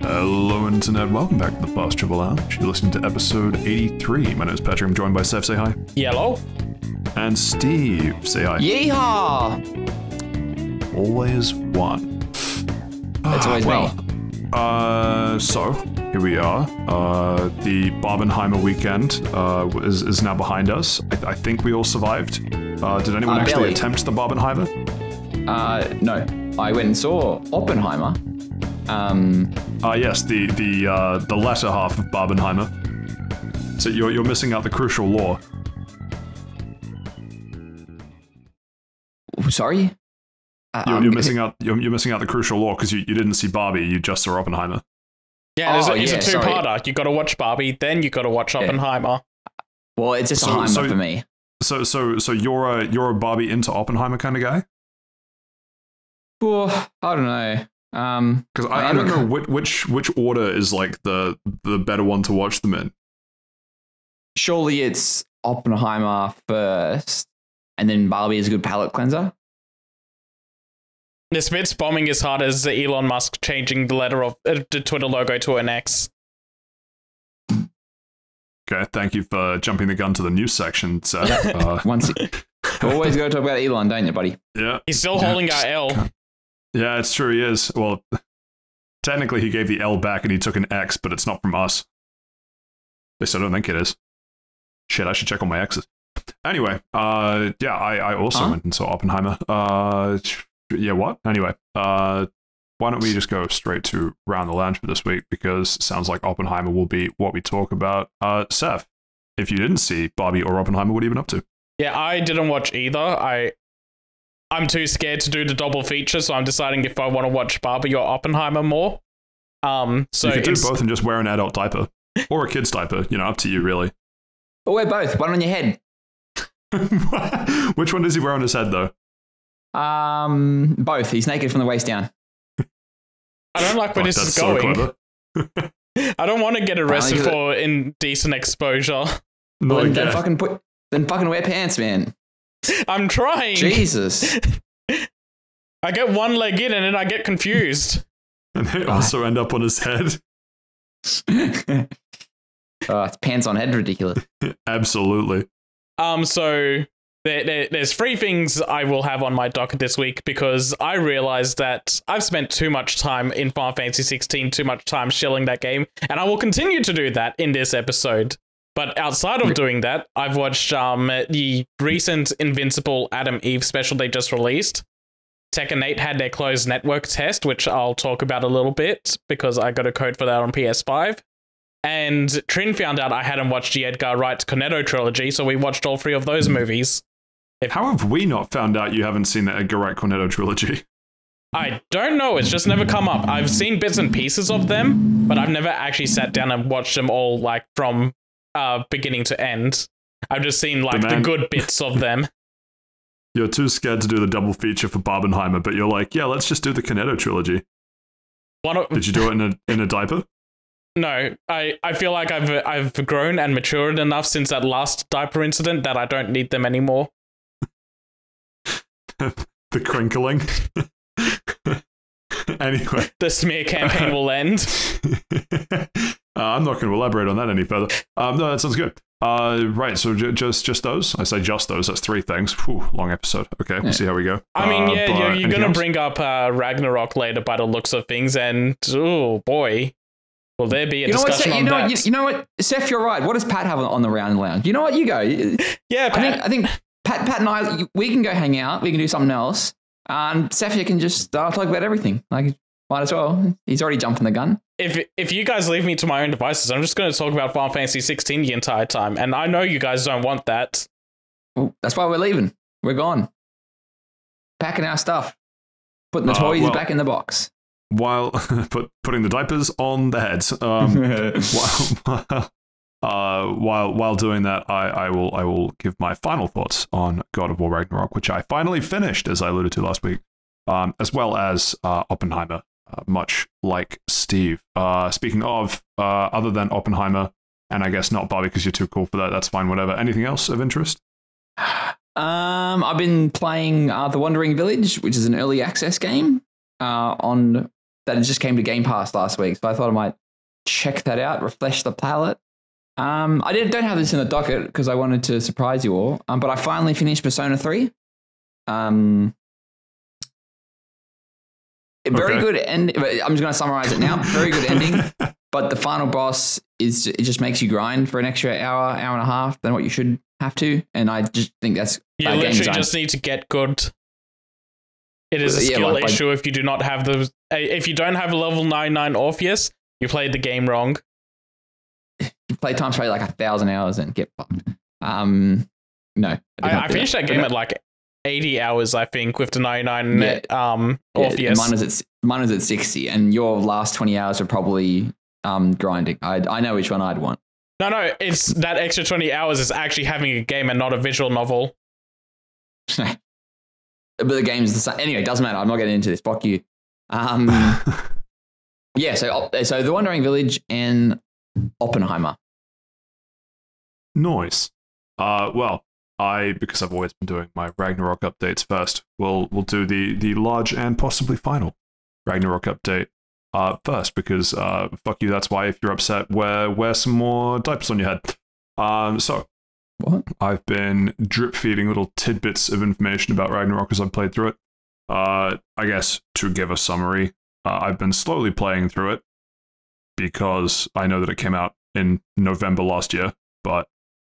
Hello Internet, welcome back to the Fast Travel Lounge. You're listening to episode 83. My name is Patrick, I'm joined by Saif, say hi. Yellow. And Steve, say hi. Yeehaw! Always one. It's always me. So, here we are. The Oppenheimer weekend is now behind us. I think we all survived. Did anyone actually attempt the Oppenheimer? No. I went and saw Oppenheimer. Yes, the latter half of Oppenheimer. So you're missing out the crucial lore. Sorry? You're missing out. You're missing out the crucial lore because you didn't see Barbie. You just saw Oppenheimer. Yeah, it's a two-parter. You got to watch Barbie, then you got to watch Oppenheimer. Well, it's just a for me. So you're a Barbie into Oppenheimer kind of guy? Well, I don't know. Because I don't know which order is like the better one to watch them in. Surely it's Oppenheimer first, and then Barbie is a good palate cleanser. This bit's bombing as hard as Elon Musk changing the letter of the Twitter logo to an X. Okay, thank you for jumping the gun to the news section, Seth. Always got to talk about Elon, don't you, buddy? Yeah. He's still holding our L. Yeah, it's true, he is. Well, technically he gave the L back and he took an X, but it's not from us. At least I don't think it is. Shit, I should check on my X's. Anyway, I also went and saw Oppenheimer. Yeah, what? Anyway, why don't we just go straight to Round the Lounge for this week, because it sounds like Oppenheimer will be what we talk about. Seth, if you didn't see Barbie or Oppenheimer, what have you been up to? Yeah, I didn't watch either. I'm too scared to do the double feature, so I'm deciding if I want to watch Barbie or Oppenheimer more. So you could do both and just wear an adult diaper. Or a kid's diaper, up to you, really. Or wear both, one on your head. Which one does he wear on his head, though? Both. He's naked from the waist down. I don't like where this is going. I don't want to get arrested for indecent exposure. Well, then fucking wear pants, man. I'm trying. Jesus. I get one leg in and then I get confused. And they also end up on his head. It's pants on head ridiculous. Absolutely. So there's three things I will have on my docket this week, because I realized that I've spent too much time in Final Fantasy 16, too much time shilling that game, and I will continue to do that in this episode. But outside of doing that, I've watched the recent Invincible Adam Eve special they just released. Tekken 8 had their closed network test, which I'll talk about a little bit, because I got a code for that on PS5. And Trin found out I hadn't watched the Edgar Wright Cornetto trilogy, so we watched all three of those movies. How have we not found out you haven't seen the Edgar Wright Cornetto trilogy? I don't know, it's just never come up. I've seen bits and pieces of them, but I've never actually sat down and watched them all, like, from beginning to end. I've just seen, like, the good bits of them. You're too scared to do the double feature for Barbenheimer, but you're like, yeah, let's just do the Cornetto trilogy. Did you do it in a diaper? No, I feel like I've grown and matured enough since that last diaper incident that I don't need them anymore. The crinkling. Anyway. The smear campaign will end. I'm not going to elaborate on that any further. No, that sounds good. Right, so just those? I say just those, that's three things. Whew, long episode. Okay, we'll see how we go. I mean, you're going to bring up Ragnarok later by the looks of things, and oh boy, will there be a discussion on that. You know what, Seth, you're right. What does Pat have on the Round Lounge? You know what, you go. Yeah, Pat. I think Pat and I, we can go hang out. We can do something else. And Seth, you can just talk about everything. Like, might as well. He's already jumping the gun. If you guys leave me to my own devices, I'm just going to talk about Final Fantasy 16 the entire time. And I know you guys don't want that. Well, that's why we're leaving. We're gone. Packing our stuff. Putting the toys back in the box. While putting the diapers on the heads. While doing that, I will give my final thoughts on God of War Ragnarok, which I finally finished, as I alluded to last week, as well as Oppenheimer, much like Steve. Speaking of, other than Oppenheimer, and I guess not Barbie because you're too cool for that, that's fine, whatever. Anything else of interest? I've been playing The Wandering Village, which is an early access game on that it just came to Game Pass last week, so I thought I might check that out, refresh the palette. I don't have this in the docket because I wanted to surprise you all, but I finally finished Persona 3. Very good end. I'm just going to summarize it now. Very good ending, but the final boss it just makes you grind for an extra hour and a half than what you should have to, and I just think that's you literally just need to get good. It is a skill issue if you do not have if you don't have a level 99 Orpheus, you played the game wrong. You play times probably like 1,000 hours and get fucked. No, I finished that game at like 80 hours, I think, with the 99 Orpheus. Mine was at 60, and your last 20 hours are probably grinding. I know which one I'd want. No, it's that extra 20 hours is actually having a game and not a visual novel. But the game's the same. Anyway, it doesn't matter. I'm not getting into this. Fuck you. Yeah, so The Wandering Village and Oppenheimer. Nice. Well, because I've always been doing my Ragnarok updates first, we'll do the large and possibly final Ragnarok update first, because fuck you, that's why if you're upset, wear some more diapers on your head. So what? I've been drip feeding little tidbits of information about Ragnarok as I've played through it. I guess to give a summary, I've been slowly playing through it because I know that it came out in November last year, but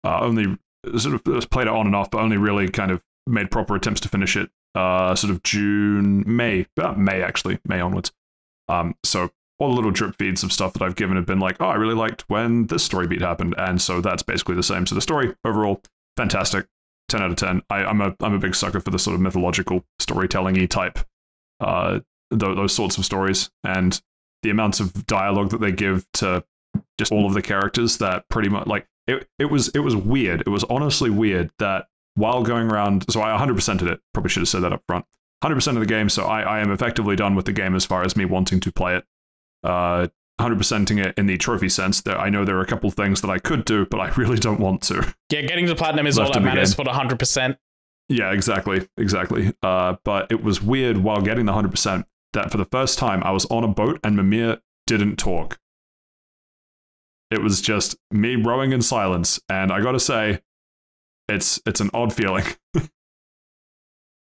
only sort of played it on and off, but only really kind of made proper attempts to finish it sort of May onwards. So all the little drip feeds of stuff that I've given have been like, oh, I really liked when this story beat happened, and so that's basically the same. So the story overall, fantastic, 10 out of 10. I'm a big sucker for the sort of mythological storytelling-y type, those sorts of stories, and the amounts of dialogue that they give to just all of the characters that pretty much like it was weird. It was honestly weird that while going around, so I 100%ed it. Probably should have said that up front. 100% of the game, so I am effectively done with the game as far as me wanting to play it. 100%ing it in the trophy sense. That I know there are a couple things that I could do, but I really don't want to. Yeah, getting to platinum is all that matters for the 100%. Yeah, exactly. But it was weird while getting the 100% that for the first time I was on a boat and Mimir didn't talk. It was just me rowing in silence, and I gotta say, it's an odd feeling.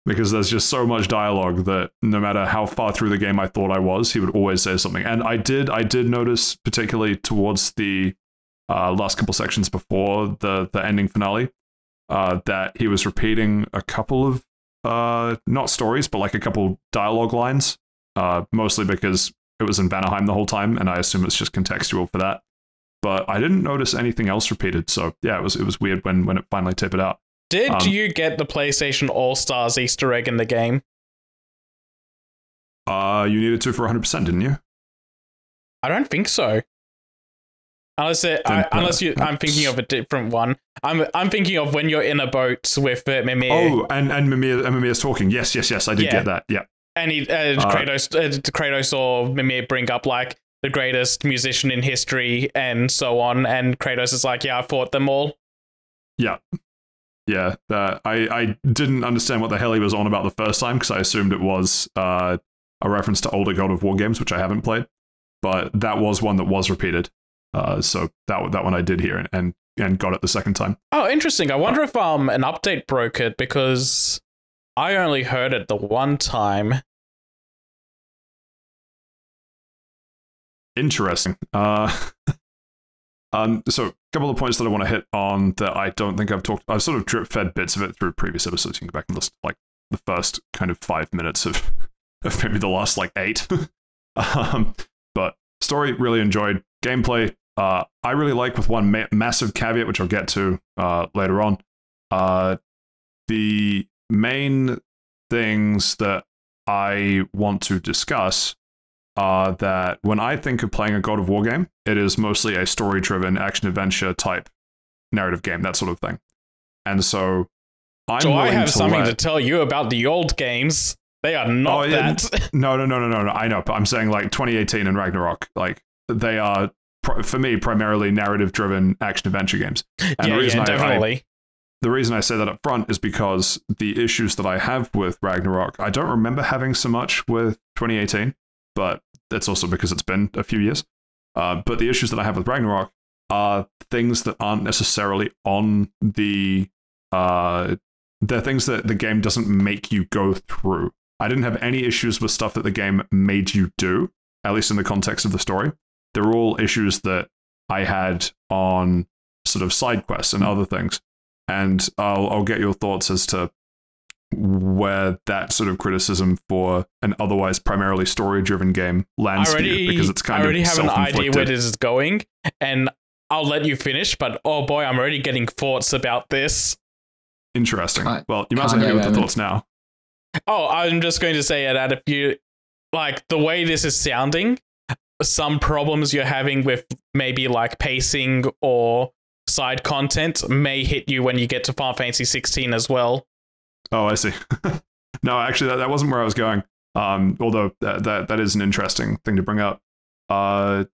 Because there's just so much dialogue that no matter how far through the game I thought I was, he would always say something. And I did notice, particularly towards the last couple sections before the ending finale, that he was repeating a couple of, not stories, but like a couple dialogue lines, mostly because it was in Vanaheim the whole time, and I assume it's just contextual for that. But I didn't notice anything else repeated, so yeah, it was weird when it finally tapered out. Did you get the PlayStation All-Stars Easter egg in the game? You needed to for 100%, didn't you? I don't think so. I'm thinking of a different one. I'm thinking of when you're in a boat with Mimir. Oh, and Mimir's talking. Yes, I did get that. Yeah. And Kratos or Mimir bring up like the greatest musician in history and so on, and Kratos is like, "Yeah, I fought them all." Yeah. Yeah, I didn't understand what the hell he was on about the first time, because I assumed it was a reference to older God of War games, which I haven't played. But that was one that was repeated. So that one I did hear and got it the second time. Oh, interesting. I wonder if an update broke it, because I only heard it the one time. Interesting. So a couple of points that I want to hit on that I don't think I've talked. I've sort of drip fed bits of it through previous episodes. You can go back and listen to like the first kind of 5 minutes of maybe the last like 8. But story really enjoyed. Gameplay I really like, with one massive caveat which I'll get to later on. The main things that I want to discuss are that when I think of playing a God of War game, it is mostly a story-driven action-adventure type narrative game, that sort of thing. And so I have something to tell you about the old games. They are not that. No. I know, but I'm saying like 2018 and Ragnarok, like they are, for me, primarily narrative-driven action-adventure games. And definitely. The reason I say that up front is because the issues that I have with Ragnarok, I don't remember having so much with 2018. But it's also because it's been a few years. But the issues that I have with Ragnarok are things that aren't necessarily on the... they're things that the game doesn't make you go through. I didn't have any issues with stuff that the game made you do, at least in the context of the story. They're all issues that I had on sort of side quests and other things. And I'll get your thoughts as to where that sort of criticism for an otherwise primarily story-driven game lands for you, because it's kind of I already have an idea where self-inflicted. this is going, and I'll let you finish, but oh boy, I'm already getting thoughts about this. Interesting. I Well, you might as well hit me with the thoughts now. Oh, I'm just going to say that if you, like, the way this is sounding, some problems you're having with maybe, like, pacing or side content may hit you when you get to Final Fantasy 16 as well. Oh, I see. No, actually, that wasn't where I was going. Although that is an interesting thing to bring up. Most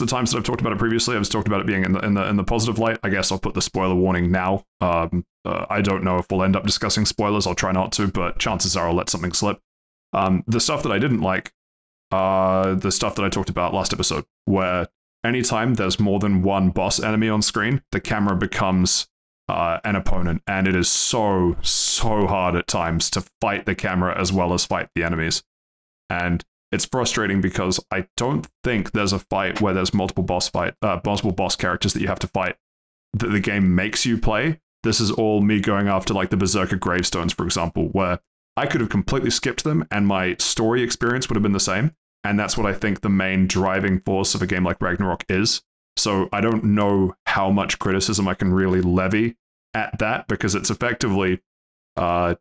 of the times that I've talked about it previously, I've talked about it being in the positive light. I guess I'll put the spoiler warning now. I don't know if we'll end up discussing spoilers. I'll try not to, but chances are I'll let something slip. The stuff that I didn't like, the stuff that I talked about last episode, where anytime there's more than one boss enemy on screen, the camera becomes an opponent, and it is so hard at times to fight the camera as well as fight the enemies. And it's frustrating because I don't think there's a fight where there's multiple boss characters that you have to fight that the game makes you play. This is all me going after like the Berserker gravestones, for example, where I could have completely skipped them and my story experience would have been the same. And that's what I think the main driving force of a game like Ragnarok is. So I don't know how much criticism I can really levy at that, because it's effectively 3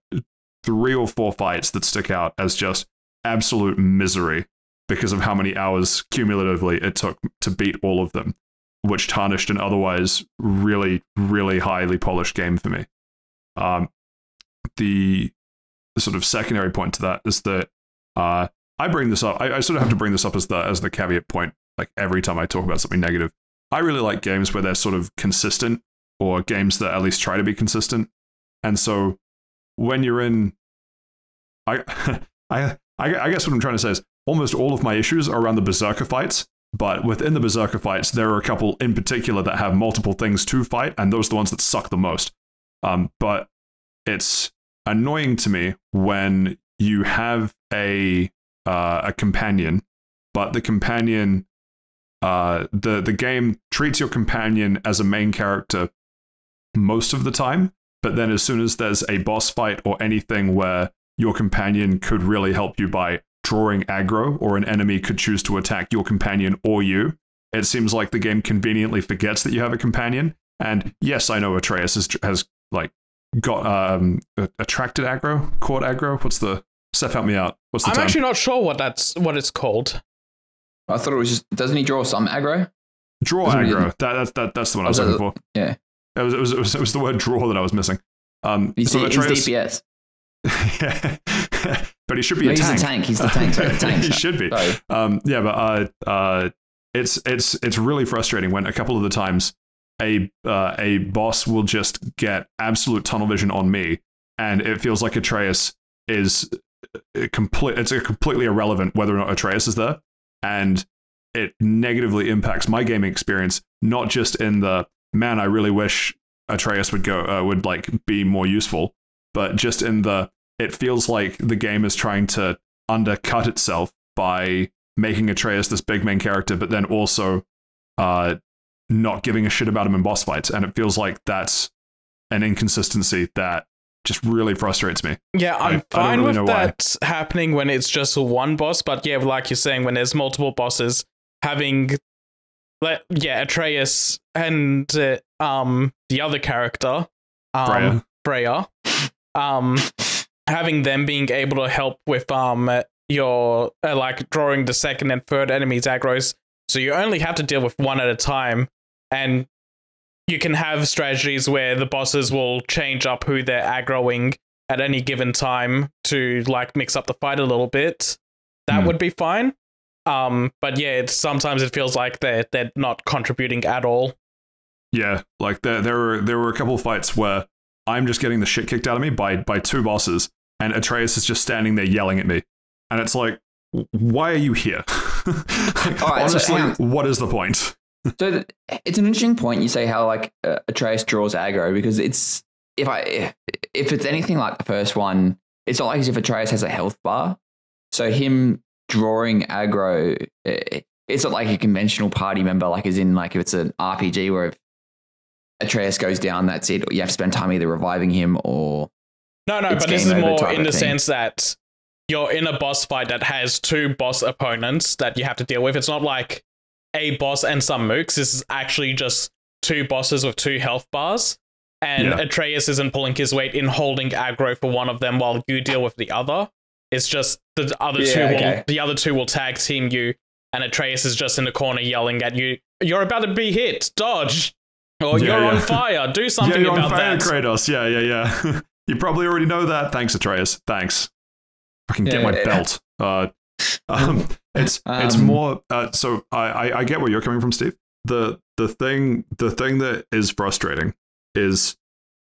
or 4 fights that stick out as just absolute misery because of how many hours cumulatively it took to beat all of them, which tarnished an otherwise really, really highly polished game for me. The sort of secondary point to that is that I bring this up. I sort of have to bring this up as the caveat point, like every time I talk about something negative. I really like games where they're sort of consistent, or games that at least try to be consistent. And so when you're in, I guess what I'm trying to say is almost all of my issues are around the Berserker fights, but within the Berserker fights, there are a couple in particular that have multiple things to fight, and those are the ones that suck the most. But it's annoying to me when you have a companion, but the companion, the game treats your companion as a main character most of the time, but then as soon as there's a boss fight or anything where your companion could really help you by drawing aggro, or an enemy could choose to attack your companion or you, it seems like the game conveniently forgets that you have a companion. And yes, I know Atreus has like got attracted aggro, caught aggro. What's the... Seth, help me out. What's the term? I'm actually not sure what it's called. I thought it was just, doesn't he draw some aggro? Draw aggro. That's the one I was looking for. Yeah. It was the word draw that I was missing. He's DPS. Yeah. But he should be a tank. He's the tank. He's the tank. Sorry, the tank. He should be. It's really frustrating when a couple of the times a boss will just get absolute tunnel vision on me, and it feels like Atreus is completely irrelevant whether or not Atreus is there, and it negatively impacts my gaming experience. Not just in the man, I really wish Atreus would like be more useful, but just in the, it feels like the game is trying to undercut itself by making Atreus this big main character, but then also not giving a shit about him in boss fights. And it feels like that's an inconsistency that just really frustrates me. Yeah, I'm fine really with that happening when it's just one boss, but yeah, like you're saying, when there's multiple bosses, having Atreus and the other character, Freya, having them being able to help with your like drawing the second and third enemies aggros, so you only have to deal with one at a time, and you can have strategies where the bosses will change up who they're aggroing at any given time to like mix up the fight a little bit. That would be fine. But yeah, sometimes it feels like they're not contributing at all. Yeah, like there were a couple of fights where I'm just getting the shit kicked out of me by 2 bosses, and Atreus is just standing there yelling at me. and it's like, why are you here? Honestly, what is the point? So it's an interesting point. You say how like Atreus draws aggro, because it's if it's anything like the first one, it's not like as if Atreus has a health bar. So him drawing aggro, it's not like a conventional party member, like as in like if it's an RPG where if Atreus goes down, that's it. Or you have to spend time either reviving him or no. But this is more in the sense that you're in a boss fight that has two boss opponents that you have to deal with. It's not like a boss and some mooks. This is actually just two bosses with two health bars, and Atreus isn't pulling his weight in holding aggro for one of them while you deal with the other. It's just the other two will tag team you, and Atreus is just in the corner yelling at you, "You're about to be hit, dodge, or you're on fire, do something you're about on fire, that." Kratos, yeah. You probably already know that. Thanks, Atreus. Thanks. Fucking get my belt. It's more. So I get where you're coming from, Steve. The thing that is frustrating is,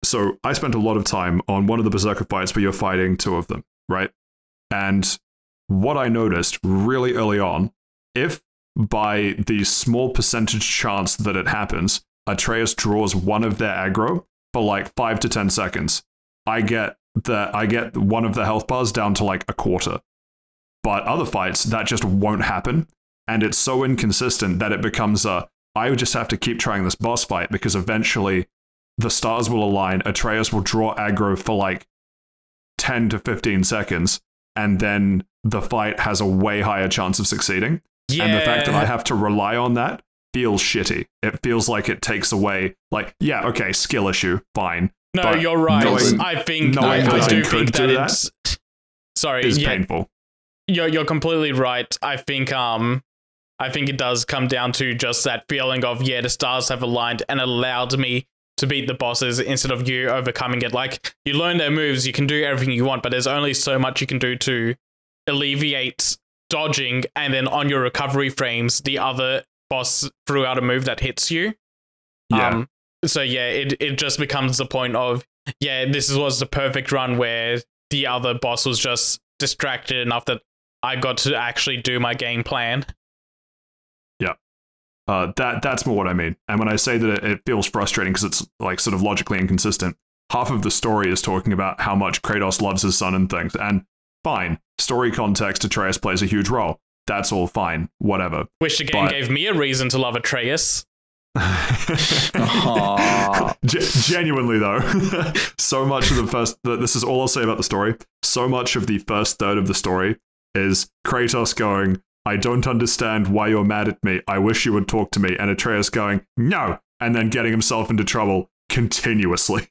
so I spent a lot of time on one of the Berserker fights where you're fighting two of them, right? And what I noticed really early on, if by the small percentage chance that it happens, Atreus draws one of their aggro for like 5 to 10 seconds, I get one of the health bars down to like a quarter. But other fights, that just won't happen. And it's so inconsistent that it becomes I would just have to keep trying this boss fight because eventually the stars will align, Atreus will draw aggro for like 10 to 15 seconds, and then the fight has a way higher chance of succeeding. Yeah. And the fact that I have to rely on that feels shitty. It feels like it takes away, like, yeah, okay, skill issue, fine. No, you're right. I do think that it's... Sorry, is painful. You're completely right. I think it does come down to just that feeling of, the stars have aligned and allowed me to beat the bosses instead of you overcoming it. Like, you learn their moves, you can do everything you want, but there's only so much you can do to alleviate dodging, and then on your recovery frames, the other boss threw out a move that hits you. Yeah. It just becomes the point of, this was the perfect run where the other boss was just distracted enough that I got to actually do my game plan. That's more what I mean. And when I say that it feels frustrating because it's like sort of logically inconsistent, half of the story is talking about how much Kratos loves his son and things. And fine, story context, Atreus plays a huge role. That's all fine, whatever. Wish the game gave me a reason to love Atreus. Genuinely though, so much of this is all I'll say about the story. So much of the first third of the story is Kratos going, I don't understand why you're mad at me. I wish you would talk to me. And Atreus going, no, and then getting himself into trouble continuously.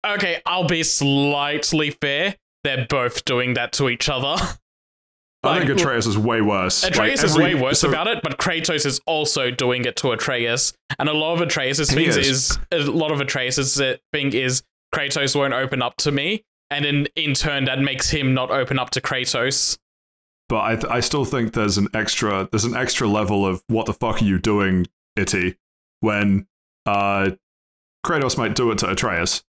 Okay, I'll be slightly fair. They're both doing that to each other. I think Atreus is way worse. Atreus is way worse about it, but Kratos is also doing it to Atreus. And a lot of Atreus's thing is Kratos won't open up to me, and in turn that makes him not open up to Kratos. But I still think there's an extra level of what the fuck are you doing, Itty, when Kratos might do it to Atreus,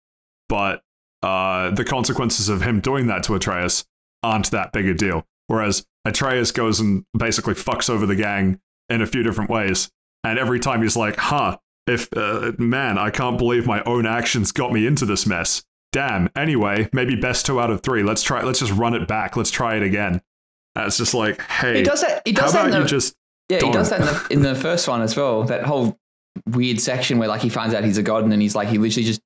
but the consequences of him doing that to Atreus aren't that big a deal. Whereas Atreus goes and basically fucks over the gang in a few different ways, and every time he's like, man, I can't believe my own actions got me into this mess. Damn, anyway, maybe best 2 out of 3. Let's just run it back. Let's try it again. And it's just like, hey, he does that in the first one as well. That whole weird section where like he finds out he's a god, and then he's like, he literally just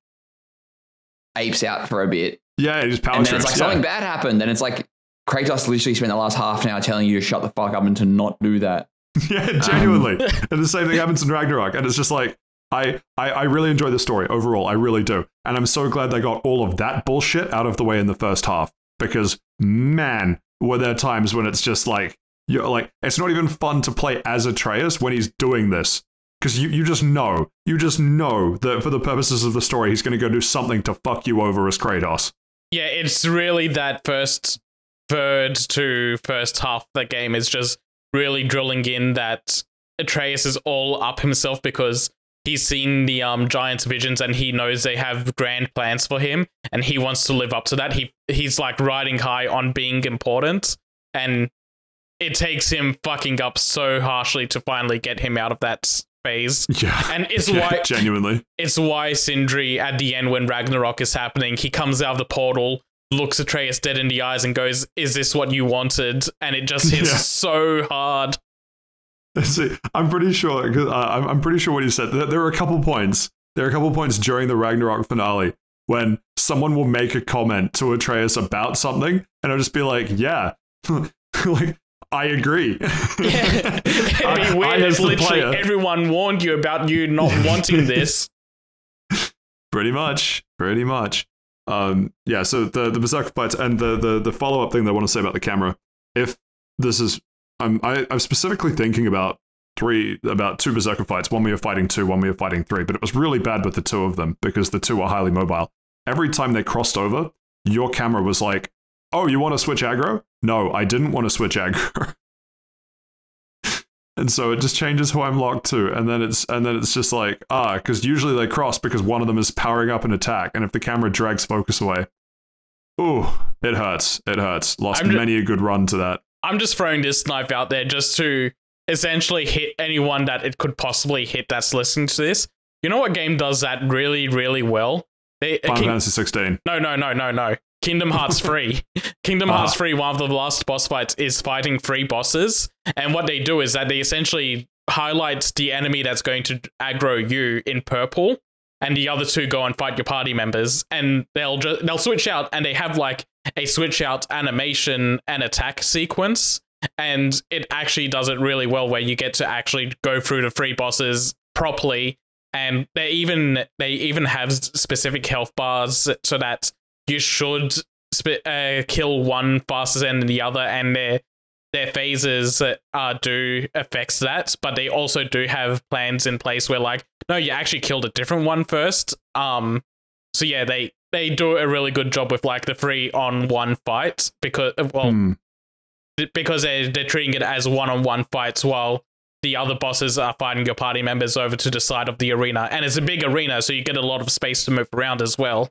apes out for a bit. Yeah, he just power and then trips. It's like something bad happened, and it's like Kratos literally spent the last half an hour telling you to shut the fuck up and to not do that. Yeah, genuinely. And the same thing happens in Ragnarok, and it's just like, I really enjoy the story overall. I really do, and I'm so glad they got all of that bullshit out of the way in the first half, because man, were there times when it's just like, you're like, it's not even fun to play as Atreus when he's doing this, because you just know that for the purposes of the story, he's going to go do something to fuck you over as Kratos. Yeah, it's really that first third to first half of the game is just really drilling in that Atreus is all up himself because he's seen the Giants' visions and he knows they have grand plans for him and he wants to live up to that. He's like riding high on being important, and it takes him fucking up so harshly to finally get him out of that phase. Yeah. And it's Yeah, why genuinely. It's why Sindri at the end when Ragnarok is happening, he comes out of the portal, looks Atreus dead in the eyes and goes, "Is this what you wanted?" And it just hits so hard. See, I'm pretty sure because I'm pretty sure what he said. There were a couple points. There are a couple points during the Ragnarok finale when someone will make a comment to Atreus about something, and I'll just be like, "Yeah, like I agree." Yeah. It'd be weird if literally everyone warned you about you not wanting this. Pretty much. Yeah. So the Berserker fights and the follow up thing that I want to say about the camera. If this is I'm specifically thinking about two Berserker fights, one where you're fighting 2, one where you're fighting 3, but it was really bad with the 2 of them because the 2 are highly mobile. Every time they crossed over, your camera was like, "Oh, you want to switch aggro?" No, I didn't want to switch aggro. And so it just changes who I'm locked to, and then it's just like, because usually they cross because one of them is powering up an attack, and if the camera drags focus away, ooh, it hurts. Lost many a good run to that. I'm just throwing this knife out there just to essentially hit anyone that it could possibly hit that's listening to this. You know what game does that really, really well? Final Fantasy 16. No. Kingdom Hearts 3. Kingdom Hearts 3, one of the last boss fights is fighting 3 bosses. And what they do is that they essentially highlight the enemy that's going to aggro you in purple. And the other 2 go and fight your party members. And they'll switch out and they have like a switch out animation and attack sequence. And it actually does it really well where you get to actually go through the 3 bosses properly. And they even have specific health bars so that you should kill one faster than the other, and their phases do affect that, but they also do have plans in place where like, no, you actually killed a different one first. So yeah, they do a really good job with like the 3-on-1 fight because because they're treating it as one-on-one fights while the other bosses are fighting your party members over to the side of the arena. And it's a big arena, so you get a lot of space to move around as well.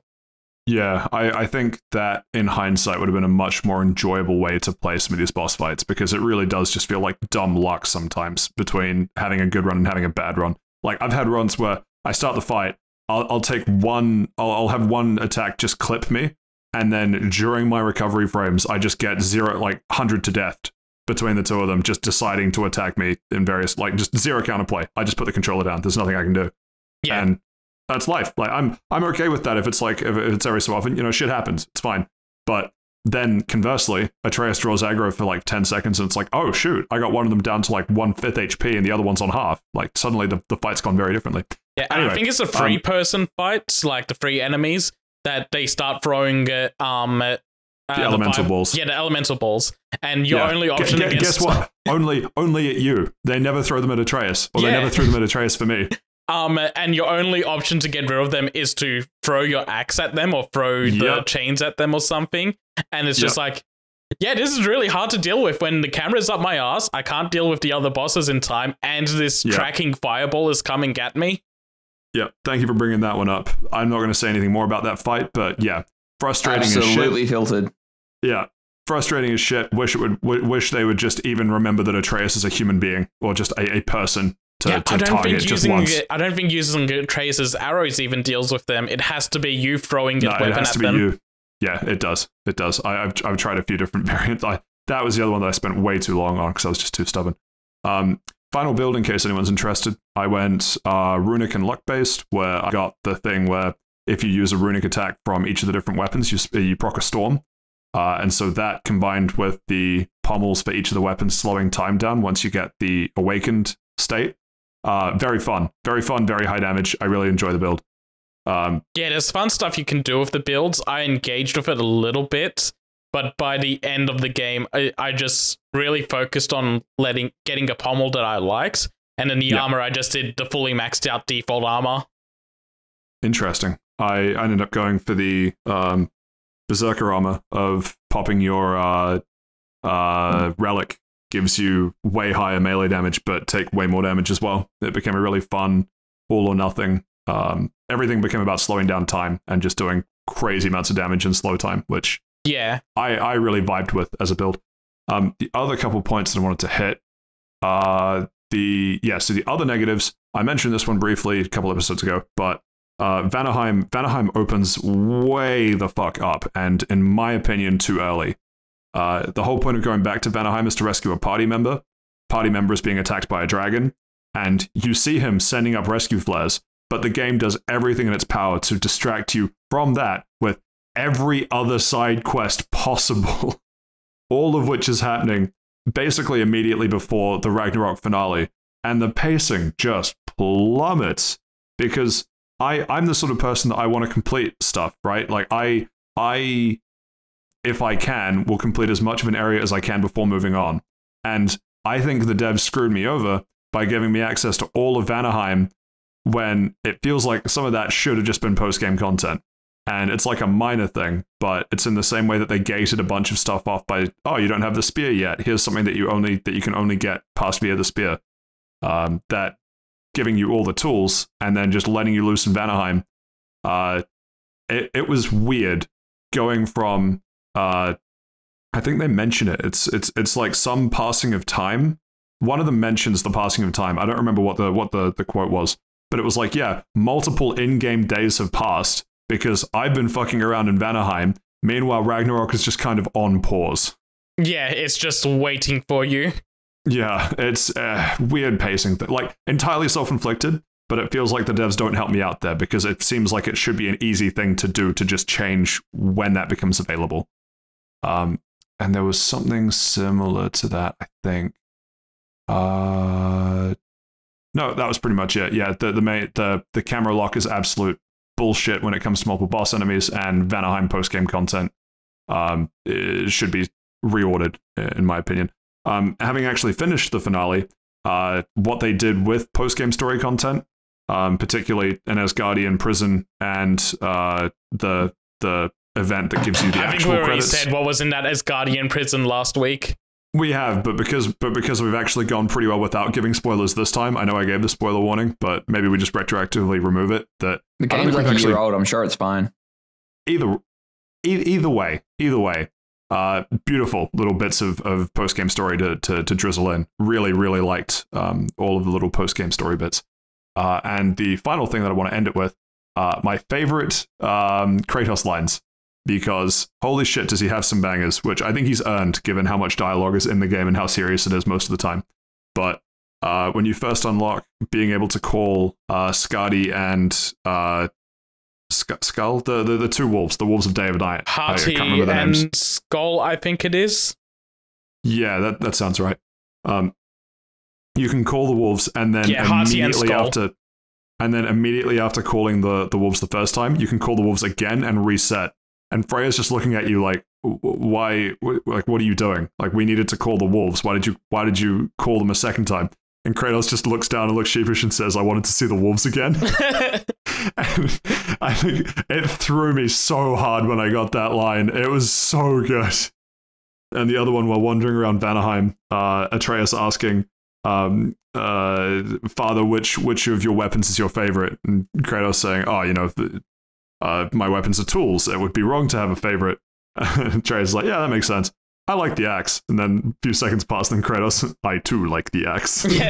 Yeah, I think that in hindsight would have been a much more enjoyable way to play some of these boss fights because it really does just feel like dumb luck sometimes between having a good run and having a bad run. Like I've had runs where I start the fight, I'll have one attack just clip me, and then during my recovery frames, I just get 100 to death between the 2 of them, just deciding to attack me in various, like just 0 counterplay. I just put the controller down. There's nothing I can do. Yeah. And that's life. Like I'm okay with that if it's every so often, shit happens. It's fine. But then conversely, Atreus draws aggro for like 10 seconds and it's like, oh shoot, I got one of them down to like 1/5 HP and the other one's on half. Like suddenly the fight's gone very differently. Yeah, anyway, I think it's a 3-person fight, like the 3 enemies that they start throwing the elemental balls. Yeah, the elemental balls. And your only option against... Guess what? only at you. They never throw them at Atreus. Or they never threw them at Atreus for me. And your only option to get rid of them is to throw your axe at them or throw the chains at them or something. And it's just like, yeah, this is really hard to deal with when the camera's up my ass. I can't deal with the other bosses in time. And this tracking fireball is coming at me. Yeah, thank you for bringing that one up. I'm not going to say anything more about that fight, but yeah, frustrating as shit. Absolutely filtered. Yeah, frustrating as shit. Wish they would just even remember that Atreus is a human being or just a person. To target just once. I don't think using Atreus's arrows even deals with them. It has to be you throwing a weapon at them. It has to be you. Yeah, it does. It does. I've tried a few different variants. That was the other one that I spent way too long on because I was just too stubborn. Final build, in case anyone's interested, I went runic and luck based, where I got the thing where if you use a runic attack from each of the different weapons, you proc a storm. And so that combined with the pommels for each of the weapons slowing time down once you get the awakened state. Very fun, very high damage. I really enjoy the build. Yeah, there's fun stuff you can do with the builds. I engaged with it a little bit, but by the end of the game, I just really focused on getting a pommel that I liked, and in the armor, I just did the fully maxed out default armor. Interesting. I ended up going for the berserker armor of popping your relic. Gives you way higher melee damage, but take way more damage as well. It became a really fun all or nothing. Everything became about slowing down time and just doing crazy amounts of damage in slow time, which I really vibed with as a build. The other couple points that I wanted to hit, so the other negatives, I mentioned this one briefly a couple episodes ago, but Vanaheim opens way the fuck up, and in my opinion, too early. The whole point of going back to Vanaheim is to rescue a party member. Party member is being attacked by a dragon, and you see him sending up rescue flares, but the game does everything in its power to distract you from that with every other side quest possible, all of which is happening basically immediately before the Ragnarok finale, and the pacing just plummets, because I'm the sort of person that I want to complete stuff, right? Like, I if I can, will complete as much of an area as I can before moving on. And I think the devs screwed me over by giving me access to all of Vanaheim when it feels like some of that should have just been post-game content. And it's like a minor thing, but it's in the same way that they gated a bunch of stuff off by, oh, you don't have the spear yet. Here's something that you can only get past via the spear. That giving you all the tools and then just letting you loose in Vanaheim. It was weird going from I think they mention it. It's like some passing of time. One of them mentions the passing of time. I don't remember what the quote was, but it was like, yeah, multiple in-game days have passed because I've been fucking around in Vanaheim. Meanwhile, Ragnarok is just kind of on pause. Yeah, it's just waiting for you. Yeah, it's weird pacing, like entirely self-inflicted, but it feels like the devs don't help me out there because it seems like it should be an easy thing to do to just change when that becomes available. And there was something similar to that, I think. No, that was pretty much it. Yeah, the camera lock is absolute bullshit when it comes to multiple boss enemies, and Vanaheim post-game content it should be reordered, in my opinion. Having actually finished the finale, what they did with post-game story content, particularly an Asgardian prison and the event that gives you the actual credits. I think we already said what was in that Asgardian prison last week. We have, but because we've actually gone pretty well without giving spoilers this time. I know I gave the spoiler warning, but maybe we just retroactively remove it. That the game's like a year old. I'm sure it's fine. Either way. Beautiful little bits of post game story to drizzle in. Really liked all of the little post game story bits. And the final thing that I want to end it with, my favorite Kratos lines. Because holy shit, does he have some bangers, which I think he's earned given how much dialogue is in the game and how serious it is most of the time. But when you first unlock being able to call Skadi and Skull, the two wolves, the wolves of Day of Night. Hearty and names. Skull, I think it is. Yeah, that sounds right. You can call the wolves and then immediately after calling the wolves the first time, you can call the wolves again and reset. And Freya's just looking at you like, why? Like, what are you doing? Like, we needed to call the wolves. Why did you call them a second time? And Kratos just looks down and looks sheepish and says, I wanted to see the wolves again. And I think it threw me so hard when I got that line. It was so good. And the other one, while wandering around Vanaheim, Atreus asking, Father, which of your weapons is your favorite? And Kratos saying, my weapons are tools. It would be wrong to have a favorite. Atreus is like, yeah, that makes sense. I like the axe. And then a few seconds pass, then Kratos, I too like the axe. Yeah,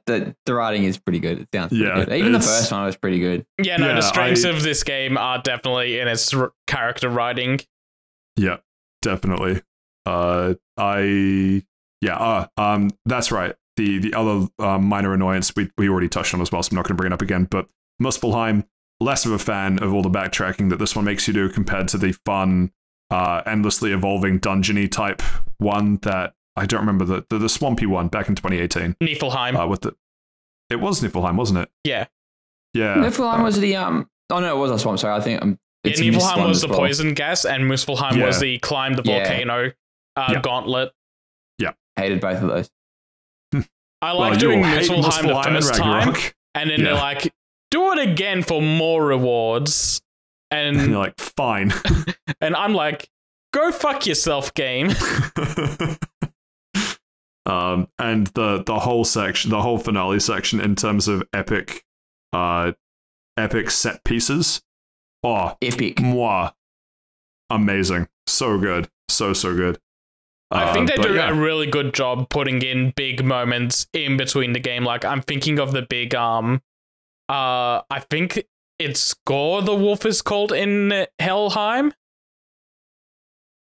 the writing is pretty good. It sounds pretty good. Even the first one was pretty good. Yeah, no, the strengths of this game are definitely in its character writing. Yeah, definitely. That's right. The other minor annoyance we already touched on as well, so I'm not going to bring it up again, but Muspelheim, less of a fan of all the backtracking that this one makes you do compared to the fun, endlessly evolving dungeon-y type one that I don't remember the swampy one back in 2018. Niflheim. It was Niflheim, wasn't it? Yeah. Yeah. Niflheim was the it was a swamp. Sorry, I think Niflheim was the poison gas, and Muspelheim was the climb the volcano gauntlet. Yeah. Hated both of those. I like doing Muspelheim the first time, and then they're like, do it again for more rewards. And you're like, fine. And I'm like, go fuck yourself, game. And the whole section, the whole finale section in terms of epic set pieces. Oh, epic. Mwah. Amazing. So good. So good. I think they do a really good job putting in big moments in between the game. Like, I'm thinking of the big, I think it's Gore the Wolf is called in Helheim.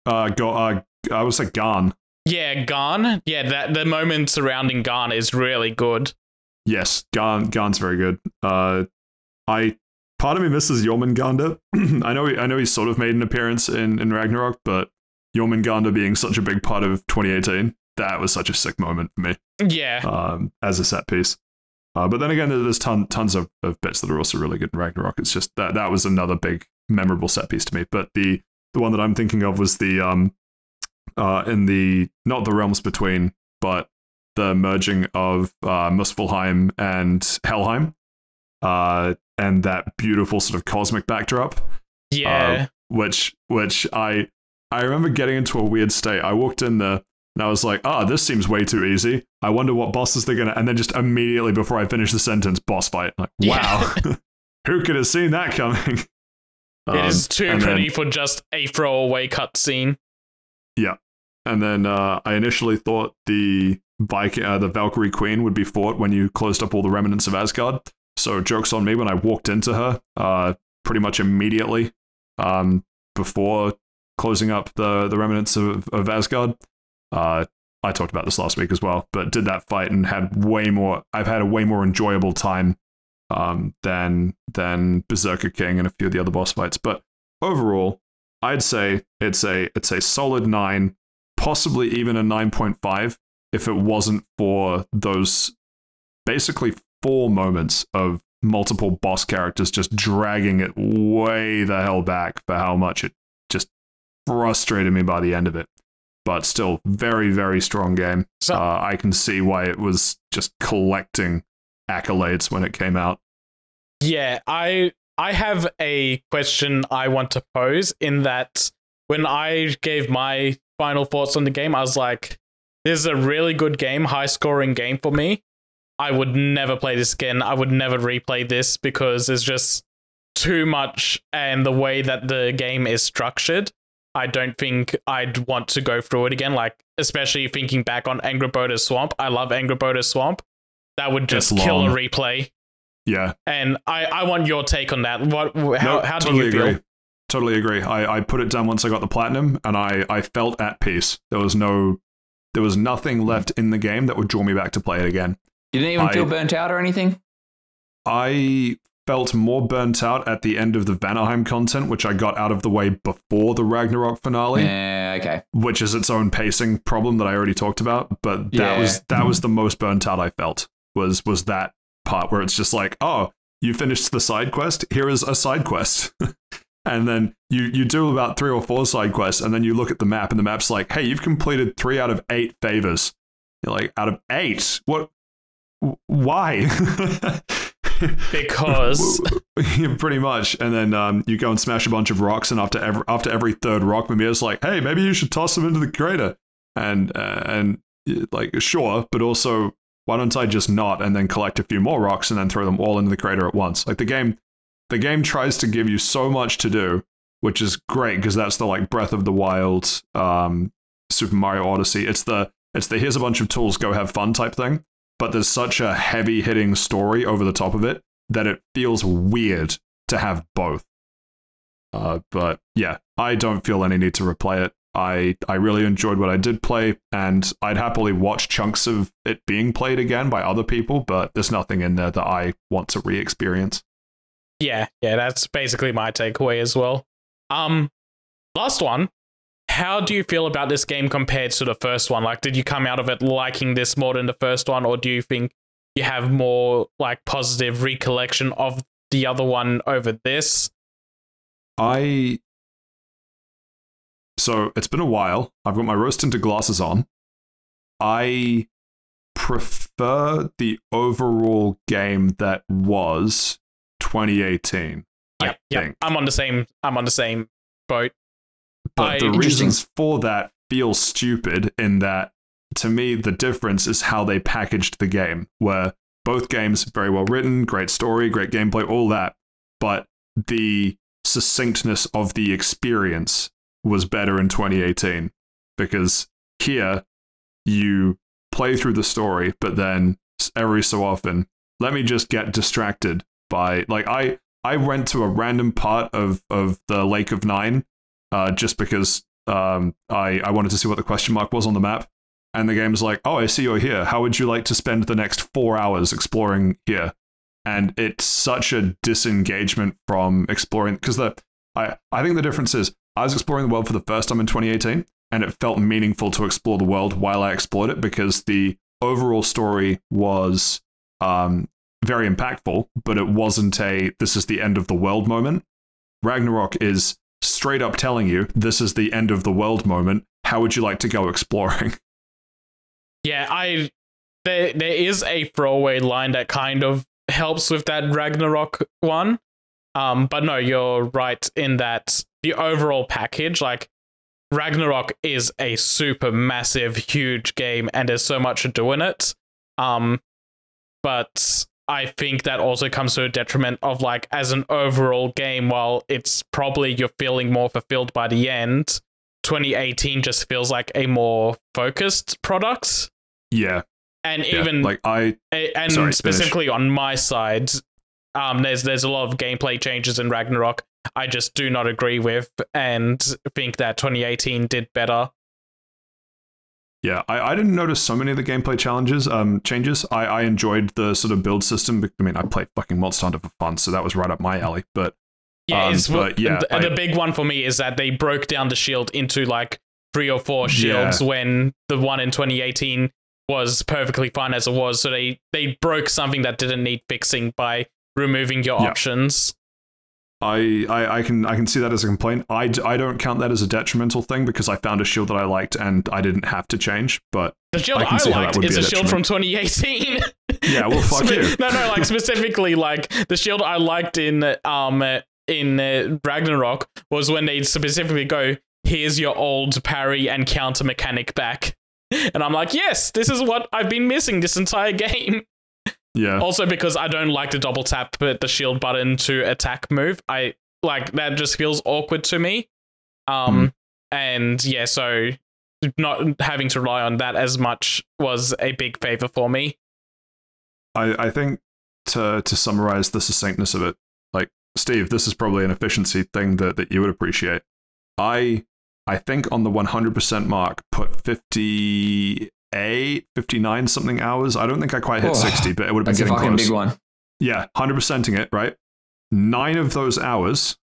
I would say Garn. Yeah, Garn. Yeah, the moment surrounding Garn is really good. Yes, Garn's very good. Part of me misses Jormungandr. I know he sort of made an appearance in Ragnarok, but Jormungandr being such a big part of 2018, that was such a sick moment for me. Yeah. As a set piece. But then again, there's tons of bits that are also really good in Ragnarok. It's just that was another big memorable set piece to me. But the one that I'm thinking of was the in the not the realms between, but the merging of Muspelheim and Helheim, and that beautiful sort of cosmic backdrop. Yeah. Which I remember getting into a weird state. I walked in there and I was like, this seems way too easy. I wonder what bosses they're gonna, and then just immediately before I finish the sentence, boss fight. Like, wow. Who could have seen that coming? It is too pretty for just a throwaway cutscene. Yeah. And then I initially thought the Valkyrie Queen would be fought when you closed up all the remnants of Asgard. So joke's on me when I walked into her pretty much immediately before closing up the remnants of Asgard. I talked about this last week as well, but did that fight and I've had a way more enjoyable time than Berserker King and a few of the other boss fights. But overall, I'd say it's a solid 9, possibly even a 9.5 if it wasn't for those basically 4 moments of multiple boss characters just dragging it way the hell back for how much it just frustrated me by the end of it. But still, very, very strong game. So, I can see why it was just collecting accolades when it came out. Yeah, I have a question I want to pose in that when I gave my final thoughts on the game, I was like, this is a really good game, high-scoring game for me. I would never play this again. I would never replay this because there's just too much, and the way that the game is structured, I don't think I'd want to go through it again. Like, especially thinking back on Angry Boda Swamp. I love Angry Boda Swamp. That would just kill a replay. Yeah. And I want your take on that. How do you feel? Agree. Totally agree. I put it down once I got the platinum, and I felt at peace. There was nothing left in the game that would draw me back to play it again. You didn't even feel burnt out or anything? I felt more burnt out at the end of the Vanaheim content, which I got out of the way before the Ragnarok finale. Yeah, okay. Which is its own pacing problem that I already talked about. But that was the most burnt out I felt, was that part where it's just like, oh, you finished the side quest? Here is a side quest. And then you do about 3 or 4 side quests, and then you look at the map, and the map's like, hey, you've completed 3 out of 8 favors. You're like, out of 8? What? Why? Because pretty much. And then you go and smash a bunch of rocks, and after every third rock, Mimir's like, hey, maybe you should toss them into the crater. And like, sure, but also, why don't I just not and then collect a few more rocks and then throw them all into the crater at once? Like, the game tries to give you so much to do, which is great because that's the like Breath of the Wild, Super Mario Odyssey. It's the here's a bunch of tools, go have fun type thing. But there's such a heavy hitting story over the top of it that it feels weird to have both. But yeah, I don't feel any need to replay it. I really enjoyed what I did play, and I'd happily watch chunks of it being played again by other people, but there's nothing in there that I want to re-experience. Yeah, that's basically my takeaway as well. Last one. How do you feel about this game compared to the first one? Like, did you come out of it liking this more than the first one, or do you think you have more like positive recollection of the other one over this? So it's been a while. I've got my rose-tinted glasses on. I prefer the overall game that was 2018. Yeah. I'm on the same boat. But the reasons for that feel stupid in that, to me, the difference is how they packaged the game, where both games, very well written, great story, great gameplay, all that, but the succinctness of the experience was better in 2018. because here you play through the story, but then every so often, let me just get distracted by, like, I went to a random part of the Lake of Nine just because I wanted to see what the question mark was on the map. And the game's like, oh, I see you're here. How would you like to spend the next 4 hours exploring here? And it's such a disengagement from exploring, because I think the difference is I was exploring the world for the first time in 2018, and it felt meaningful to explore the world while I explored it, because the overall story was very impactful, but it wasn't a this is the end of the world moment. Ragnarok is straight up telling you this is the end of the world moment. How would you like to go exploring? Yeah, there is a throwaway line that kind of helps with that Ragnarok one. But no, you're right in that the overall package, like, Ragnarok is a super massive, huge game, and there's so much to do in it. But I think that also comes to a detriment of, like, as an overall game, while it's probably you're feeling more fulfilled by the end, 2018 just feels like a more focused product. Yeah. And even like sorry, specifically on my side, there's a lot of gameplay changes in Ragnarok I just do not agree with, and think that 2018 did better. Yeah, I didn't notice so many of the gameplay changes. I enjoyed the sort of build system. I mean, I played fucking Monster Hunter for fun, so that was right up my alley. But yeah, the big one for me is that they broke down the shield into like 3 or 4 shields when the one in 2018 was perfectly fine as it was. So they broke something that didn't need fixing by removing your options. I can see that as a complaint. I don't count that as a detrimental thing because I found a shield that I liked and I didn't have to change. But the shield I liked is a shield from 2018. Yeah, well, fuck you. No, like specifically, like the shield I liked in Ragnarok was when they specifically go, "Here's your old parry and counter mechanic back," and I'm like, yes, this is what I've been missing this entire game. Yeah. Also, because I don't like to double tap the shield button to attack move. I like that just feels awkward to me. And yeah, so not having to rely on that as much was a big favor for me. I think to summarize the succinctness of it, like, Steve, this is probably an efficiency thing that you would appreciate. I think on the 100% mark put 59 something hours. I don't think I quite hit 60, but it would have been getting close. Big one. Yeah, 100%ing it, right? 10 of those hours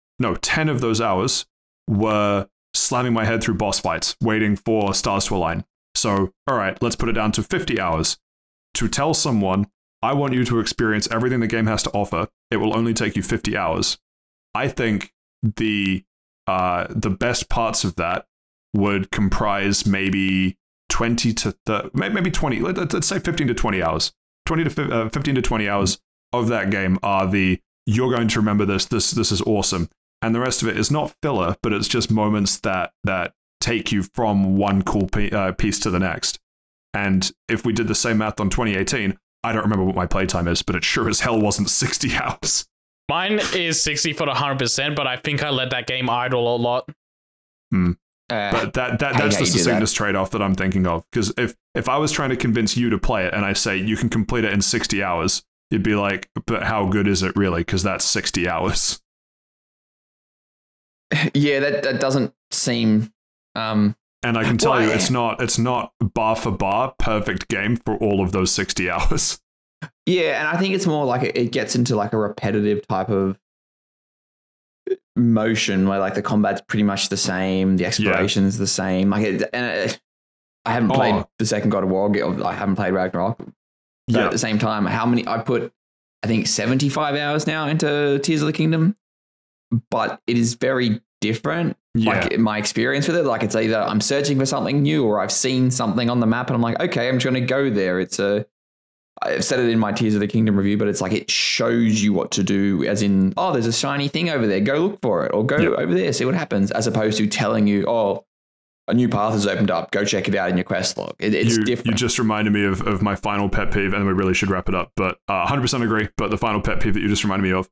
were slamming my head through boss fights, waiting for stars to align. So, all right, let's put it down to 50 hours. To tell someone, I want you to experience everything the game has to offer, it will only take you 50 hours. I think the best parts of that would comprise maybe 20 to maybe 20, let's say 15 to 20 hours. 15 to 20 hours of that game are you're going to remember this is awesome. And the rest of it is not filler, but it's just moments that take you from one cool piece to the next. And if we did the same math on 2018, I don't remember what my playtime is, but it sure as hell wasn't 60 hours. Mine is 60 for the 100%, but I think I let that game idle a lot. But that's the succinctness trade-off that I'm thinking of. Because if I was trying to convince you to play it and I say you can complete it in 60 hours, you'd be like, but how good is it really? Because that's 60 hours. Yeah, that doesn't seem... And I can tell you, it's not bar for bar perfect game for all of those 60 hours. Yeah, and I think it's more like it gets into like a repetitive type of motion where like the combat's pretty much the same, the exploration's the same. Like, I haven't played the second God of War. I haven't played Ragnarok. But at the same time, I put, I think 75 hours now into Tears of the Kingdom, but it is very different. Like my experience with it, like it's either I'm searching for something new or I've seen something on the map and I'm like, okay, I'm just going to go there. I've said it in my Tears of the Kingdom review, but it's like it shows you what to do, as in, oh, there's a shiny thing over there, go look for it, or go over there, see what happens, as opposed to telling you, oh, a new path has opened up, go check it out in your quest log. It's different. You just reminded me of my final pet peeve, and we really should wrap it up, but 100% agree, but the final pet peeve that you just reminded me of,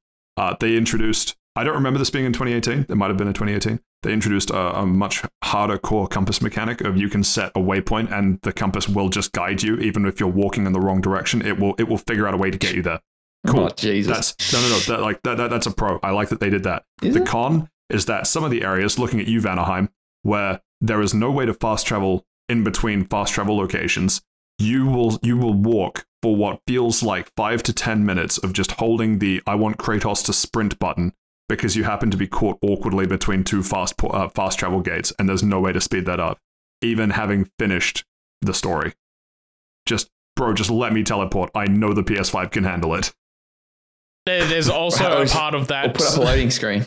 they introduced, I don't remember this being in 2018, it might have been in 2018, they introduced a much harder core compass mechanic of you can set a waypoint and the compass will just guide you, even if you're walking in the wrong direction. It will figure out a way to get you there. Cool. Oh, Jesus. That's a pro. I like that they did that. Is the it? con is that some of the areas, looking at you, Vanaheim, where there is no way to fast travel in between fast travel locations, you will walk for what feels like 5 to 10 minutes of just holding the I want Kratos to sprint button because you happen to be caught awkwardly between two fast travel gates, and there's no way to speed that up, even having finished the story. Just let me teleport. I know the PS5 can handle it. There's also a part of that. Or put up a loading screen.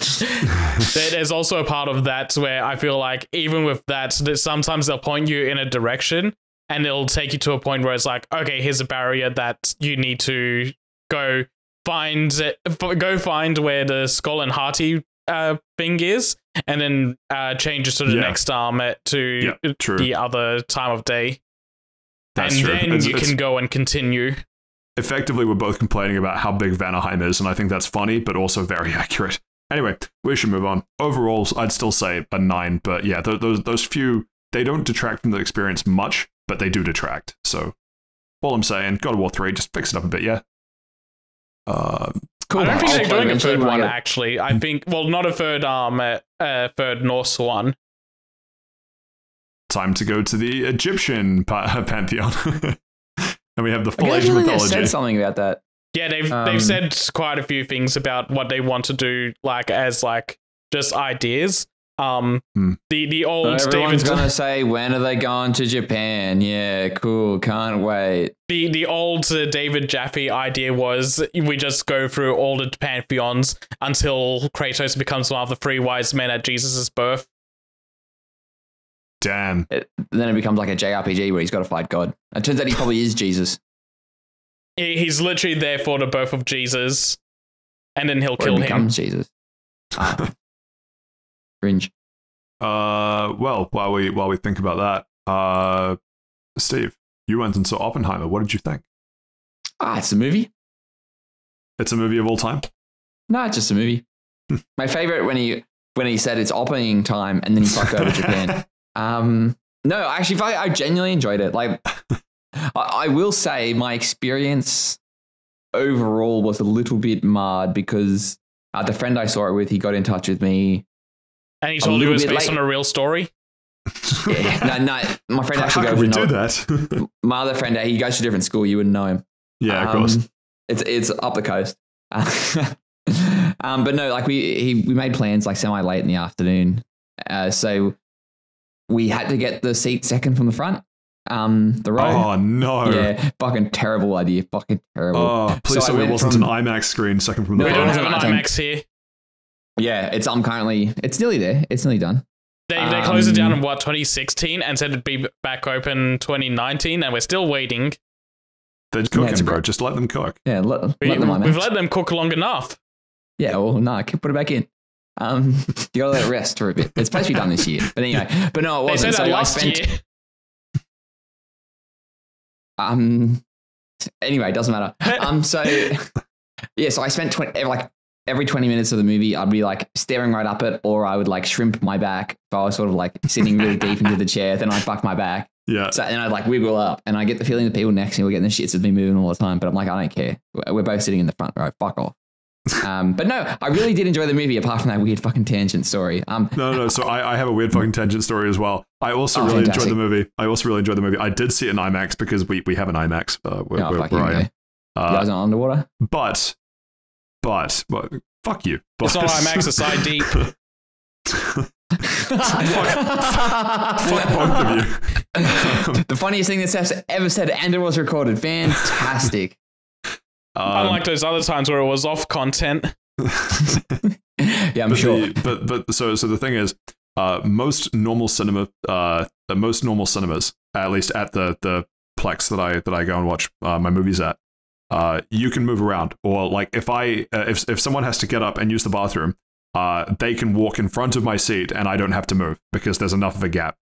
There's also a part of that where I feel like even with that sometimes they'll point you in a direction and it'll take you to a point where it's like, okay, here's a barrier that you need to go find where the Skull and Hearty thing is, and then change it to the next arm to the other time of day. That's and true. Then you can go and continue. Effectively, we're both complaining about how big Vanaheim is, and I think that's funny, but also very accurate. Anyway, we should move on. Overall, I'd still say a 9, but yeah, those few, they don't detract from the experience much, but they do detract. So, all I'm saying, God of War 3, just fix it up a bit, yeah? Cool. I don't think they're doing a third one, actually. I think, well, not a third Norse one. Time to go to the Egyptian pantheon. And we have the full age of mythology. Said something about that. Yeah, they've said quite a few things about what they want to do, as just ideas. The old everyone's gonna say, when are they going to Japan? Yeah, cool, can't wait. The old David Jaffe idea was we just go through all the pantheons until Kratos becomes one of the 3 wise men at Jesus' birth. Damn. Then it becomes like a JRPG where he's got to fight God. It turns out he probably is Jesus. He's literally there for the birth of Jesus, and then he'll kill him. Becomes Jesus. Cringe. Well, while we think about that, Steve, you went and saw Oppenheimer. What did you think? It's a movie. It's a movie of all time? No, it's just a movie. My favorite when he said it's opening time and then he fucked over Japan. No, actually, I genuinely enjoyed it. Like, I will say my experience overall was a little bit marred because the friend I saw it with, he got in touch with me. And he told you it was based on a real story? Yeah, no, my friend actually goes. How can we do that? My other friend, he goes to a different school. You wouldn't know him. Yeah, of course. It's up the coast. But no, like we made plans like semi late in the afternoon. So we had to get the seat second from the front. The row. Oh no! Yeah, fucking terrible idea. Fucking terrible. Oh, please tell me it wasn't an IMAX screen second from the front. We don't have an IMAX here. Yeah, it's nearly there. It's nearly done. They closed it down in 2016 and said it'd be back open 2019, and we're still waiting. They're cooking, bro. Just let them cook. Yeah, let them IMAX. We've let them cook long enough. Yeah, well, no, put it back in. You gotta let it rest for a bit. It's supposed to be done this year, but anyway. But no, it wasn't. They said that last year. Anyway, it doesn't matter. So yeah, so I spent every 20 minutes of the movie, I'd be like staring right up it, or I would like shrimp my back. So I was sort of like sitting really deep into the chair, then I'd fuck my back. Yeah. So then I'd like wiggle up, and I get the feeling that people next to me were getting the shits of me moving all the time. But I'm like, I don't care. We're both sitting in the front row. Fuck off. But no, I really did enjoy the movie, apart from that weird fucking tangent story. No. So I have a weird fucking tangent story as well. I also really enjoyed the movie. I did see it in IMAX because we have an IMAX where I am. You guys are underwater? But fuck you. It's not IMAX, it's side deep. fuck both of you. The funniest thing that's ever said, and it was recorded. Fantastic. Unlike those other times where it was off content. Yeah, I'm sure. So the thing is, most normal cinemas, at least at the plex that I go and watch my movies at, you can move around, or like if someone has to get up and use the bathroom, they can walk in front of my seat and I don't have to move because there's enough of a gap.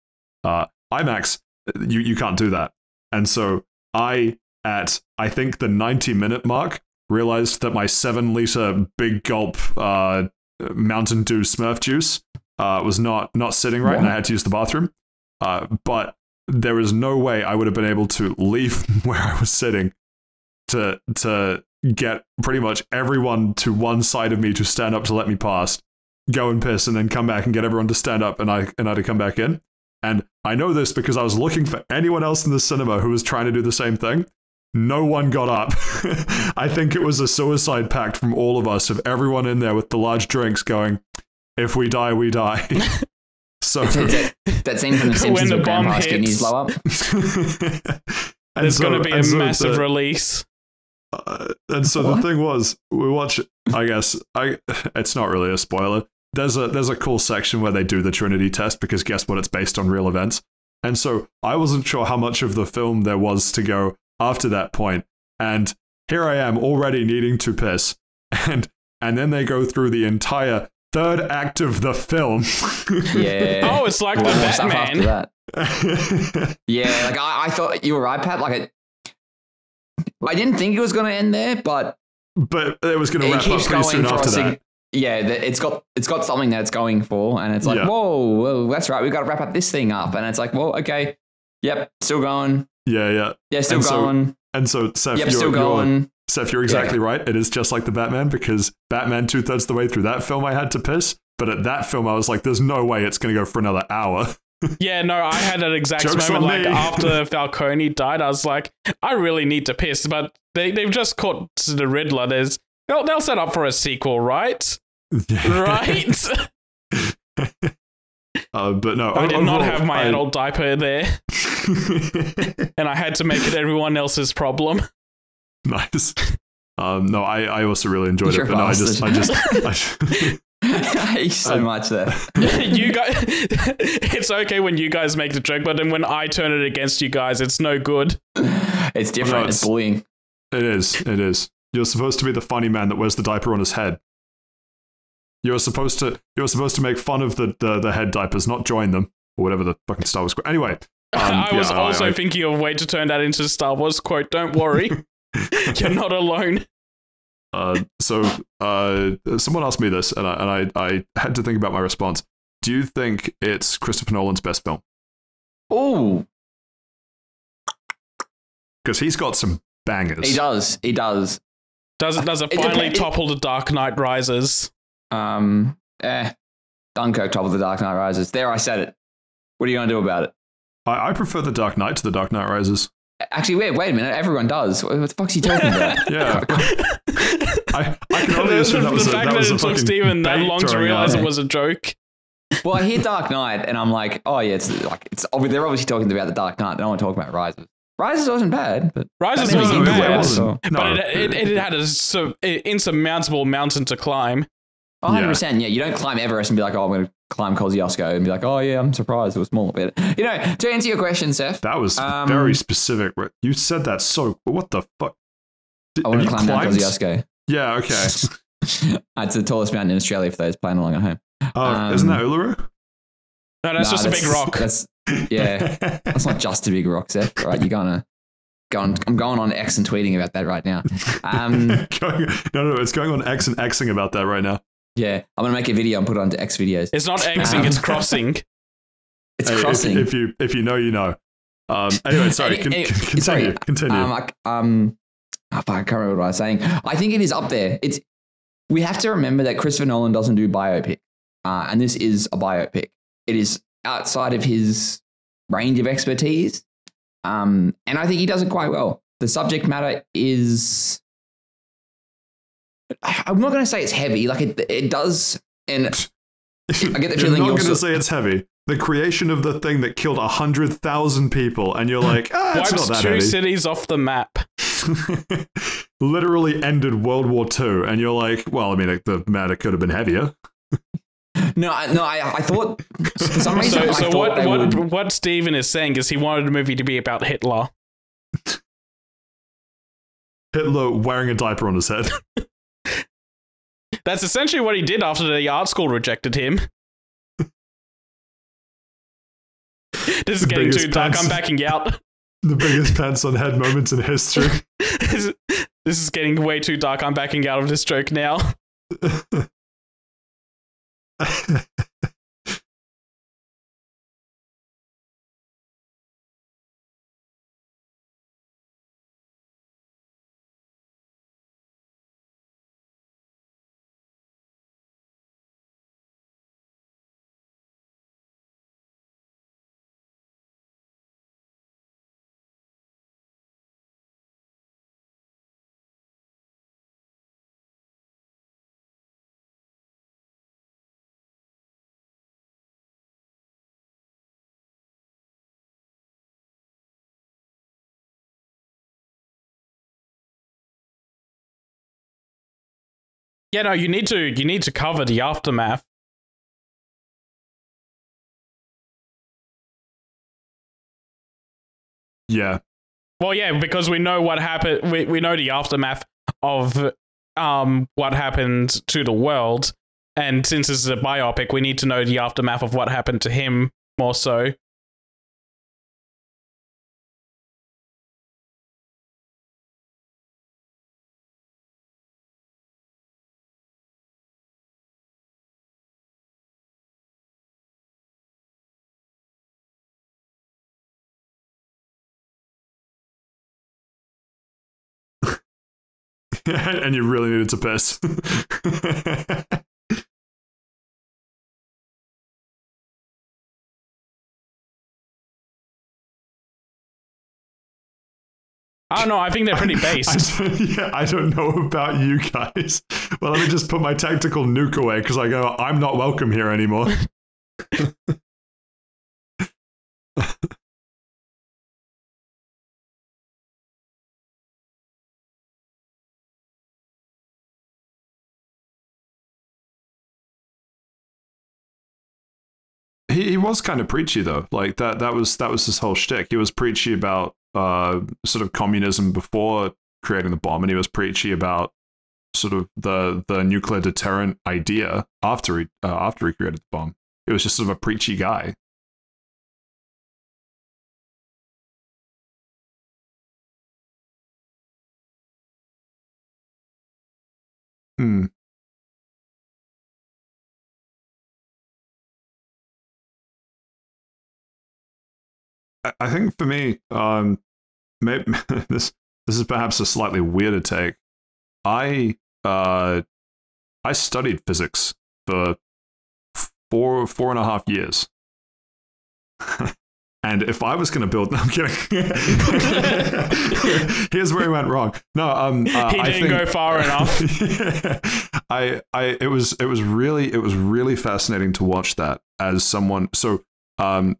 IMAX, you can't do that, and so at I think the 90-minute mark, realized that my 7-liter big gulp Mountain Dew Smurf juice was not sitting right, and I had to use the bathroom. But there was no way I would have been able to leave where I was sitting to get pretty much everyone to one side of me to stand up to let me pass, go and piss, and then come back and get everyone to stand up and I to come back in. And I know this because I was looking for anyone else in the cinema who was trying to do the same thing. No one got up. I think it was a suicide pact from all of us, of everyone in there with the large drinks going, if we die, we die. So that scene from The Simpsons where Grandpa's kidneys blow up. There's going to be a massive release. And so the thing was, we watch. I guess it's not really a spoiler. There's a cool section where they do the Trinity test because guess what? It's based on real events. And so I wasn't sure how much of the film there was to go after that point. And here I am already needing to piss, and then they go through the entire third act of the film. Yeah. Oh, it's like the Batman. That. Yeah, like I thought you were right, Pat. Like I didn't think it was going to end there, but it was going to wrap up pretty soon after that. Yeah, it's got something that it's going for, and it's like, whoa, that's right. We've got to wrap up this thing up, and it's like, well, okay, yep, still going. Yeah, still going. So Saif, yep, still going. Saif, you're exactly right. It is just like the Batman, because Batman 2/3 of the way through that film I had to piss, but at that film I was like, there's no way it's going to go for another hour. Yeah, no, I had an exact moment like after Falcone died. I was like, I really need to piss, but they've just caught the Riddler. They'll set up for a sequel, right? Right? But no, I did not have my adult diaper there. And I had to make it everyone else's problem. Nice. No, I also really enjoyed it, but no, I just I hate so much there. You guys, it's okay when you guys make the joke, but then when I turn it against you guys, it's no good. It's different. No, it's bullying. It is. You're supposed to be the funny man that wears the diaper on his head. You're supposed to make fun of the head diapers, not join them, or whatever the fucking Star Wars quote. Anyway. I was also thinking of a way to turn that into a Star Wars quote. Don't worry. You're not alone. So someone asked me this, and I had to think about my response. Do you think it's Christopher Nolan's best film? Oh. Because he's got some bangers. He does. Does it finally topple The Dark Knight Rises? Dunkirk toppled The Dark Knight Rises. There, I said it. What are you going to do about it? I prefer The Dark Knight to The Dark Knight Rises. Actually, wait a minute. Everyone does. What the fuck's he talking about? Yeah. I can only assume that was the fact that it took Steven that long to realize it was a joke. Well, I hear Dark Knight, and I'm like, oh yeah, they're obviously talking about The Dark Knight. They don't want to talk about Rises. Rises wasn't bad, but Rises wasn't bad. But it had an insurmountable mountain to climb. 100%. Yeah, you don't climb Everest and be like, oh, I'm going to climb Kosciuszko and be like, oh yeah, I'm surprised it was small. But to answer your question, Saif, that was very specific. You said that so. What the fuck? I want to climb Mount Kosciuszko. Yeah. Okay. It's the tallest mountain in Australia for those playing along at home. Isn't that Uluru? No, that's just a big rock. That's not just a big rock, Saif. Right, you're gonna. I'm going on X and tweeting about that right now. No, it's going on X and Xing about that right now. Yeah, I'm going to make a video and put it onto X videos. It's not Xing, it's crossing. It's crossing. If you know, you know. Anyway, sorry, continue. I can't remember what I was saying. I think it is up there. We have to remember that Christopher Nolan doesn't do biopic, and this is a biopic. It is outside of his range of expertise, and I think he does it quite well. The subject matter is... I'm not going to say it's heavy, like it does, and I get the feeling you're not going to say it's heavy. The creation of the thing that killed 100,000 people, and you're like, it's not that heavy. Wipes 2 cities off the map. Literally ended World War II, and you're like, well, I mean, the matter could have been heavier. No, I thought for some reason. So what Steven is saying is he wanted the movie to be about Hitler. Hitler wearing a diaper on his head. That's essentially what he did after the art school rejected him. This is getting too dark. I'm backing out. The biggest pants on head moments in history. This is getting way too dark. I'm backing out of this joke now. Yeah, no, you need to cover the aftermath. Yeah. Well, yeah, because we know what happened. We know the aftermath of what happened to the world, and since this is a biopic, we need to know the aftermath of what happened to him more so. And you really needed to piss. I don't know. I think they're pretty based. I don't know about you guys. Well, let me just put my tactical nuke away because I go, I'm not welcome here anymore. He was kind of preachy though. Like that was his whole shtick. He was preachy about sort of communism before creating the bomb, and he was preachy about sort of the nuclear deterrent idea after he created the bomb. He was just sort of a preachy guy. Hmm. I think for me, maybe this is perhaps a slightly weirder take. I studied physics for 4.5 years. And if I was going to build, no, I'm kidding. Here's where he went wrong. No, he didn't go far enough. It was really fascinating to watch that as someone. So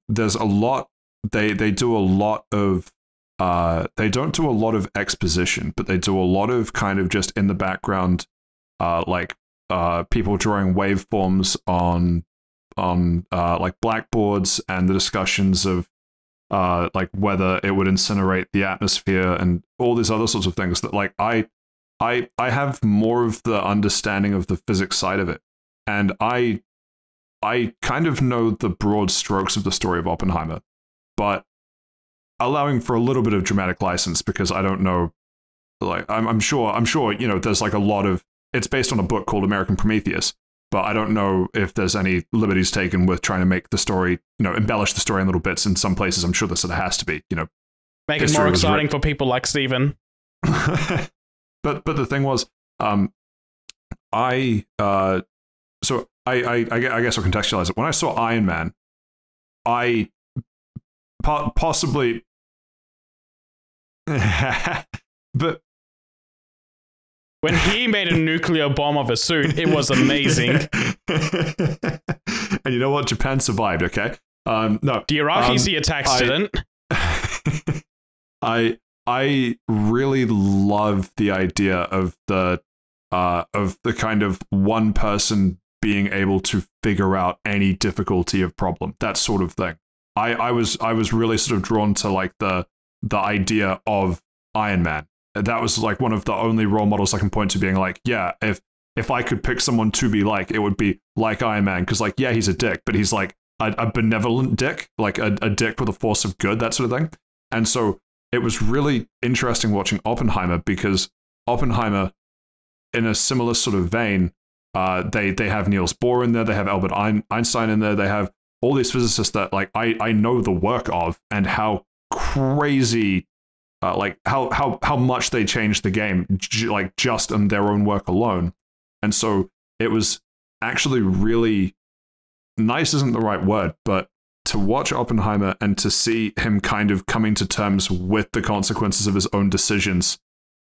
there's a lot. They do a lot of. They don't do a lot of exposition, but they do a lot of kind of just in the background, people drawing waveforms on like blackboards, and the discussions of like whether it would incinerate the atmosphere and all these other sorts of things that like I have more of the understanding of the physics side of it, and I kind of know the broad strokes of the story of Oppenheimer, but allowing for a little bit of dramatic license because I don't know, like I'm sure there's like a lot of, it's based on a book called American Prometheus. But I don't know if there's any liberties taken with trying to make the story, embellish the story in little bits. In some places, I'm sure there sort of has to be, Make it more exciting for people like Steven. But the thing was, I guess I'll contextualize it. When I saw Iron Man, I possibly, but. When he made a nuclear bomb of a suit, it was amazing. And you know what? Japan survived, okay? No. The Iraqi Sea attacks didn't. I really love the idea of the kind of one person being able to figure out any difficulty of problem, that sort of thing. I was really sort of drawn to like the idea of Iron Man. That was like one of the only role models I can point to being like, yeah, if I could pick someone to be like, it would be like Iron Man. Because like, yeah, he's a dick, but he's like a benevolent dick, like a dick with a force of good, that sort of thing. And so it was really interesting watching Oppenheimer, because Oppenheimer, in a similar sort of vein, they have Niels Bohr in there, they have Albert Einstein in there, they have all these physicists that like I know the work of, and how crazy. Like how much they changed the game, like just in their own work alone. And so it was actually really nice, isn't the right word, but to watch Oppenheimer and to see him kind of coming to terms with the consequences of his own decisions,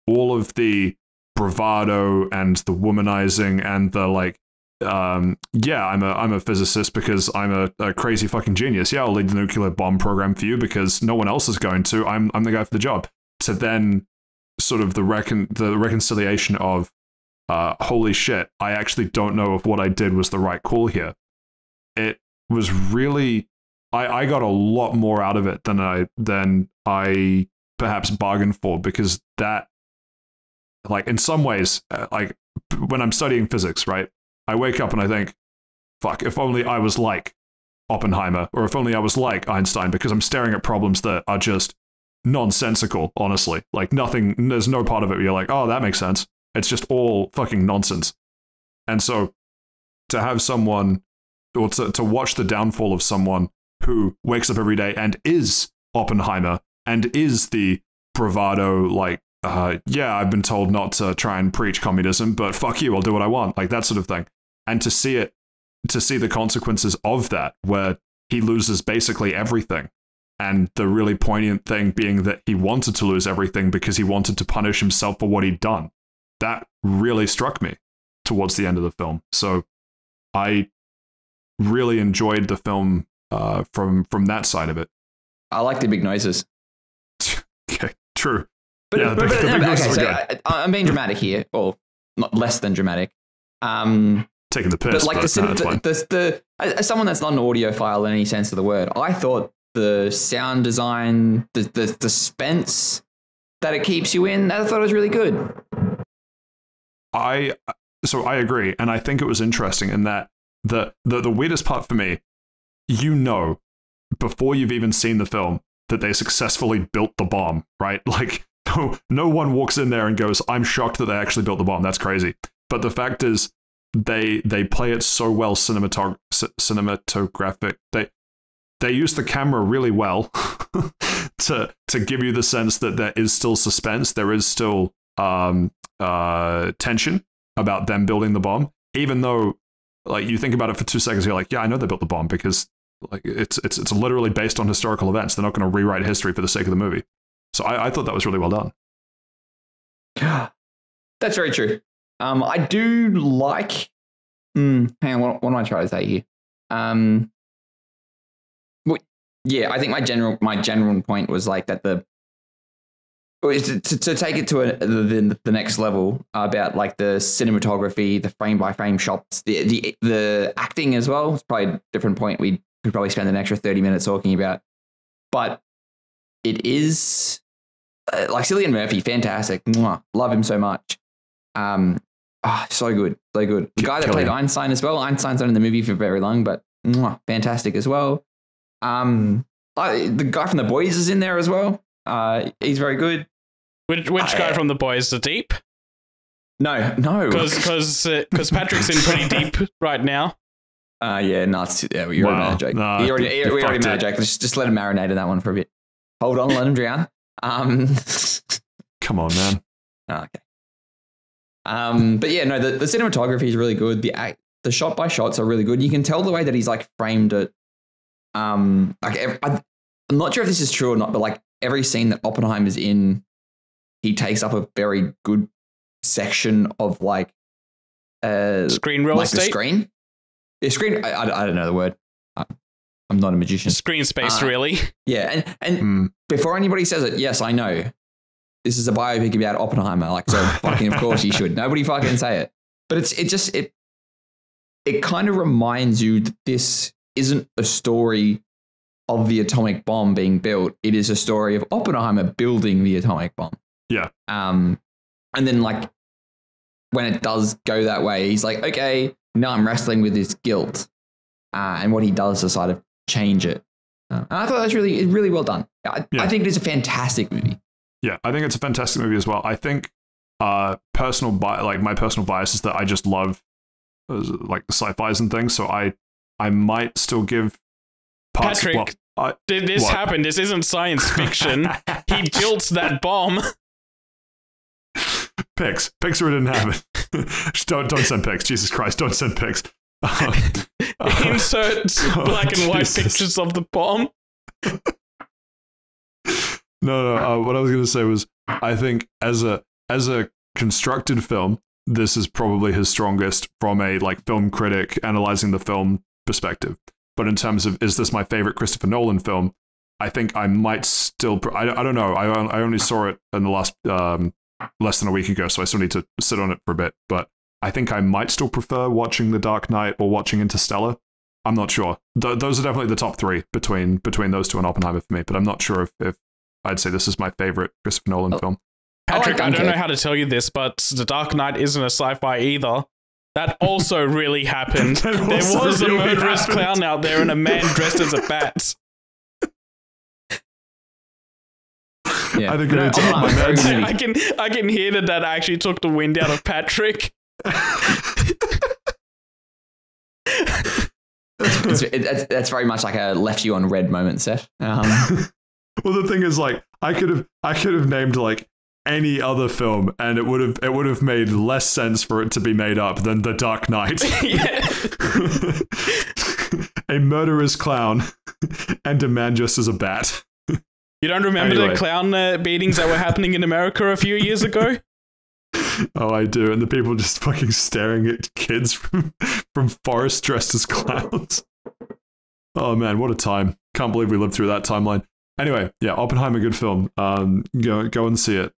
all of the bravado and the womanizing and the like, yeah, I'm a physicist because I'm a crazy fucking genius. Yeah, I'll lead the nuclear bomb program for you because no one else is going to. I'm the guy for the job. To then sort of the reconciliation of holy shit, I actually don't know if what I did was the right call here. It was really, I got a lot more out of it than I perhaps bargained for, because that, like, in some ways, like when I'm studying physics, right, I wake up and I think, fuck, if only I was like Oppenheimer, or if only I was like Einstein, because I'm staring at problems that are just nonsensical, honestly. Like nothing, there's no part of it where you're like, oh, that makes sense. It's just all fucking nonsense. And so to have someone, or to watch the downfall of someone who wakes up every day and is Oppenheimer and is the bravado, like, yeah, I've been told not to try and preach communism, but fuck you, I'll do what I want, like that sort of thing. And to see the consequences of that, where he loses basically everything. And the really poignant thing being that he wanted to lose everything because he wanted to punish himself for what he'd done. That really struck me towards the end of the film. So I really enjoyed the film from that side of it. I like the big noises. Okay, true. But, yeah, but, the big noises okay, were good. I'm being dramatic here, or not less than dramatic. Taking the piss, but like as someone that's not an audiophile in any sense of the word, I thought the sound design, the suspense that it keeps you in, I thought it was really good. So I agree, and I think it was interesting in that the weirdest part for me, before you've even seen the film, that they successfully built the bomb, right? Like no one walks in there and goes, I'm shocked that they actually built the bomb. That's crazy. But the fact is, they play it so well cinematographic. They use the camera really well to give you the sense that there is still suspense. There is still tension about them building the bomb, even though, like, you think about it for 2 seconds, you're like, yeah, I know they built the bomb, because like it's literally based on historical events. They're not going to rewrite history for the sake of the movie. So I thought that was really well done. That's very true. I do like. Hang on, what am I trying to say here? Well, yeah, I think my general point was like that to take it to the next level about like the cinematography, the frame by frame shots, the acting as well. It's probably a different point we could probably spend an extra 30 minutes talking about, but it is like Cillian Murphy, fantastic. Mwah, love him so much. So good, so good. The guy that played Einstein as well. Einstein's not in the movie for very long, but fantastic as well. The guy from The Boys is in there as well. He's very good. Which guy from The Boys? The Deep? No. Because Patrick's in pretty deep right now. Yeah, no, we already made a joke. We already made a joke. Just let him marinate in that one for a bit. Hold on, let him drown. Come on, man. Okay. But yeah, no, the cinematography is really good. The shot by shots are really good. You can tell the way that he's like framed it. I'm not sure if this is true or not, but like every scene that Oppenheimer's in, he takes up a very good section of like screen real estate. The screen. Yeah, screen. I don't know the word. I'm not a magician. Screen space, really. Yeah, and before anybody says it, yes, I know. This is a biopic about Oppenheimer. Like, so fucking of course you should. Nobody fucking say it. But it kind of reminds you that this isn't a story of the atomic bomb being built. It is a story of Oppenheimer building the atomic bomb. Yeah. And then like when it does go that way, he's like, okay, now I'm wrestling with this guilt. And what he does to sort of change it. And I thought that was really well done. I think it is a fantastic movie. Yeah, I think it's a fantastic movie as well. I think my personal bias is that I just love like the sci-fis and things. So I might still give parts. Patrick, did this happen? This isn't science fiction. He built that bomb. Pics or it didn't happen. don't send pics. Jesus Christ, don't send pics. Insert black and white pictures of the bomb. No. What I was going to say was, I think as a constructed film, this is probably his strongest from a like film critic analyzing the film perspective. But in terms of, is this my favorite Christopher Nolan film? I think I might still. I don't know. I only saw it in the last less than a week ago, so I still need to sit on it for a bit. But I think I might still prefer watching The Dark Knight or watching Interstellar. I'm not sure. Those are definitely the top three between those two and Oppenheimer for me, but I'm not sure if I'd say this is my favorite Christopher Nolan film. Patrick, I don't know how to tell you this, but The Dark Knight isn't a sci-fi either. That also really happened. There was a murderous clown out there and a man dressed as a bat. Yeah. I think I need to up my meds. I can hear that actually took the wind out of Patrick. That's very much like a left you on red moment, Seth. Well, the thing is, like, I could have named like any other film, and it would have made less sense for it to be made up than The Dark Knight. A murderous clown and a man dressed as a bat. You don't remember the clown beatings that were happening in America a few years ago? Oh, I do. And the people just fucking staring at kids from forests dressed as clowns. Oh man, what a time. Can't believe we lived through that timeline. Anyway, yeah, Oppenheimer, good film. Go and see it.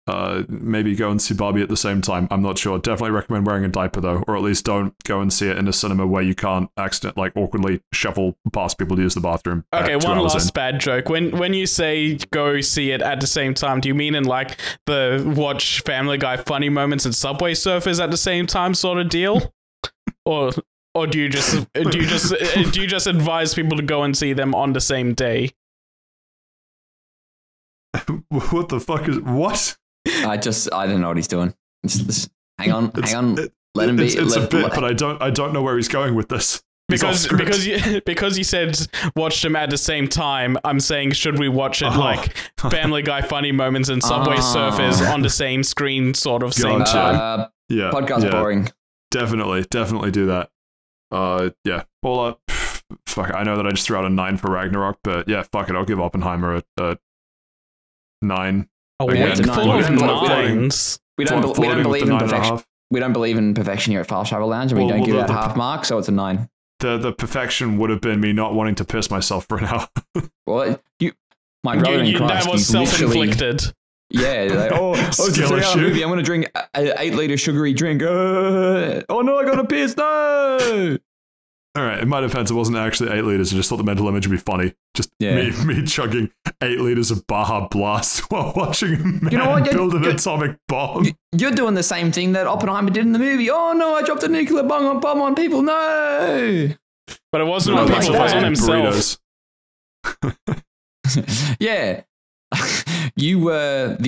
Maybe go and see Barbie at the same time. I'm not sure. Definitely recommend wearing a diaper though, or at least don't go and see it in a cinema where you can't awkwardly shuffle past people to use the bathroom. Okay, one last bad joke. When you say go see it at the same time, do you mean in like the watch Family Guy funny moments and Subway Surfers at the same time sort of deal, or do you just advise people to go and see them on the same day? What the fuck is what? I don't know what he's doing. Just hang on. Let him be. It's a bit, but I don't know where he's going with this. Because you said watch them at the same time. I'm saying should we watch it like Family Guy funny moments and Subway Surfers on the same screen, sort of same time? Yeah, podcast boring. Definitely do that. Yeah. Well, fuck it. I know that I just threw out a 9 for Ragnarok, but yeah, fuck it. I'll give Oppenheimer a 9. A week full of 9s. We don't believe in perfection. We don't believe in perfection here at Fast Travel Lounge, and we don't give it a half mark, so it's a 9. The perfection would have been me not wanting to piss myself for an hour. Well, my brother in Christ, that was self-inflicted. Yeah, like, it's a 3-hour movie. I'm going to drink an 8-liter sugary drink. Oh no, I got to piss. No. All right, in my defense, it wasn't actually 8 liters. I just thought the mental image would be funny. Just me chugging 8 liters of Baja Blast while watching a man build an atomic bomb. You're doing the same thing that Oppenheimer did in the movie. Oh no, I dropped a nuclear bomb on people. No. But it wasn't on people, it was on himself. Yeah. You were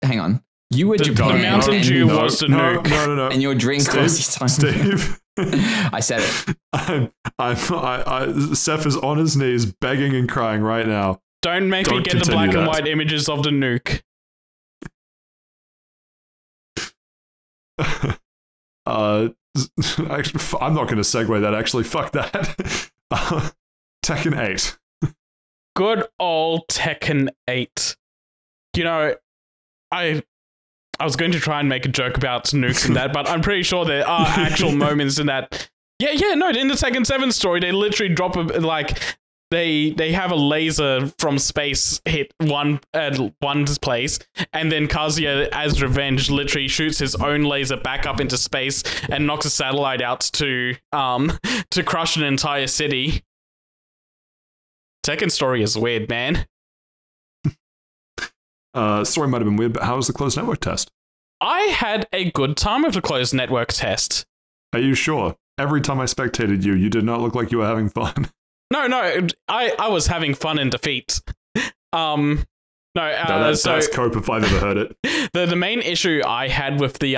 Hang on. You were Japan. The Mountain Dew was the nuke. No. And your drink was Steve. I said it. Seth is on his knees begging and crying right now. Don't make me get the black and white images of the nuke. Actually, I'm not going to segue that, actually. Fuck that. Tekken 8. Good old Tekken 8. You know, I was going to try and make a joke about nukes and that, but I'm pretty sure there are actual moments in that. Yeah, no, in the Tekken 7 story, they literally drop they have a laser from space hit one place, and then Kazuya, as revenge, literally shoots his own laser back up into space and knocks a satellite out to crush an entire city. Tekken story is weird, man. Story might have been weird, but how was the closed network test? I had a good time with the closed network test. Are you sure? Every time I spectated you, you did not look like you were having fun. No, I was having fun in defeat. That's cope if I've ever heard it. The main issue I had with the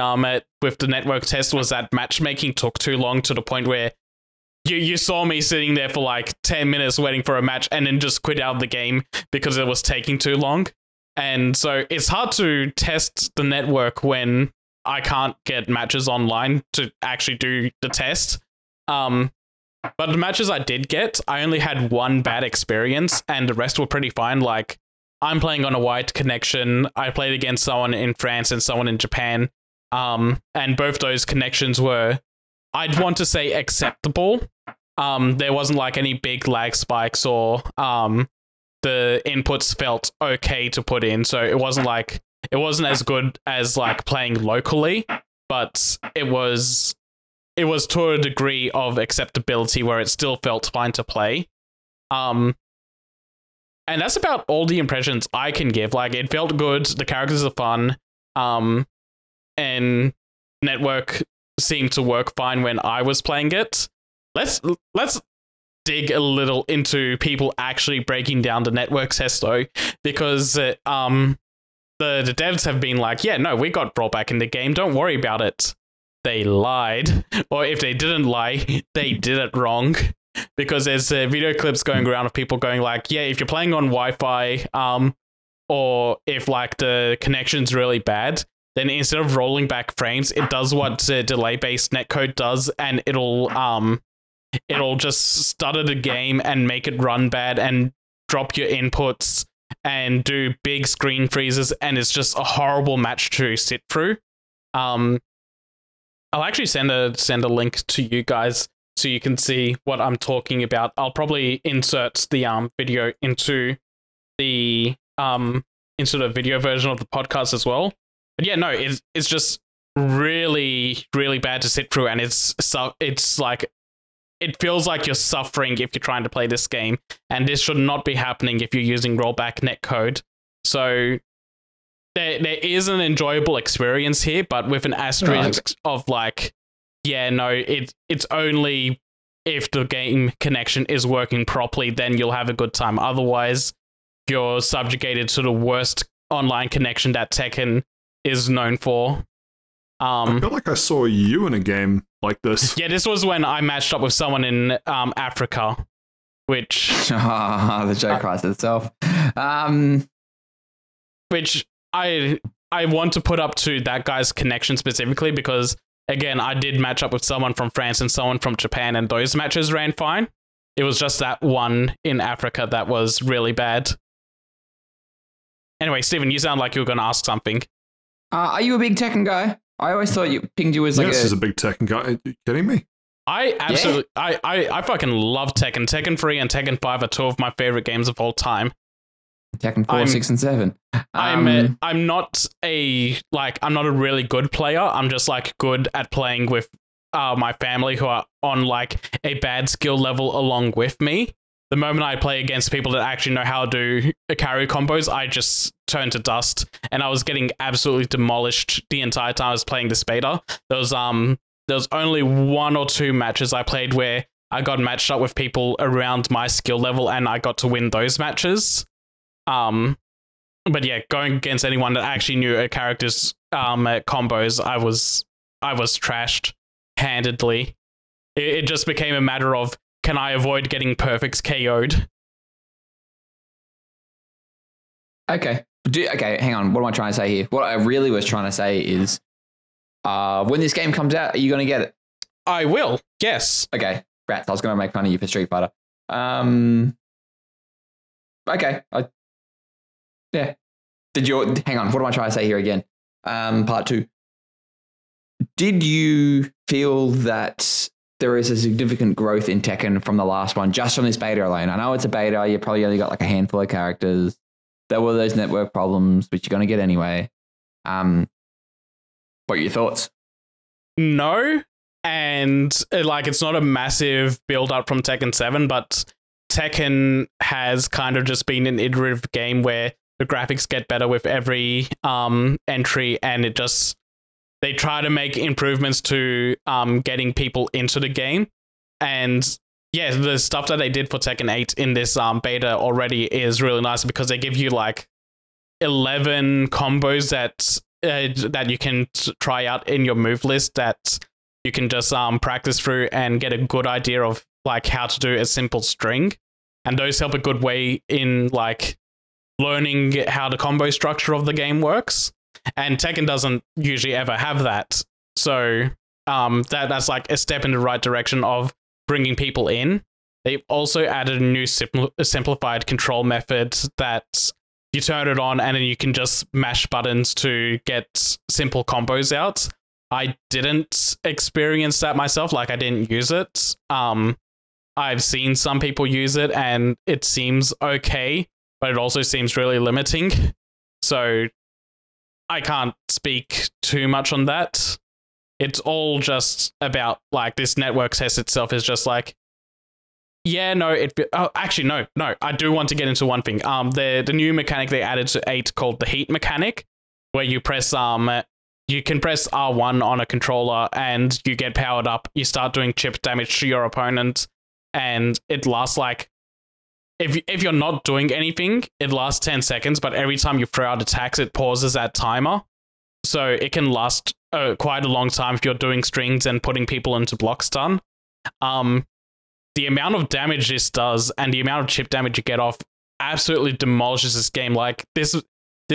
network test was that matchmaking took too long, to the point where you saw me sitting there for like 10 minutes waiting for a match and then just quit out of the game because it was taking too long. And so it's hard to test the network when I can't get matches online to actually do the test. But the matches I did get, I only had one bad experience and the rest were pretty fine. Like, I'm playing on a wired connection. I played against someone in France and someone in Japan. And both those connections were, I'd want to say, acceptable. There wasn't like any big lag spikes, or the inputs felt okay to put in. So it wasn't as good as like playing locally, but it was it was to a degree of acceptability where it still felt fine to play. And that's about all the impressions I can give. Like, it felt good, the characters are fun, and network seemed to work fine when I was playing it. Let's dig a little into people actually breaking down the network test though, because the devs have been like, yeah, no, we got rollback in the game, don't worry about it. They lied, or if they didn't lie, they did it wrong. Because there's video clips going around of people going like, yeah, if you're playing on Wi-Fi, or if like the connection's really bad, then instead of rolling back frames, it does what delay-based netcode does, and it'll just stutter the game and make it run bad and drop your inputs and do big screen freezes, and it's just a horrible match to sit through. I'll actually send a link to you guys so you can see what I'm talking about. I'll probably insert the video into the video version of the podcast as well. But yeah, no, it's just really, really bad to sit through, and it's like, it feels like you're suffering if you're trying to play this game, and this should not be happening if you're using rollback netcode. So there is an enjoyable experience here, but with an asterisk of like, yeah, no, it's only if the game connection is working properly, then you'll have a good time. Otherwise, you're subjugated to the worst online connection that Tekken is known for. I feel like I saw you in a game like this. Yeah, this was when I matched up with someone in Africa, which... the joke writes itself. Which I want to put up to that guy's connection specifically because, again, I did match up with someone from France and someone from Japan, and those matches ran fine. It was just that one in Africa that was really bad. Anyway, Stephen, you sound like you were going to ask something. Are you a big Tekken guy? I always thought you pinged you as like Yes, he's a big Tekken guy. Are you kidding me? I absolutely, yeah. I fucking love Tekken. Tekken 3 and Tekken 5 are two of my favorite games of all time. Tekken 4, 6, and 7. I'm not a really good player. I'm just like good at playing with my family who are on like a bad skill level along with me. The moment I play against people that actually know how to do carry combos, I just turn to dust, and I was getting absolutely demolished the entire time I was playing this beta. There was only 1 or 2 matches I played where I got matched up with people around my skill level, and I got to win those matches. But yeah, going against anyone that actually knew a character's combos, I was trashed handedly. It just became a matter of, can I avoid getting perfects KO'd? Okay, hang on. What am I trying to say here? What I really was trying to say is, when this game comes out, are you going to get it? I will, yes. Okay, rats. I was going to make fun of you for Street Fighter. Okay. Yeah. Hang on. What am I trying to say here again? Part 2. Did you feel that there is a significant growth in Tekken from the last one, just from this beta alone? I know it's a beta. You probably only got like a handful of characters. There were those network problems, which you're going to get anyway. What are your thoughts? No. And like, it's not a massive build up from Tekken 7, but Tekken has kind of just been an iterative game where the graphics get better with every entry, and they try to make improvements to getting people into the game. And yeah, the stuff that they did for Tekken 8 in this beta already is really nice, because they give you like 11 combos that you can try out in your move list that you can just practice through and get a good idea of like how to do a simple string. And those help a good way in like learning how the combo structure of the game works. And Tekken doesn't usually ever have that. So that's like a step in the right direction of bringing people in. They've also added a new simplified control method that you turn it on and then you can just mash buttons to get simple combos out. I didn't experience that myself. Like, I didn't use it. I've seen some people use it and it seems okay, but it also seems really limiting. So I can't speak too much on that. It's all just about like this network test itself is just like, yeah, no, actually, no. I do want to get into one thing. The new mechanic they added to 8 called the heat mechanic, where you press you can press R1 on a controller and you get powered up. You start doing chip damage to your opponent, and it lasts like if you're not doing anything, it lasts 10 seconds. But every time you throw out attacks, it pauses that timer, so it can last quite a long time if you're doing strings and putting people into block stun. The amount of damage this does and the amount of chip damage you get off absolutely demolishes this game. Like this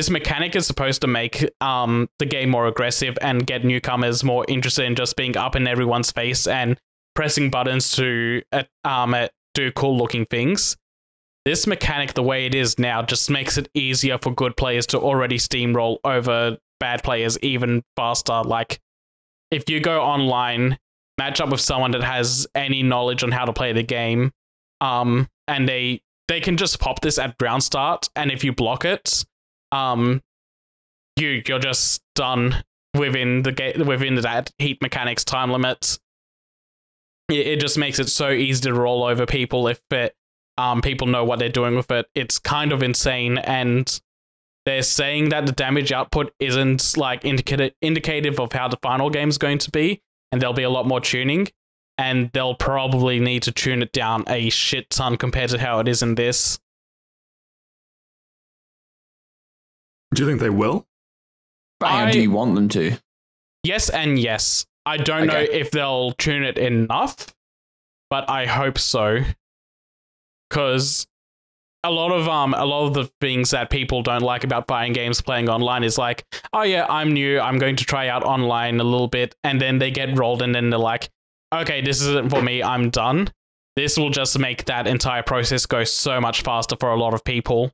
mechanic is supposed to make the game more aggressive and get newcomers more interested in just being up in everyone's face and pressing buttons to do cool looking things. This mechanic, the way it is now, just makes it easier for good players to already steamroll over bad players even faster. Like if you go online, match up with someone that has any knowledge on how to play the game, and they can just pop this at ground start, and if you block it, you're just done within that heat mechanics time limit. It just makes it so easy to roll over people if people know what they're doing with it. It's kind of insane, and they're saying that the damage output isn't like indicative of how the final game's going to be, and there'll be a lot more tuning, and they'll probably need to tune it down a shit ton compared to how it is in this. Do you think they will? Do you want them to? Yes and yes. I don't know if they'll tune it enough, but I hope so. Because a lot of the things that people don't like about fighting games playing online is like, oh yeah, I'm new, I'm going to try out online a little bit, and then they get rolled and then they're like, okay, this isn't for me, I'm done. This will just make that entire process go so much faster for a lot of people.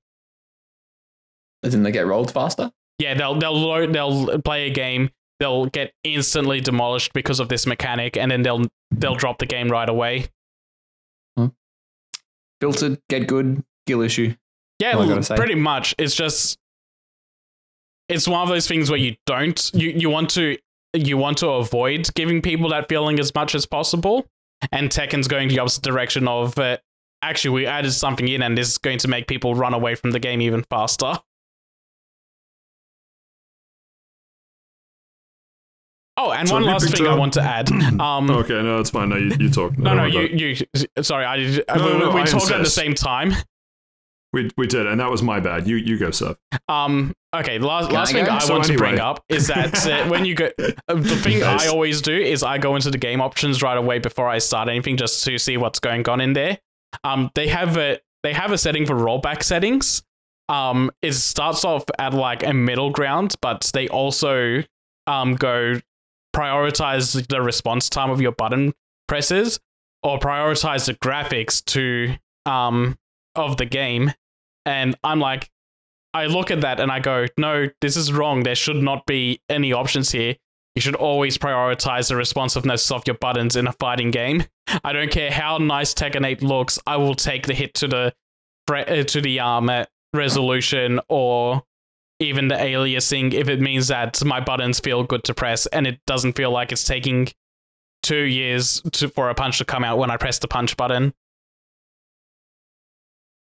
As in they get rolled faster? Yeah, they'll play a game, they'll get instantly demolished because of this mechanic, and then they'll drop the game right away. Filtered, get good, skill issue. Yeah, pretty much. It's just, it's one of those things where you want to avoid giving people that feeling as much as possible, and Tekken's going the opposite direction of actually we added something in and this is going to make people run away from the game even faster. Oh, and so one last thing I want to add. Okay, no, that's fine. No, you talk. No, you. Sorry, we talked at the same time. We did, and that was my bad. You go, Saif. Okay, last thing I want to bring up is that when you go, the thing I always do is I go into the game options right away before I start anything just to see what's going on in there. They have a setting for rollback settings. It starts off at like a middle ground, but they also go prioritize the response time of your button presses or prioritize the graphics to of the game. And I'm like, I look at that and I go, no, this is wrong. There should not be any options here. You should always prioritize the responsiveness of your buttons in a fighting game. I don't care how nice Tekken 8 looks. I will take the hit to the resolution or even the aliasing if it means that my buttons feel good to press and it doesn't feel like it's taking 2 years for a punch to come out when I press the punch button.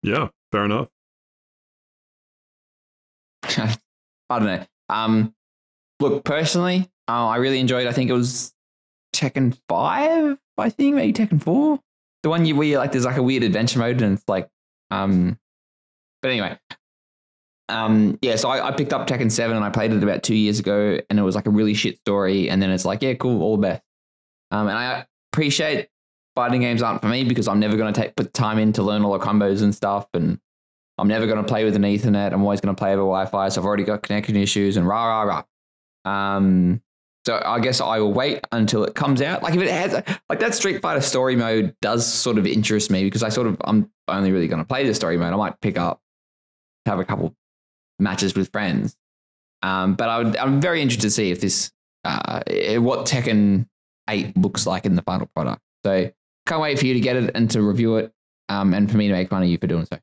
Yeah, fair enough. I don't know. Look, personally, I really enjoyed, I think it was Tekken 5, I think, maybe Tekken 4. The one where you, like, there's like a weird adventure mode and it's like, but anyway. Yeah, so I picked up Tekken 7 and I played it about 2 years ago and it was like a really shit story. And then it's like, yeah, cool, all the best. And I appreciate fighting games aren't for me because I'm never going to put time in to learn all the combos and stuff. And I'm never going to play with an Ethernet. I'm always going to play over Wi-Fi. So I've already got connection issues and rah. So I guess I will wait until it comes out. Like if it has, like that Street Fighter story mode does sort of interest me because I'm only really going to play the story mode. I might pick up, have a couple matches with friends. But I'm very interested to see if this, what Tekken 8 looks like in the final product. So can't wait for you to get it and to review it, and for me to make fun of you for doing so.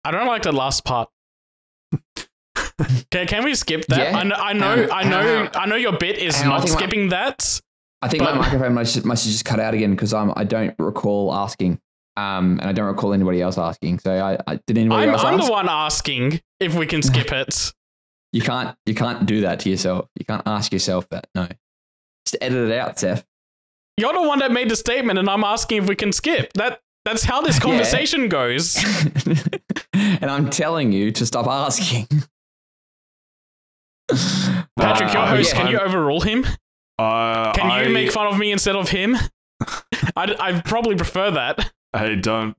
I don't like the last part. Can we skip that? Yeah. I know your bit is not skipping that. I think my microphone must have just cut out again because I don't recall asking. And I don't recall anybody else asking. So I did anybody else ask? I'm the one asking if we can skip it. You can't do that to yourself. You can't ask yourself that. No. Just edit it out, Saif. You're the one that made the statement and I'm asking if we can skip. That's how this conversation goes. And I'm telling you to stop asking. Patrick, your host, can you overrule him? Can you make fun of me instead of him? I'd probably prefer that. I don't.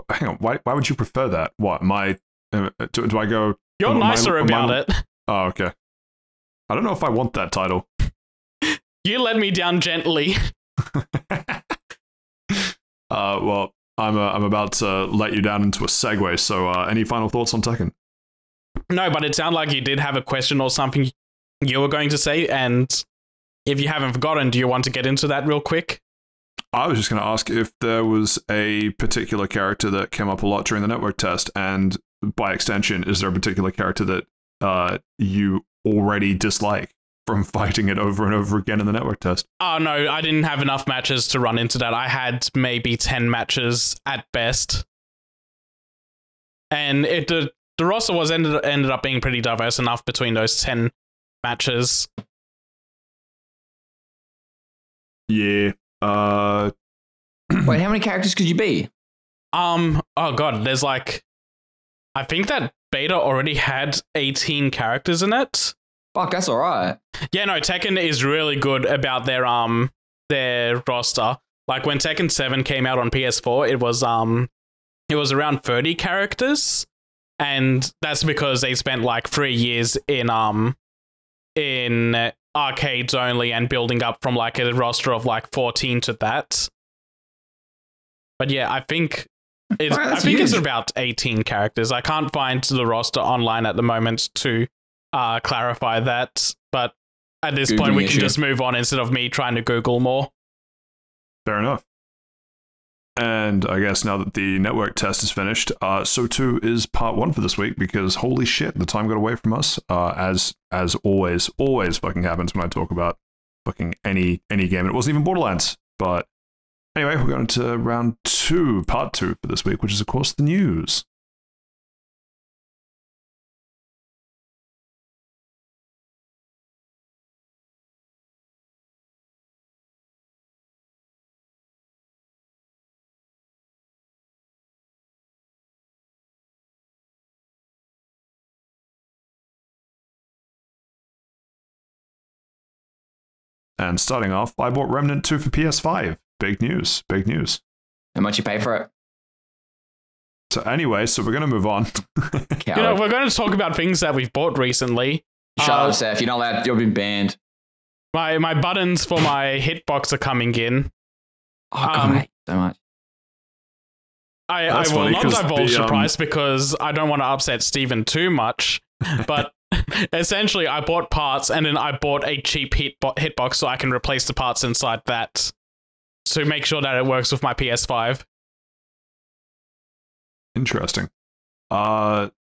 Hang on. Why would you prefer that? What? Do I go? You're nicer about it. Oh, okay. I don't know if I want that title. You let me down gently. Well, I'm about to let you down into a segue. So, any final thoughts on Tekken? No, but it sounded like you did have a question or something you were going to say, and if you haven't forgotten, do you want to get into that real quick? I was just going to ask if there was a particular character that came up a lot during the network test, and by extension, is there a particular character that you already dislike from fighting it over and over again in the network test? Oh, no, I didn't have enough matches to run into that. I had maybe 10 matches at best. And the roster was ended up being pretty diverse enough between those 10 matches. Yeah. Wait, how many characters could you be? Oh god, there's like, I think that beta already had 18 characters in it. Fuck, that's alright. Yeah, no, Tekken is really good about their roster. Like when Tekken 7 came out on PS4, it was around 30 characters, and that's because they spent like 3 years in arcades only and building up from like a roster of like 14 to that. But yeah, I think it's about 18 characters. I can't find the roster online at the moment to clarify that, but at this point we can just move on instead of me trying to Google more. Fair enough. And I guess now that the network test is finished, so too is part 1 for this week, because holy shit, the time got away from us. As always fucking happens when I talk about fucking any game. And it wasn't even Borderlands. But anyway, we're going to round 2, part 2 for this week, which is of course the news. And starting off, I bought Remnant 2 for PS5. Big news, big news. How much you pay for it? So anyway, we're going to move on. You know, we're going to talk about things that we've bought recently. Shut up, Saif. You're not allowed. You've been banned. My buttons for my hitbox are coming in. Oh, God, I hate so much. I will not divulge the price because I don't want to upset Steven too much, but essentially I bought parts and then I bought a cheap hitbox so I can replace the parts inside that to make sure that it works with my PS5. Interesting.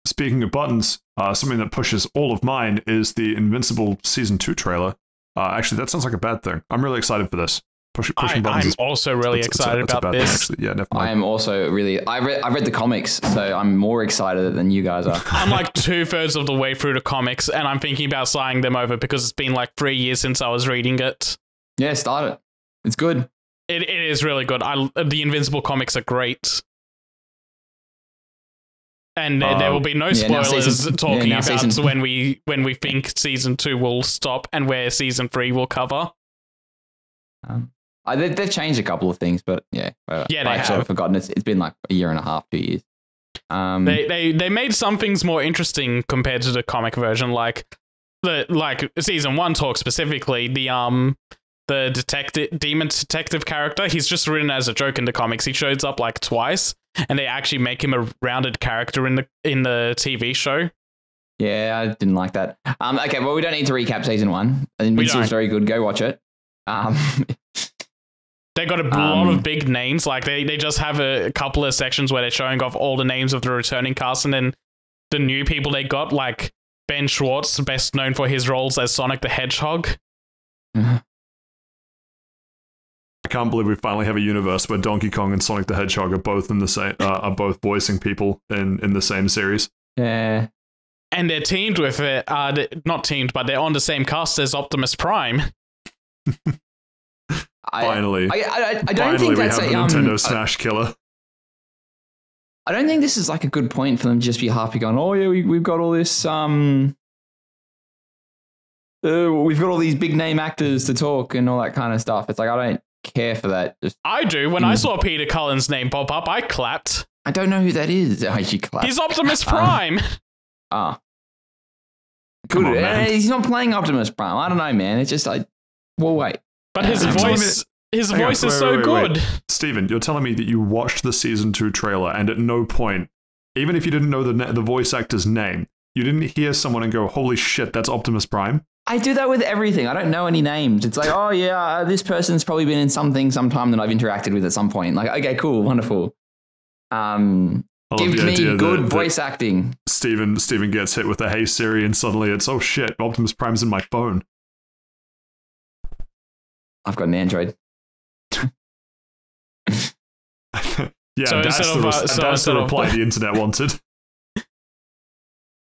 Speaking of buttons, something that pushes all of mine is the Invincible Season 2 trailer. Actually, that sounds like a bad thing. I'm really excited for this. Pushing buttons. I'm also really excited about this. Yeah, never mind. I am also really. I read the comics, so I'm more excited than you guys are. I'm like 2/3 of the way through the comics, and I'm thinking about signing them over because it's been like 3 years since I was reading it. Yeah, start it. It's good. It is really good. The Invincible comics are great. And there will be no spoilers talking about when we think season 2 will stop and where season 3 will cover. They've changed a couple of things, but yeah, I actually have forgotten. It's been like a year and a half, 2 years. They made some things more interesting compared to the comic version, like season 1 talk specifically. The demon detective character, he's just written as a joke in the comics. He shows up like twice, and they actually make him a rounded character in the TV show. Yeah, I didn't like that. Okay, well, we don't need to recap season 1. Invincible's very good. Go watch it. They got a lot of big names. Like they just have a couple of sections where they're showing off all the names of the returning cast, and then the new people they got. Like Ben Schwartz, best known for his roles as Sonic the Hedgehog. I can't believe we finally have a universe where Donkey Kong and Sonic the Hedgehog are both in the same, are both voicing people in the same series. Yeah. And they're teamed with it. Not teamed, but they're on the same cast as Optimus Prime. Finally, I don't think that's we have a Nintendo Smash killer. I don't think this is like a good point for them to just be happy going, oh yeah, we've got all this we've got all these big name actors to talk and all that kind of stuff. It's like I don't care for that. I do. When I saw Peter Cullen's name pop up, I clapped. I don't know who that is. Oh, you clapped. He's Optimus Prime. Good. On, man. He's not playing Optimus Prime. I don't know, man. It's just like, well, wait. But his voice is so good. Steven, you're telling me that you watched the Season 2 trailer and at no point, even if you didn't know the voice actor's name, you didn't hear someone and go, holy shit, that's Optimus Prime? I do that with everything. I don't know any names. It's like, oh yeah, this person's probably been in something sometime that I've interacted with at some point. Like, okay, cool, wonderful. Give me good voice acting. Steven gets hit with a Hey Siri and suddenly it's, oh shit, Optimus Prime's in my phone. I've got an Android. Yeah, that's the reply the internet wanted.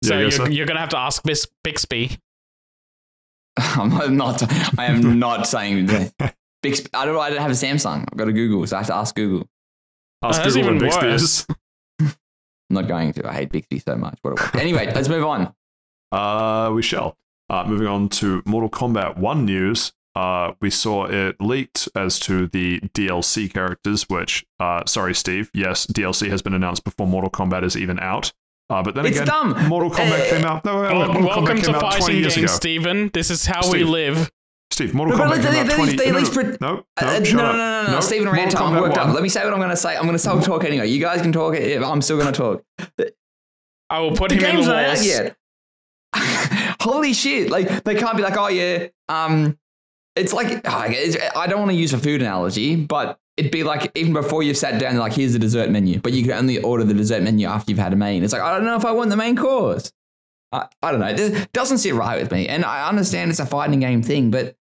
So you're going to have to ask Miss Bixby. I am not saying that. Bixby, I don't have a Samsung. I've got a Google, so I have to ask Google. Ask Google even what Bixby worse. is. I'm not going to. I hate Bixby so much. Anyway, let's move on. We shall. Moving on to Mortal Kombat 1 news. We saw it leaked as to the DLC characters, which, sorry, Steve, yes, DLC has been announced before Mortal Kombat is even out. But then it's again, dumb. Mortal Kombat came out. No, welcome to fighting games, ago. Steven. This is how we live. Steve, Mortal Kombat came out 20 No, Stephen ran time. I'm worked up. Let me say what I'm going to say. I'm going to stop talk anyway. You guys can talk. I'm still going to talk. I will put him in the walls. Yet. Holy shit. Like, they can't be like, oh yeah, it's like, I don't want to use a food analogy, but it'd be like even before you've sat down, like, here's the dessert menu, but you can only order the dessert menu after you've had a main. It's like, I don't know if I want the main course. I don't know. It doesn't sit right with me. And I understand it's a fighting game thing, but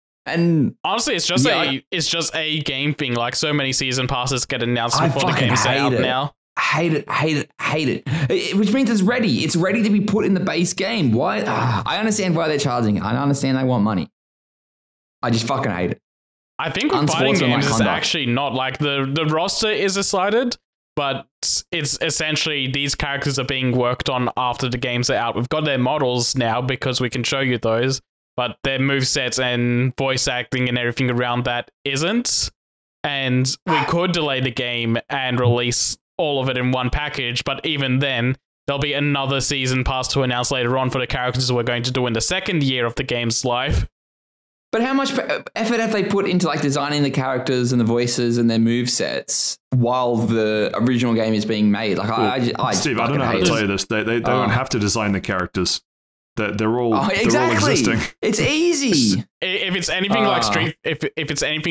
honestly, it's just a game thing. Like, so many season passes get announced before the game's out now. Hate it. Which means it's ready. It's ready to be put in the base game. Why? I understand why they're charging it. I understand they want money. I just fucking hate it. I think with fighting games, it's actually not like the roster is decided, but it's essentially these characters are being worked on after the games are out. We've got their models now because we can show you those, but their movesets and voice acting and everything around that isn't. And we could delay the game and release all of it in one package, but even then, there'll be another season pass to announce later on for the characters we're going to do in the second year of the game's life. But how much effort have they put into like designing the characters and the voices and their movesets while the original game is being made? Like, Steve, I don't know how to tell you this. They don't have to design the characters. They're all existing. It's easy. If it's anything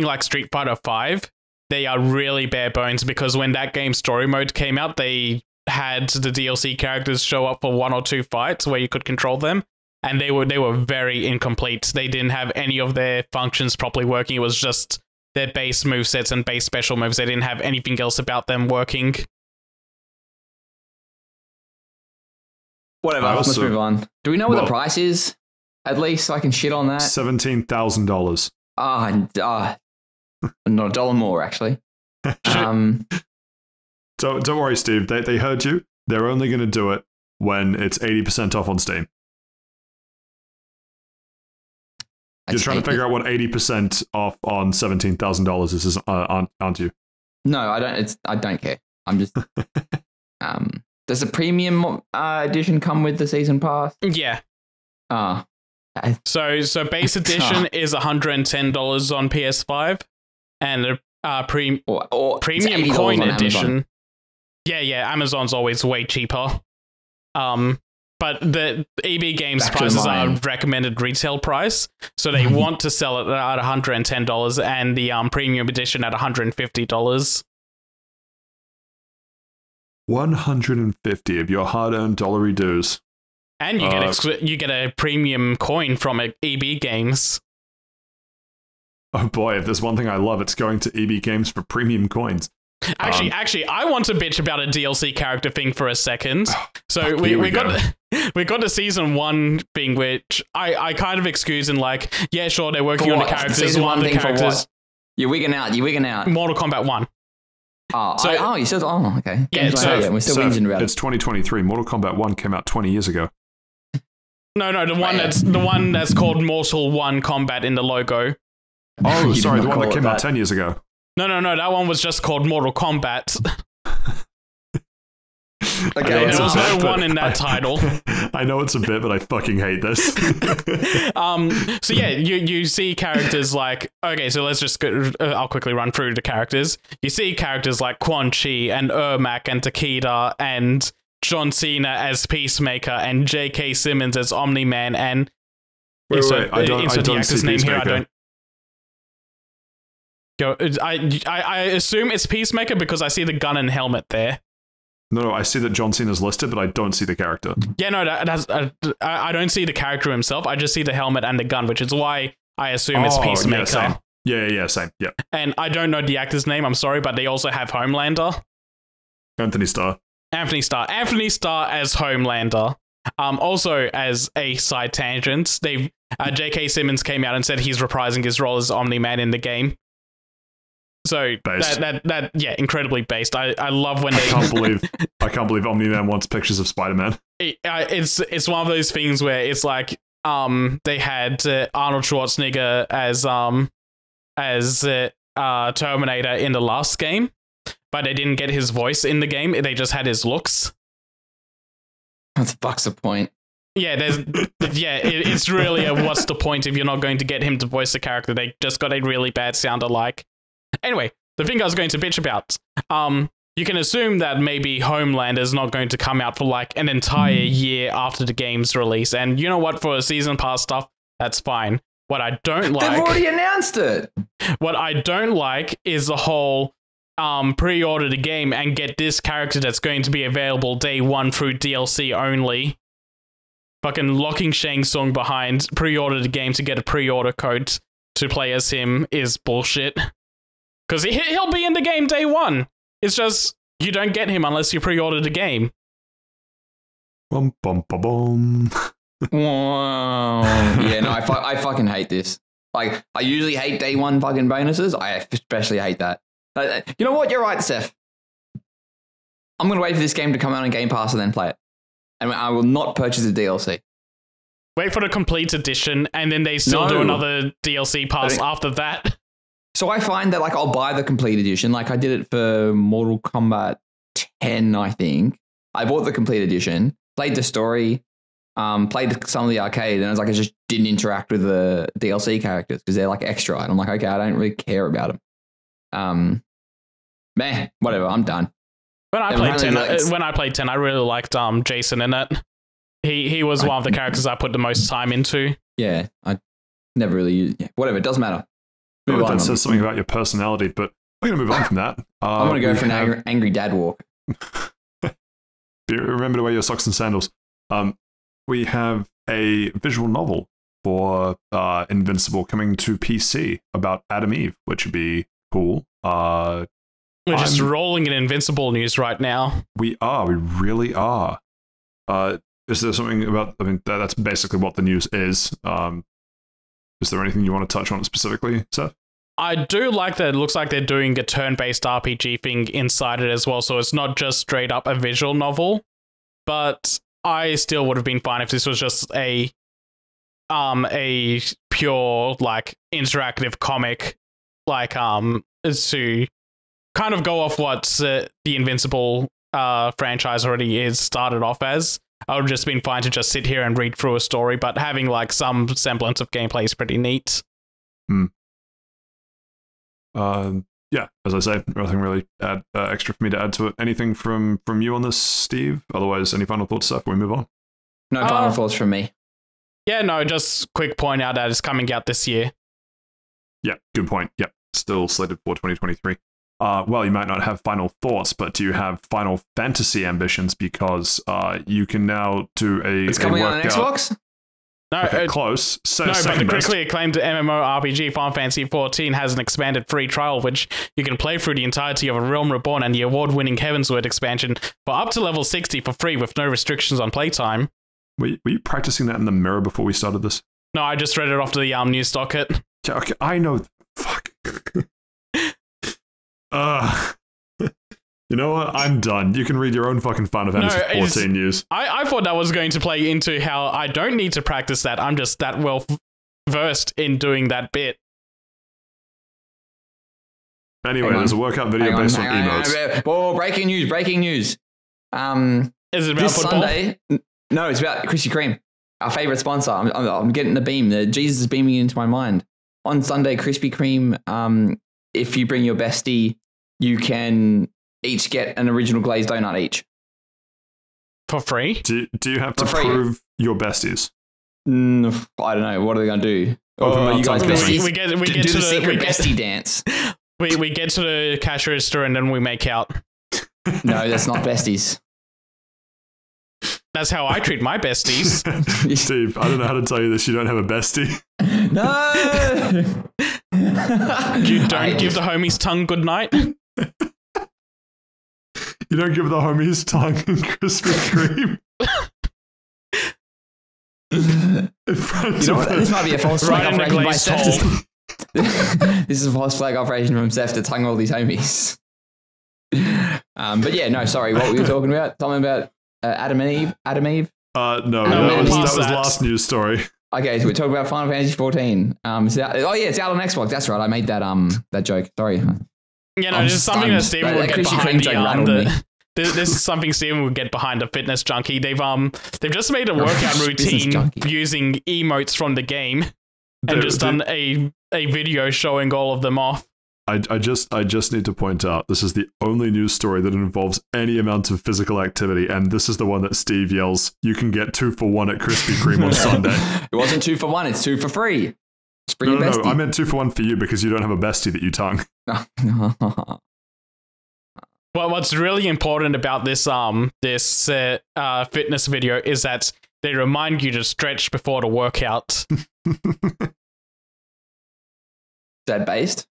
like Street Fighter V, they are really bare bones because when that game's story mode came out, they had the DLC characters show up for 1 or 2 fights where you could control them. And they were very incomplete. They didn't have any of their functions properly working. It was just their base movesets and base special moves. They didn't have anything else about them working. Whatever, let's move on. Do we know what the price is? At least so I can shit on that. $17,000. Not $1 more, actually. Don't worry, Steve. They heard you. They're only going to do it when it's 80% off on Steam. You're trying to figure out what 80% off on $17,000 is, aren't you? No, I don't. I don't care. I'm just. Does the premium edition come with the season pass? Yeah. So base edition is $110 on PS5, and the premium coin edition. Yeah. Amazon's always way cheaper. But the EB Games prices are recommended retail price, so they want to sell it at $110 and the premium edition at $150. $150 of your hard-earned dollary dues. And you get a premium coin from EB Games. Oh boy, if there's one thing I love, it's going to EB Games for premium coins. Actually, I want to bitch about a DLC character thing for a second. So we got the season 1 thing, which I kind of excuse and like, yeah, sure, they're working on the characters. Season 1 of the thing characters. for what? You're wigging out. Mortal Kombat 1. You said, okay. Yeah, we're still whinging about it. It's 2023. Mortal Kombat 1 came out 20 years ago. No, the one that's called Mortal 1 Kombat in the logo. Oh, sorry, the one that came out 10 years ago. No, that one was just called Mortal Kombat. Okay, there was no one in that title. I know it's a bit, but I fucking hate this. So yeah, you see characters like, okay, so let's just go, I'll quickly run through the characters. You see characters like Quan Chi and Ermac and Takeda and John Cena as Peacemaker and J.K. Simmons as Omni-Man and wait, I don't see Peacemaker. I assume it's Peacemaker because I see the gun and helmet there. No, I see that John Cena's listed, but I don't see the character. Yeah, no, I don't see the character himself. I just see the helmet and the gun, which is why I assume it's Peacemaker. Yeah, same. Yeah. And I don't know the actor's name, I'm sorry, but they also have Homelander. Anthony Starr as Homelander. Also, as a side tangent, J.K. Simmons came out and said he's reprising his role as Omni-Man in the game. So that incredibly based. I love when they. I can't believe Omni-Man wants pictures of Spider-Man. It's one of those things where it's like they had Arnold Schwarzenegger as Terminator in the last game, but they didn't get his voice in the game. They just had his looks. What the fuck's the point? Yeah, it's really a what's the point if you're not going to get him to voice the character? They just got a really bad sound alike. Anyway, the thing I was going to bitch about, you can assume that maybe Homelander is not going to come out for like an entire year after the game's release, and you know what, for a season pass stuff, that's fine. What I don't like... They've already announced it! What I don't like is the whole pre-order the game and get this character that's going to be available day 1 through DLC only. Fucking locking Shang Tsung behind pre-order the game to get a pre-order code to play as him is bullshit. Because he'll be in the game day 1. It's just, you don't get him unless you pre-order the game. Bum, bum, bum, bum. Wow. Yeah, no, I fucking hate this. Like, I usually hate day 1 fucking bonuses. I especially hate that. You know what? You're right, Seth. I'm going to wait for this game to come out on Game Pass and then play it. And I will not purchase the DLC. Wait for the complete edition, and then they still do another DLC pass after that. So I find that, like, I'll buy the complete edition. Like, I did it for Mortal Kombat 10, I think. I bought the complete edition, played the story, played some of the arcade, and I was like, I just didn't interact with the DLC characters because they're, like, extra. And I'm like, okay, I don't really care about them. Whatever, I'm done. When I played 10, I really liked Jason in it. He was one of the characters I put the most time into. Yeah, I never really used... Yeah, whatever, it doesn't matter. That says something about your personality, but we're going to move on from that. I'm going to go for an angry dad walk. Remember to wear your socks and sandals. We have a visual novel for Invincible coming to PC about Adam Eve, which would be cool. We're just rolling in Invincible news right now. We really are. Is there something about, I mean, that's basically what the news is. Is there anything you want to touch on specifically, Seth? I do like that it looks like they're doing a turn-based RPG thing inside it as well, so it's not just straight up a visual novel, but I still would have been fine if this was just a pure, like, interactive comic, like, to kind of go off what the Invincible franchise already is started off as. I would have just been fine to just sit here and read through a story, but having like some semblance of gameplay is pretty neat. Yeah, as I say, nothing really extra for me to add to it. Anything from you on this, Steve? Otherwise, any final thoughts before we move on? No final thoughts from me. Yeah, no, just quick point out that it's coming out this year. Yeah, good point. Yep, still slated for 2023. well, you might not have final thoughts, but do you have Final Fantasy ambitions? Because you can now do a. It's coming out on Xbox. No, Okay, close. So no, but the best. critically acclaimed MMORPG Final Fantasy XIV has an expanded free trial, which you can play through the entirety of A Realm Reborn and the award-winning Heavensward expansion for up to level 60 for free with no restrictions on playtime. Were you practicing that in the mirror before we started this? No, I just read it off the news docket. Yeah, okay, I know. Fuck. You know what? I'm done. You can read your own fucking Final Fantasy 14 news. I thought that was going to play into how I don't need to practice that. I'm just that well versed in doing that bit. Anyway, there's a workout video based on emotes. Oh, breaking news! Breaking news. Is it about this football? Sunday? No, it's about Krispy Kreme, our favorite sponsor. I'm getting the beam. The Jesus is beaming into my mind. On Sunday, Krispy Kreme. If you bring your bestie, you can each get an original glazed donut each. For free? Do you have to prove your besties? I don't know. What are they going to do? Open You guys besties? We get do to the the secret bestie dance. We get to the cash register and then we make out. No, that's not besties. That's how I treat my besties. Steve, I don't know how to tell you this. You don't have a bestie. No! You don't give the homies tongue good night? You don't give the homies tongue and Krispy Kreme. In front You know of what? This might be a false flag Right in the operation by glazed Seth. hole. This is a false flag operation from Seth to tongue all these homies. But yeah, no, sorry. What were you talking about? Something about Adam and Eve? Adam Eve? No, No, that was that. last news story. Okay, so we're talking about Final Fantasy 14. It's out on Xbox. That's right. I made that joke. Sorry. You know, I'm this is something that stunned. Steven would That get Krispy behind. Kreme joke rattled me. This is something Steven would get behind, a fitness junkie. They've just made a workout Business routine junkie. using emotes from the game and Dude, just done a video showing all of them off. I just need to point out this is the only news story that involves any amount of physical activity, and this is the one that Steve yells, "You can get 2 for 1 at Krispy Kreme on Sunday." It wasn't 2 for 1. It's 2 for free. Just bring your No, bestie. I meant 2 for 1 for you because you don't have a bestie that you tongue. Well, what's really important about this fitness video is that they remind you to stretch before the workout. Is that based?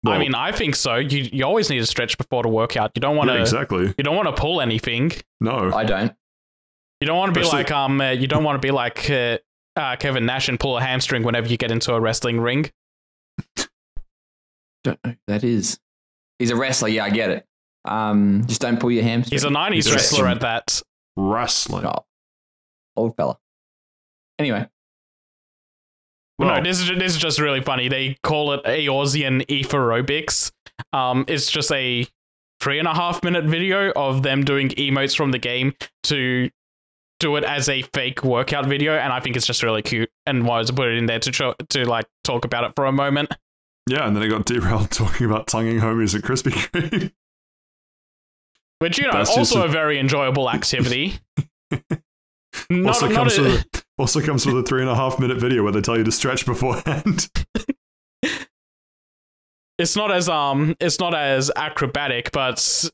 I mean, I think so. You always need to stretch before the workout. You don't want to exactly. You don't want to pull anything. No, I don't. You don't want to be Especially- like you don't want to be like Kevin Nash and pull a hamstring whenever you get into a wrestling ring. Don't know who that is. He's a wrestler. Yeah, I get it. Just don't pull your hamstring. He's a 90s He's wrestler a- at that. wrestling. Oh, old fella. Anyway, Well, Well- no, this is just really funny. They call it Eorzean Aerobics. It's just a 3.5-minute video of them doing emotes from the game to do it as a fake workout video, and I think it's just really cute. And wanted to put it in there to like talk about it for a moment. Yeah, and then it got derailed talking about tonguing homies at Krispy Kreme. Which, you know, That's just also a- a very enjoyable activity. also comes with a 3.5-minute video where they tell you to stretch beforehand. It's not as acrobatic, but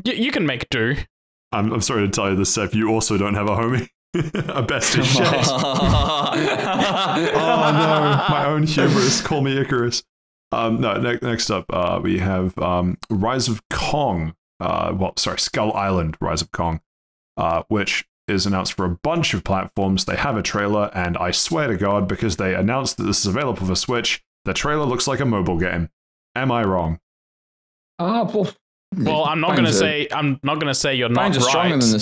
you can make do. I'm sorry to tell you this, Saif. You also don't have a homie. A bestie shit. Oh no, my own hubris. Call me Icarus. Next up, we have Rise of Kong. Skull Island Rise of Kong, which is announced for a bunch of platforms. They have a trailer, and I swear to God, because they announced that this is available for Switch, the trailer looks like a mobile game. Am I wrong? Well, I'm not gonna say you're not Phones are stronger right. than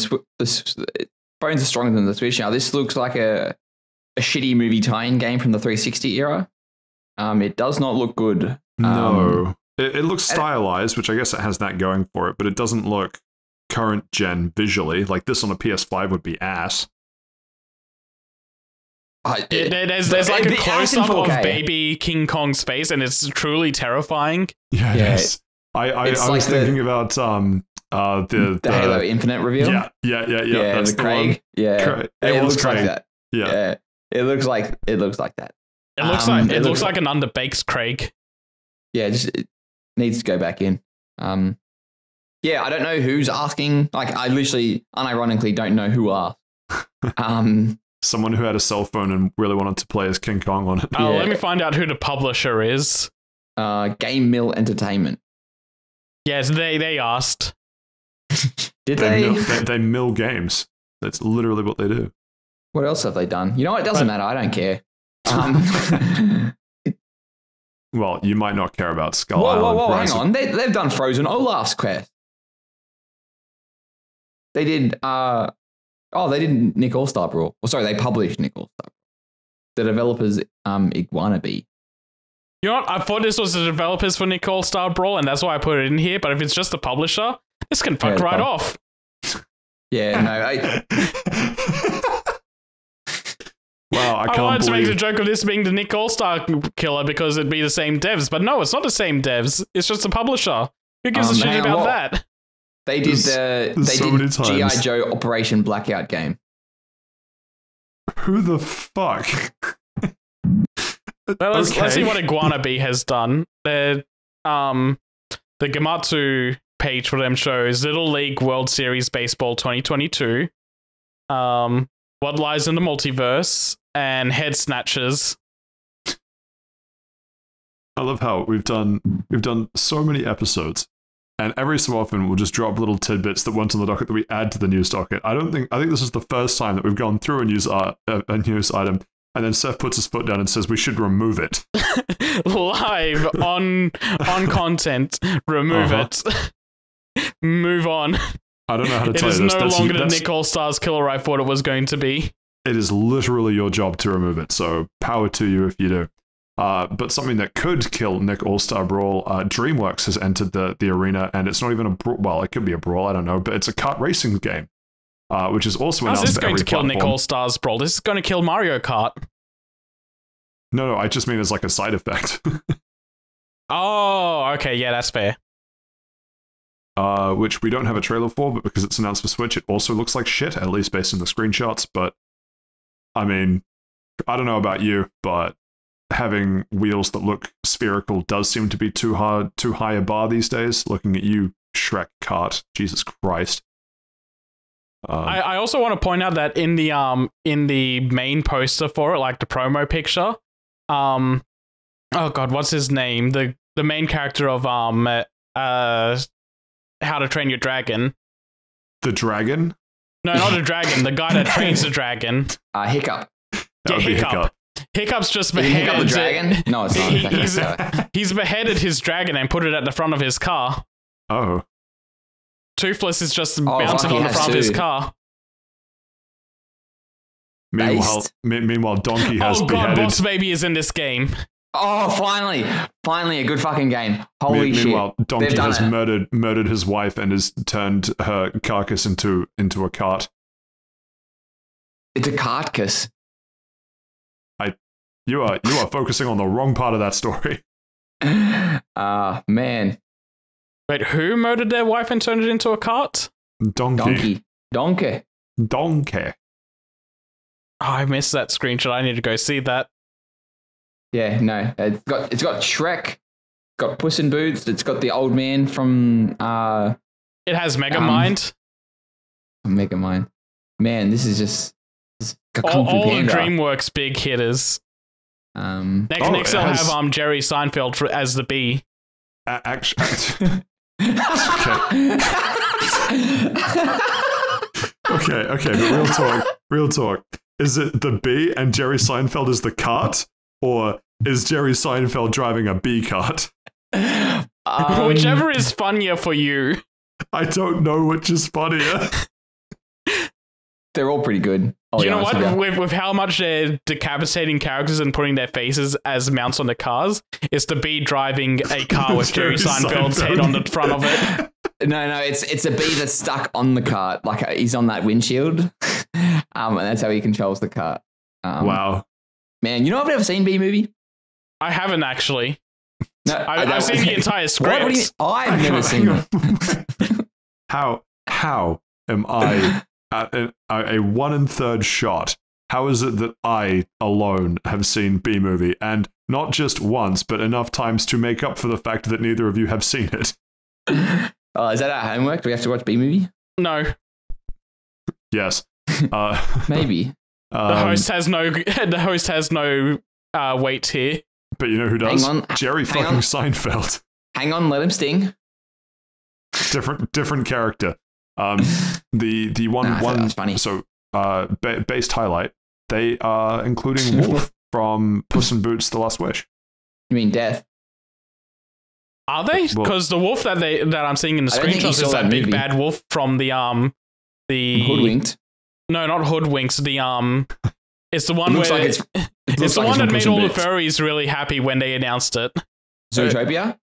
phones are stronger than the Switch now. This looks like a shitty movie tie-in game from the 360 era. It does not look good. No. It looks stylized, which I guess it has that going for it, but it doesn't look current gen visually. Like this on a PS5 would be ass. There's like a It'd be ass in close-up of 4K. baby King Kong's face, and it's truly terrifying. Yeah, Yeah, yes. I it's was like thinking about the Halo Infinite reveal. Yeah. That's the the Craig. one. Yeah, It was looks like Craig. that. Yeah. It looks like that. It looks it like an underbaked Craig. Yeah, just needs to go back in. Yeah, I don't know who's asking. Like, I literally, unironically, don't know who asked. Someone who had a cell phone and really wanted to play as King Kong on it. Oh, let me find out who the publisher is. Game Mill Entertainment. Yes, they asked. Did they? They mill games. That's literally what they do. What else have they done? You know what? It doesn't matter. I don't care. Well, you might not care about Skull whoa, Island. Whoa, hang on. They've done Frozen Olaf's Quest. They did. They did Nick All-Star Brawl. Well, sorry, they published Nick All-Star Brawl. The developers, Iguana Bee. You know what? I thought this was the developers for Nick All-Star Brawl, and that's why I put it in here. But if it's just the publisher, this can fuck right off. Yeah, no. Wow, I wanted to make the joke of this being the Nick All-Star killer because it'd be the same devs, but no, it's not the same devs. It's just the publisher. Who gives a shit about that? They did G.I. Joe Operation Blackout game. Who the fuck? Let's see what Iguana Bee has done. The Gamatsu page for them shows Little League World Series Baseball 2022, What Lies in the Multiverse, and Head Snatchers. I love how we've done so many episodes, and every so often we'll just drop little tidbits that weren't on the docket that we add to the news docket. I think this is the first time that we've gone through a news item, and then Seth puts his foot down and says we should remove it. Live on content, remove it. Move on. I don't know how to tell you this. It is no longer the Nick All-Stars killer I thought it was going to be. It is literally your job to remove it, so power to you if you do. But something that could kill Nick All-Star Brawl, DreamWorks has entered the arena, and it's not even a brawl. Well, it could be a brawl, I don't know, but it's a kart racing game, which is also announced for every platform. How's this going to kill Nick All-Stars Brawl? This is going to kill Mario Kart. No, I just mean as like a side effect. Oh, okay, yeah, that's fair. Which we don't have a trailer for, but because it's announced for Switch, it also looks like shit, at least based on the screenshots. But, I mean, I don't know about you, but having wheels that look spherical does seem to be too high a bar these days. Looking at you, Shrek Kart, Jesus Christ. I also want to point out that in the main poster for it, like the promo picture, oh god, what's his name? The main character of How to Train Your Dragon. The dragon? No, not a dragon. The guy that trains the dragon. Hiccup. Yeah, Hiccup. Hiccup's just beheaded. Hiccup the dragon? No, it's not. He's beheaded his dragon and put it at the front of his car. Oh. Toothless is just mounted on the front of his car. Meanwhile, Donkey has beheaded. Oh god, Boss Baby is in this game. Oh, finally a good fucking game. Holy shit. Meanwhile, Donkey has murdered his wife and has turned her carcass into a cart. It's a carcass. You are focusing on the wrong part of that story. Man. Wait, who murdered their wife and turned it into a cart? Donkey. Oh, I missed that screenshot. I need to go see that. Yeah, no. It's got Shrek, got Puss in Boots, it's got the old man from it has Megamind. Megamind. Man, this is just all the DreamWorks big hitters. Next they'll have Jerry Seinfeld as the bee. Actually, okay, but real talk. Is it the bee and Jerry Seinfeld is the cart, or is Jerry Seinfeld driving a bee cart? Whichever is funnier for you. I don't know which is funnier. They're all pretty good. You know what? With how much they're decapitating characters and putting their faces as mounts on the cars, it's the bee driving a car with Jerry Seinfeld's head on the front of it. No, it's a bee that's stuck on the cart, like he's on that windshield, and that's how he controls the cart. Wow, man, you know I've never seen Bee Movie. I haven't actually. No, I've seen the entire script. What do you mean? I've never seen it. How am I at a 1/3 shot? How is it that I alone have seen Bee Movie? And not just once, but enough times to make up for the fact that neither of you have seen it. Is that our homework? Do we have to watch B-movie? No. Yes. The Maybe. host has no. The host has no weight here. But you know who does? Hang on. Jerry Hang fucking on. Seinfeld. Hang on, let him sting. Different character. The one That's funny. So based highlight. They are including Wolf from Puss in Boots: The Last Wish. You mean Death? Are they? Well- Because the wolf that I'm seeing in the I don't think you screenshots saw is that that big movie. bad wolf from the Hoodwinked. No, not Hoodwinks. It's the one It looks where like it's it's the like one from that Puss made in all the Boots. furries really happy when they announced it. Zootopia?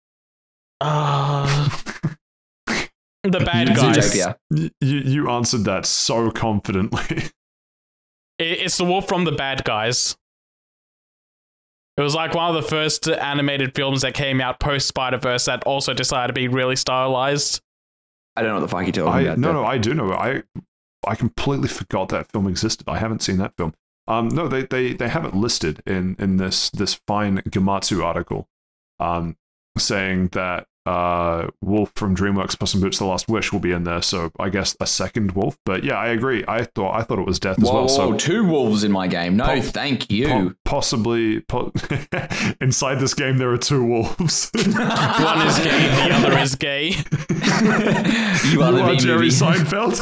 The bad You guys. Zootopia. You answered that so confidently. It's the wolf from the bad guys. It was like one of the first animated films that came out post Spider-Verse that also decided to be really stylized. I don't know what the fuck you're talking about. No, I do know. I completely forgot that film existed. I haven't seen that film. No, they have it listed in this fine Gematsu article, saying that Wolf from DreamWorks Puss in Boots: The Last Wish will be in there. So I guess a second wolf. But yeah, I agree. I thought it was Death as well. So Two wolves in my game. No, thank you. possibly inside this game there are two wolves. One is gay, the other is gay. You are the are Jerry B-movie. Seinfeld.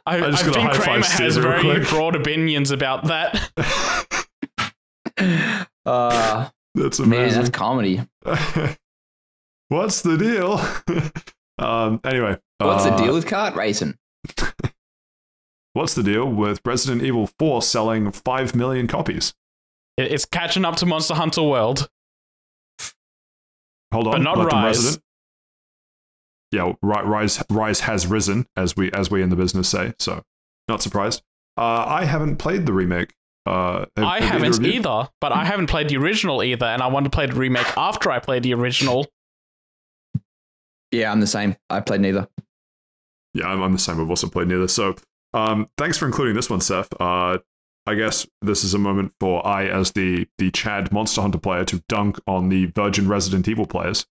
I just gotta think high-five Kramer Steve has real very quick. broad opinions about that. That's Man, amazing. that's comedy. What's the deal? Anyway. What's the deal with kart racing? What's the deal with Resident Evil 4 selling 5 million copies? It's catching up to Monster Hunter World. Hold on. But not let them Rise. resident. Yeah, Rise has risen, as we in the business say, so not surprised. I haven't played the remake. I either haven't of you? either, but I haven't played the original either, and I want to play the remake after I play the original. Yeah, I'm the same. I played neither. Yeah, I'm the same. I've also played neither. So, thanks for including this one, Seth. I guess this is a moment for I, as the Chad Monster Hunter player, to dunk on the Virgin Resident Evil players.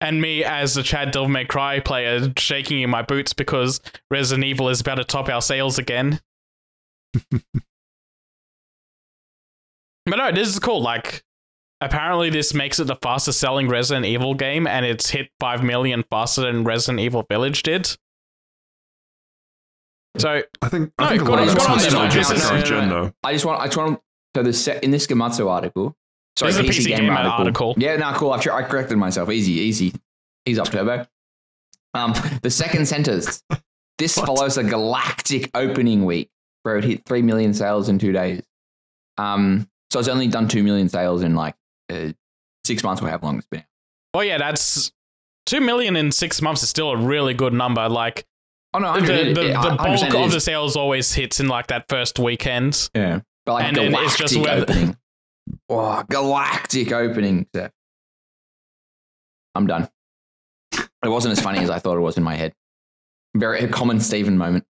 And me as the Chad Devil May Cry player shaking in my boots because Resident Evil is about to top our sales again. But no, this is cool. Like, apparently this makes it the fastest selling Resident Evil game, and it's hit 5 million faster than Resident Evil Village did. So, I think No, a go lot on, of go on, it's still then, just Mike. the current gen, No. though. I just want so in this Gematsu article. Sorry, This is a PC Gamer article. Yeah, no, cool. I corrected myself. Easy. He's up turbo. The second sentence. This What? follows a galactic opening week where it hit 3 million sales in 2 days. So it's only done 2 million sales in like 6 months or however long it's been. oh yeah, that's 2 million in 6 months is still a really good number. Like, Oh no, the 100% bulk it of is. the sales always hits in like that first weekend. Yeah, but like And then galactic it's just whether- opening. Oh, galactic opening. Seth. I'm done. It wasn't as funny as I thought it was in my head. A common Steven moment.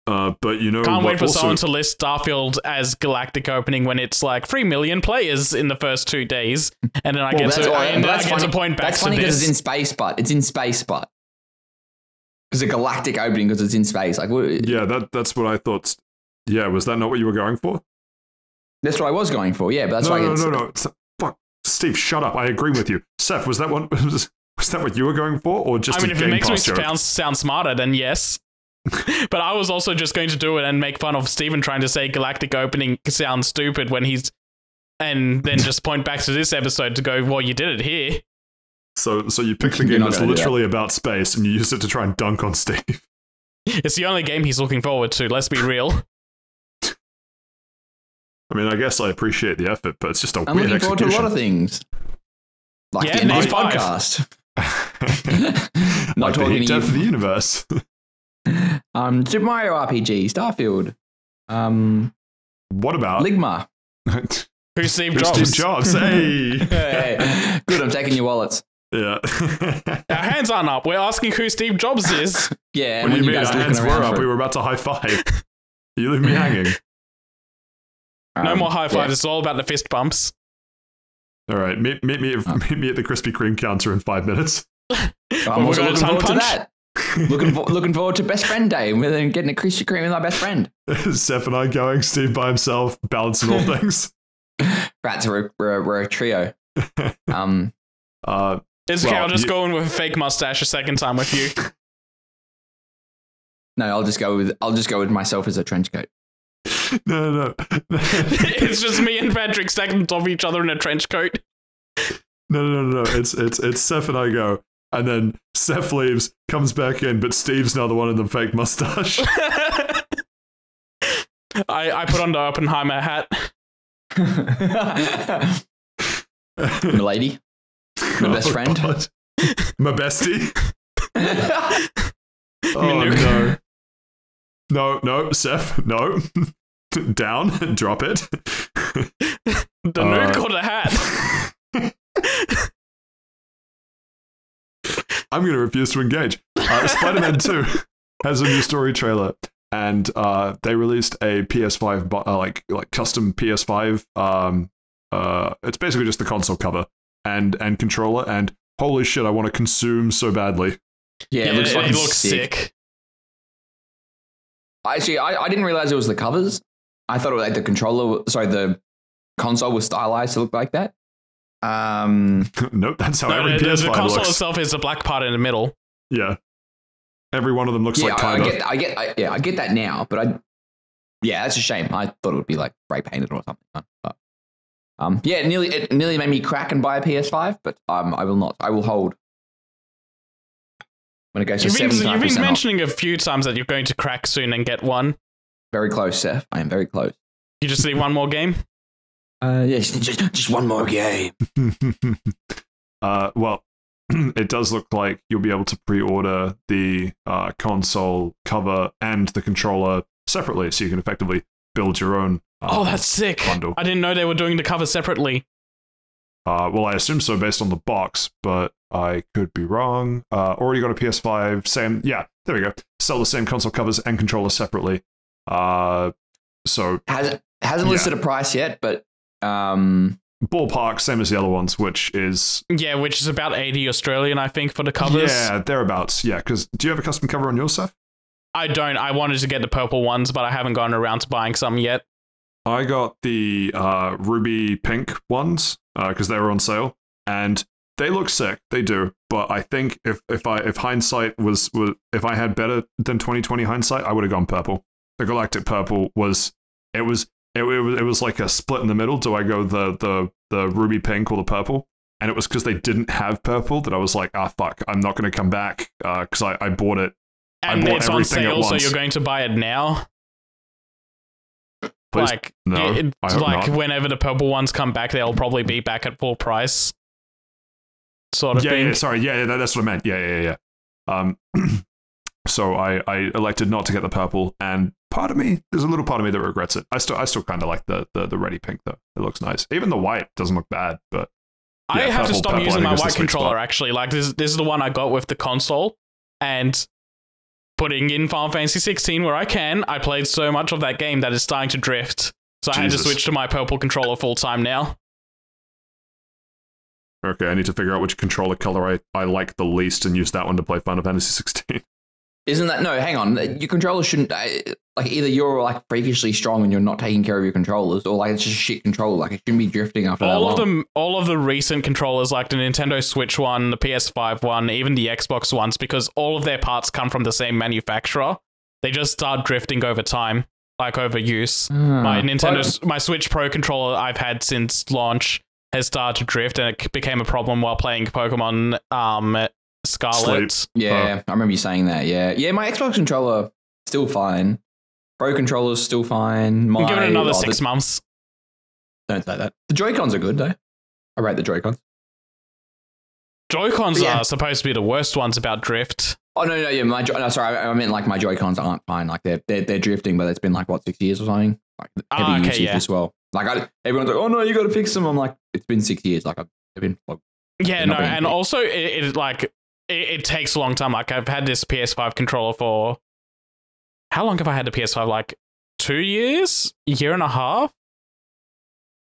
But you know, Can't what wait for also, someone to list Starfield as galactic opening when it's like 3 million players in the first 2 days, and then I get to point back That's to funny because it's this. in space, but it's in space, but because a galactic opening because it's in space. Like, Yeah, that's what I thought. Yeah, was that not what you were going for? that's what I was going for. Yeah, but that's No. Fuck, Steve, shut up. I agree with you. Seth, was that what you were going for, or just I mean, a if it Game makes me Pass joke? sound smarter, then yes. But I was also just going to do it and make fun of Steven trying to say galactic opening sounds stupid when he's, and then just point back to this episode to go, well, you did it here. So you picked a You're game not that's gonna do literally about space, and you used it to try and dunk on Steve. It's the only game he's looking forward to, let's be real. I mean, I guess I appreciate the effort, but it's just a I'm weird looking forward to a lot execution. of things. Like Yeah, the end of name this 5. podcast. Like the talking heat to you. death of the universe. Super Mario RPG, Starfield, What about Ligma. Who's Steve Who's Jobs? Steve Jobs? Hey, Hey, good, I'm taking your wallets. Yeah. Our hands aren't up. We're asking who Steve Jobs is. Yeah, What do you mean? Our guys are hands looking were around up. for We it. were about to high five. You leave me hanging. No more high fives. Yeah. It's all about the fist bumps. All right, meet me at the Krispy Kreme counter in 5 minutes. I'm also gonna looking tongue forward to punch? that. Looking forward to best friend day and then getting a Krispy Kreme with my best friend. Seth and I going, Steve by himself, balancing all things. Rats, we're a trio. It's okay. I'll just go in with a fake mustache a second time with you. No, I'll just go with myself as a trench coat. No. It's just me and Patrick stacking on top of each other in a trench coat. No. It's Seth and I go, and then Seth leaves, comes back in, but Steve's now the one in the fake mustache. I put on the Oppenheimer hat. Milady, my best friend. God. My bestie. Minuk. No, Seth, no. Down, drop it. The nuke or the hat? I'm going to refuse to engage. Spider-Man 2 has a new story trailer, and they released a PS5, like custom PS5. It's basically just the console cover and controller, and holy shit, I want to consume so badly. Yeah, it looks fucking sick. Actually, I didn't realize it was the covers. I thought it was like the console was stylized to look like that. Nope, that's how every the PS5 console looks. itself is the black part in the middle. Yeah, every one of them looks like kind of. I get that now, but that's a shame. I thought it would be like spray painted or something. But, it nearly made me crack and buy a PS5, but I will not. I will hold. When it goes to 75% You've been off. mentioning a few times that you're going to crack soon and get one. Very close, Seth. I am very close. You just need one more game? Yes, just one more game. Well, it does look like you'll be able to pre-order the console cover and the controller separately, so you can effectively build your own. That's sick. Bundle. I didn't know they were doing the cover separately. Well, I assume so based on the box, but I could be wrong. Already got a PS5. Same. Yeah, there we go. Sell the same console covers and controller separately. So hasn't listed a price yet, but ballpark, same as the other ones, which is about 80 Australian, I think, for the covers. Yeah, thereabouts. Yeah, because do you have a custom cover on your stuff? I don't. I wanted to get the purple ones, but I haven't gotten around to buying some yet. I got the ruby pink ones because they were on sale, and they look sick. They do, but I think if hindsight was if I had better than 2020 hindsight, I would have gone purple. The galactic purple was like a split in the middle. Do I go the ruby pink or the purple? And it was because they didn't have purple that I was like, fuck, I'm not going to come back because I bought it. And it's on sale, so you're going to buy it now. Please? Like, No, I hope not. whenever the purple ones come back, they'll probably be back at full price. Sort of thing. Yeah, sorry. Yeah, that's what I meant. Yeah. So I elected not to get the purple, and there's a little part of me that regrets it. I still kind of like the ready pink though. It looks nice. Even the white doesn't look bad, but I have to stop using my I think, is the white sweet controller. spot. Actually, like this is the one I got with the console, and putting in Final Fantasy 16 where I can. I played so much of that game that it's starting to drift, so I had to switch to my purple controller full time now. Okay, I need to figure out which controller color I like the least and use that one to play Final Fantasy 16. isn't that no? Hang on, your controller shouldn't like either you're like freakishly strong and you're not taking care of your controllers, or like it's just a shit controller. Like it shouldn't be drifting after that long. All of the recent controllers, like the Nintendo Switch one, the PS5 one, even the Xbox ones, because all of their parts come from the same manufacturer, they just start drifting over time, like over use. My Switch Pro controller I've had since launch has started to drift, and it became a problem while playing Pokemon Scarlet. Sleep. Yeah, I remember you saying that. Yeah. My Xbox controller still fine. Pro controller's still fine. Give it another 6 months. Don't say that. The Joy-Cons are good though. I rate the Joy-Cons. Joy-Cons are supposed to be the worst ones about drift. Oh no, yeah. Sorry, I meant like my Joy-Cons aren't fine. Like they're drifting, but it's been like 6 years or something. Like heavy usage as well. Like everyone's like, oh no, you got to fix them. I'm like, it's been 6 years. Like they've been flogged. Yeah, no, and also it takes a long time. Like I've had this PS5 controller for how long have I had the PS5? Like 2 years, year and a half.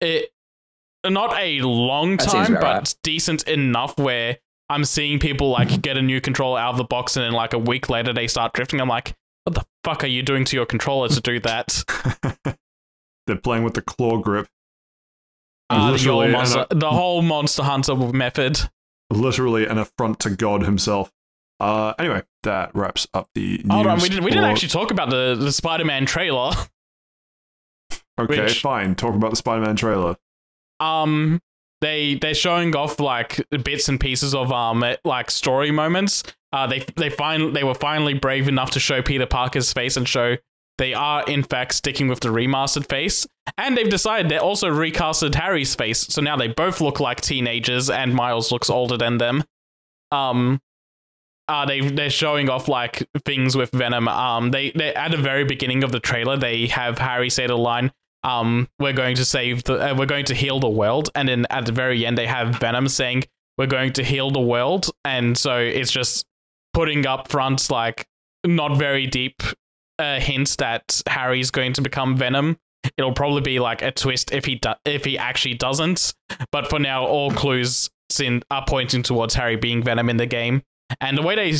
It not a long time, but right. Decent enough where I'm seeing people like get a new controller out of the box and then like a week later they start drifting. I'm like, what the fuck are you doing to your controller to do that? They're playing with the claw grip. The whole Monster Hunter method. Literally an affront to God himself. Anyway, that wraps up the news. Hold on, we didn't actually talk about the Spider-Man trailer. Okay, fine. Talk about the Spider-Man trailer. They're showing off like bits and pieces of like story moments. They were finally brave enough to show Peter Parker's face and show they are in fact sticking with the remastered face. And they've decided they also recasted Harry's face, so now they both look like teenagers and Miles looks older than them. They're showing off like things with Venom. They at the very beginning of the trailer they have Harry say the line, we're going to heal the world, and then at the very end they have Venom saying we're going to heal the world, and so it's just putting up front like not very deep hints that Harry's going to become Venom. It'll probably be like a twist if he actually doesn't, but for now all clues are pointing towards Harry being Venom in the game. And the way they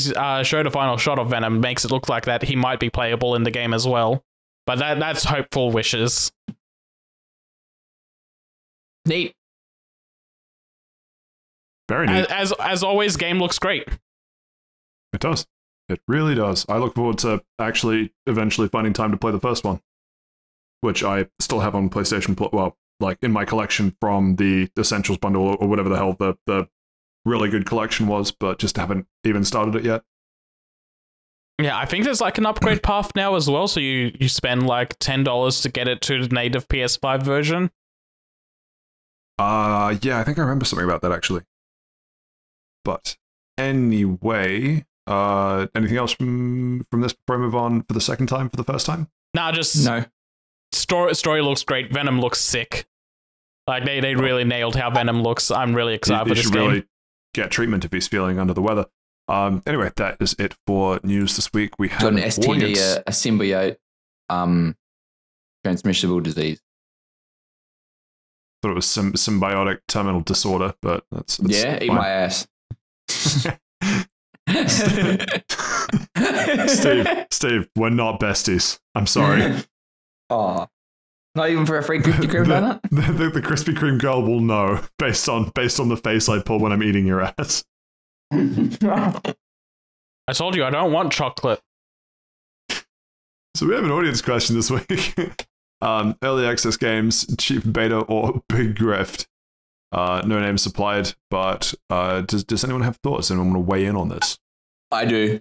showed a final shot of Venom makes it look like that he might be playable in the game as well. But that's hopeful wishes. Neat. Very neat. As always, game looks great. It does. It really does. I look forward to actually eventually finding time to play the first one, which I still have on PlayStation Plus, well, like in my collection from the Essentials bundle or whatever the hell the really good collection was, but just haven't even started it yet. Yeah, I think there's like an upgrade path now as well, so you spend like $10 to get it to the native PS5 version. Yeah, I think I remember something about that actually. But anyway, anything else from this before I move on for the second time, for the first time? No. Story looks great. Venom looks sick. Like they really nailed how Venom looks. I'm really excited for this game. Really get treatment if he's feeling under the weather. Anyway, that is it for news this week. We have an STD, a symbiote, transmissible disease. Thought it was symbiotic terminal disorder, but that's yeah, fine. Eat my ass. Steve, we're not besties. I'm sorry. Oh, not even for a free Krispy Kreme donut? The Krispy Kreme girl will know based on the face I pull when I'm eating your ass. I told you I don't want chocolate. So we have an audience question this week. Early access games, cheap beta or big grift? No name supplied, but does anyone have thoughts? Anyone want to weigh in on this? I do.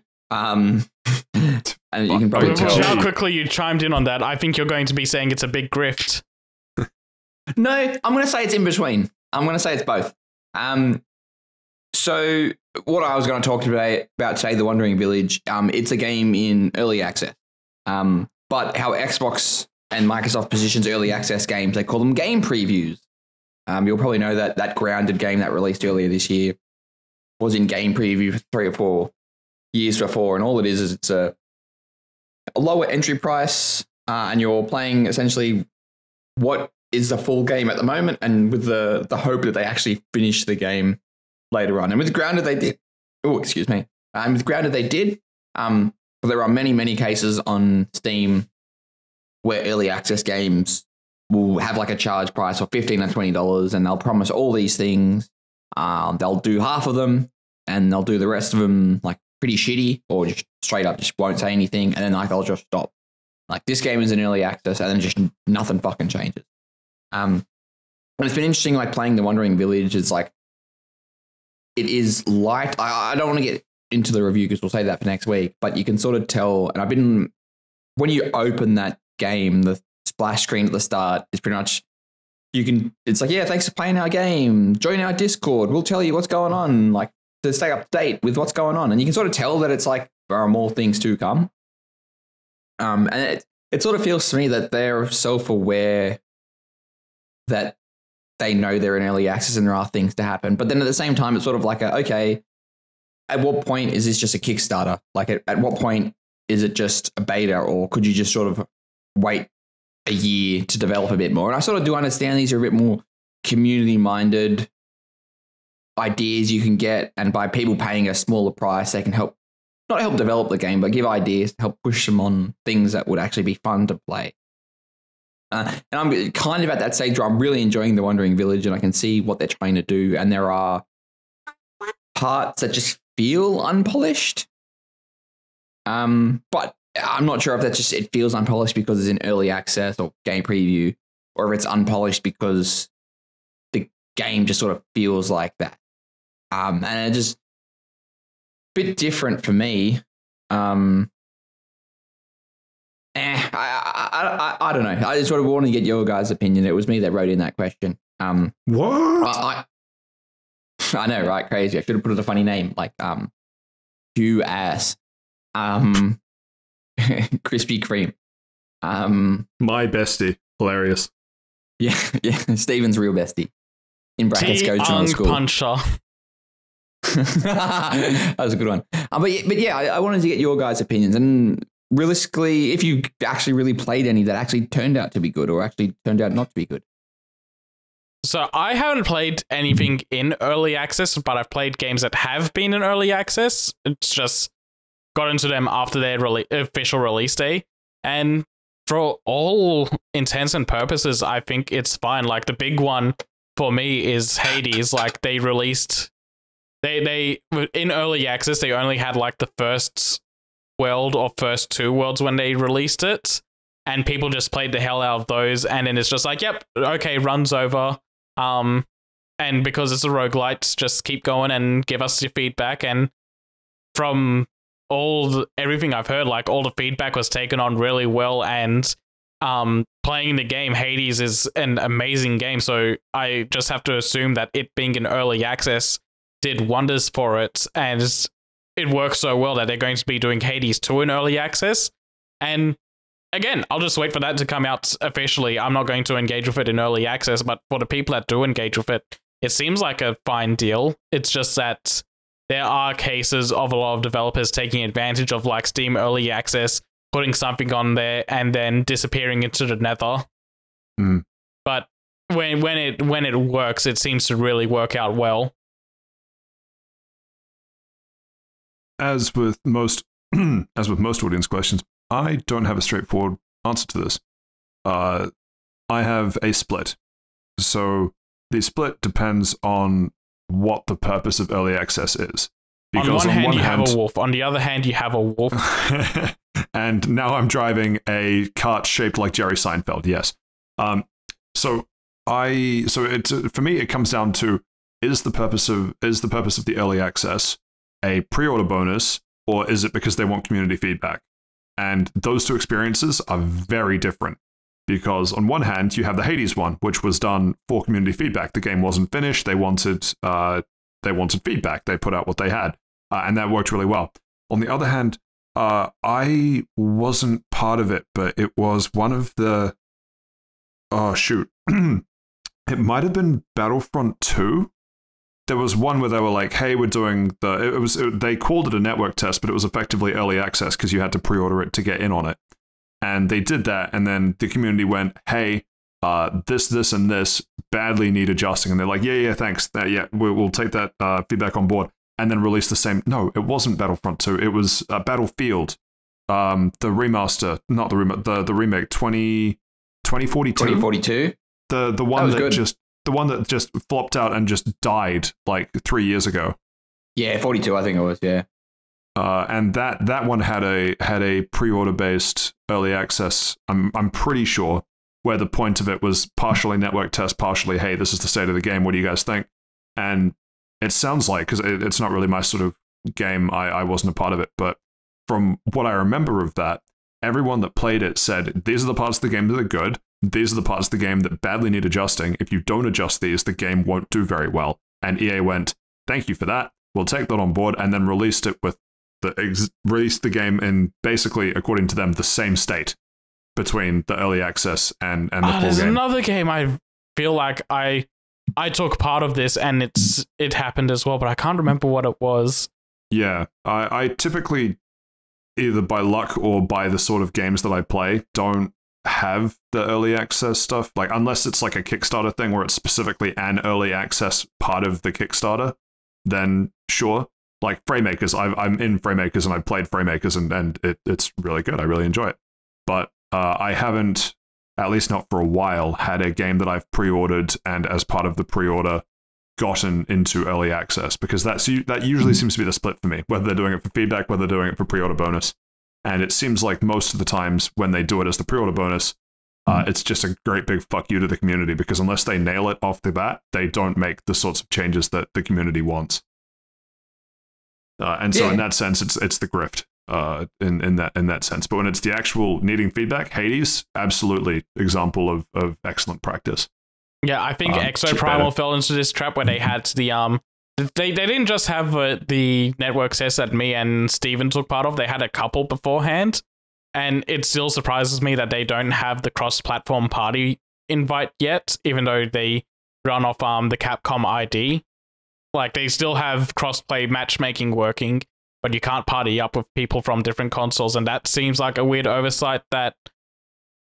And you can probably tell how quickly you chimed in on that. I think you're going to be saying it's a big grift. No, I'm going to say it's in between. I'm going to say it's both. So what I was going to talk about today, The Wandering Village, it's a game in early access. But how Xbox and Microsoft positions early access games, they call them game previews. You'll probably know that Grounded game that released earlier this year was in game preview for 3 or 4 years before, and all it is it's a lower entry price, and you're playing essentially what is the full game at the moment, and with the hope that they actually finish the game later on. And with Grounded, they did. Oh, excuse me. With Grounded, they did. But there are many cases on Steam where early access games will have like a charge price of $15 and $20, and they'll promise all these things. They'll do half of them, and they'll do the rest of them like pretty shitty, or just straight up just won't say anything, and then like they'll just stop. Like this game is in early access, and then just nothing fucking changes. And it's been interesting, like playing The Wandering Village. It's like it is light. I don't want to get into the review because we'll save that for next week. But you can sort of tell, and when you open that game, the splash screen at the start is pretty much it's like, yeah, thanks for playing our game. Join our Discord. We'll tell you what's going on, like to stay up to date with what's going on. And you can sort of tell that it's like there are more things to come. And it sort of feels to me that they're self-aware that they know they're in early access and there are things to happen. But then at the same time, it's sort of like, okay, at what point is this just a Kickstarter? Like at what point is it just a beta, or could you just sort of wait a year to develop a bit more? And I sort of do understand these are a bit more community-minded ideas you can get, and by people paying a smaller price, they can help, not help develop the game, but give ideas to help push them on things that would actually be fun to play. And I'm kind of at that stage where I'm really enjoying the Wandering Village, and I can see what they're trying to do. And there are parts that just feel unpolished. But I'm not sure if that's just, it feels unpolished because it's in early access or game preview, or if it's unpolished because the game just sort of feels like that. And it's just a bit different for me. I don't know. I just sort of want to get your guys' opinion. It was me that wrote in that question. What? I know, right? Crazy. I should have put it a funny name, like Hugh Ass, Krispy Kreme. My bestie. Hilarious. Yeah. Steven's real bestie. In brackets, go to school. Puncher. That was a good one. But yeah, I wanted to get your guys' opinions, and realistically, if you actually really played any that actually turned out to be good, or actually turned out not to be good. So I haven't played anything in early access, but I've played games that have been in early access. It's just got into them after their official release day, and for all intents and purposes, I think it's fine. Like the big one for me is Hades. Like they released, they in early access, they only had like the first world or first two worlds when they released it, and people just played the hell out of those, and then it's just like, yep, okay, runs over. And because it's a roguelite, just keep going and give us your feedback. And from everything I've heard, like all the feedback was taken on really well, and playing the game, Hades is an amazing game, so I just have to assume that it being in early access did wonders for it, and it works so well that they're going to be doing Hades 2 in early access. And again, I'll just wait for that to come out officially. I'm not going to engage with it in early access, but for the people that do engage with it, it seems like a fine deal. It's just that there are cases of a lot of developers taking advantage of like Steam early access, putting something on there, and then disappearing into the nether. Mm. But when it works, it seems to really work out well. As with most audience questions, I don't have a straightforward answer to this. I have a split. So the split depends on what the purpose of early access is. Because on one hand, you have a wolf. On the other hand, you have a wolf. And now I'm driving a cart shaped like Jerry Seinfeld. Yes. So it's for me, it comes down to is the purpose of the early access a pre-order bonus, or is it because they want community feedback? And those two experiences are very different, because on one hand, you have the Hades one, which was done for community feedback. The game wasn't finished. They wanted feedback. They put out what they had, and that worked really well. On the other hand, I wasn't part of it, but it was one of the... Oh, shoot. It might have been Battlefront 2. There was one where they were like, hey, we're doing they called it a network test, but it was effectively early access because you had to pre-order it to get in on it. And they did that, and then the community went, hey, this, and this badly need adjusting. And they're like, yeah, thanks. We'll take that feedback on board. And then release the same... No, it wasn't Battlefront 2. It was Battlefield. The remaster, not the remake, the remake, 2042? 2042? The one that just flopped out and just died like 3 years ago. Yeah, 42, I think it was, yeah. And that one had a pre-order based early access, I'm pretty sure, where the point of it was partially network test, partially, hey, this is the state of the game, what do you guys think? And it sounds like, because it's not really my sort of game, I wasn't a part of it, but from what I remember of that, everyone that played it said, these are the parts of the game that are good, these are the parts of the game that badly need adjusting. If you don't adjust these, the game won't do very well. And EA went, thank you for that, we'll take that on board, and then released it with released the game in basically, according to them, the same state between the early access and the full There's game. another game I feel like I I took part of this and it happened as well, but I can't remember what it was. Yeah, I typically, either by luck or by the sort of games that I play, don't have the early access stuff. Like, unless it's like a Kickstarter thing where it's specifically an early access part of the Kickstarter, then sure. Like Framemakers, I'm in Framemakers and I've played Framemakers and it's really good. I really enjoy it. But I haven't, at least not for a while, had a game that I've pre-ordered and as part of the pre-order gotten into early access, because that usually seems to be the split for me, whether they're doing it for feedback, whether they're doing it for pre-order bonus. And it seems like most of the times when they do it as the pre-order bonus, it's just a great big fuck you to the community, because unless they nail it off the bat, they don't make the sorts of changes that the community wants. And so in that sense, it's the grift in that sense. But when it's the actual needing feedback, Hades, absolutely example of excellent practice. Yeah, I think Exoprimal fell into this trap where they had they didn't just have the network access that me and Steven took part of. They had a couple beforehand, and it still surprises me that they don't have the cross-platform party invite yet, even though they run off the Capcom ID. Like, they still have cross-play matchmaking working, but you can't party up with people from different consoles, and that seems like a weird oversight that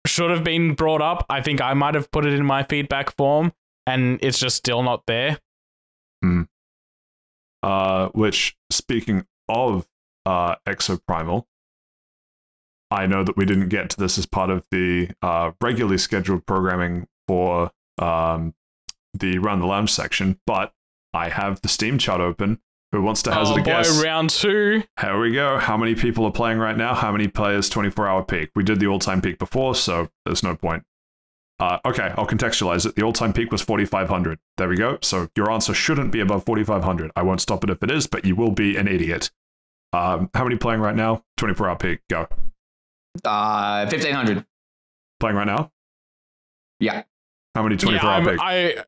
should have been brought up. I think I might have put it in my feedback form, and it's just still not there. Which, speaking of Exoprimal, I know that we didn't get to this as part of the regularly scheduled programming for the Run the Lounge section, but I have the Steam chart open. Who wants to hazard a guess? Round 2. Here we go. How many people are playing right now? How many players 24-hour peak? We did the all-time peak before, so there's no point. Okay, I'll contextualize it. The all-time peak was 4,500. There we go. So your answer shouldn't be above 4,500. I won't stop it if it is, but you will be an idiot. How many playing right now? 24-hour peak. Go. 1,500. Playing right now? Yeah. How many 24-hour peak?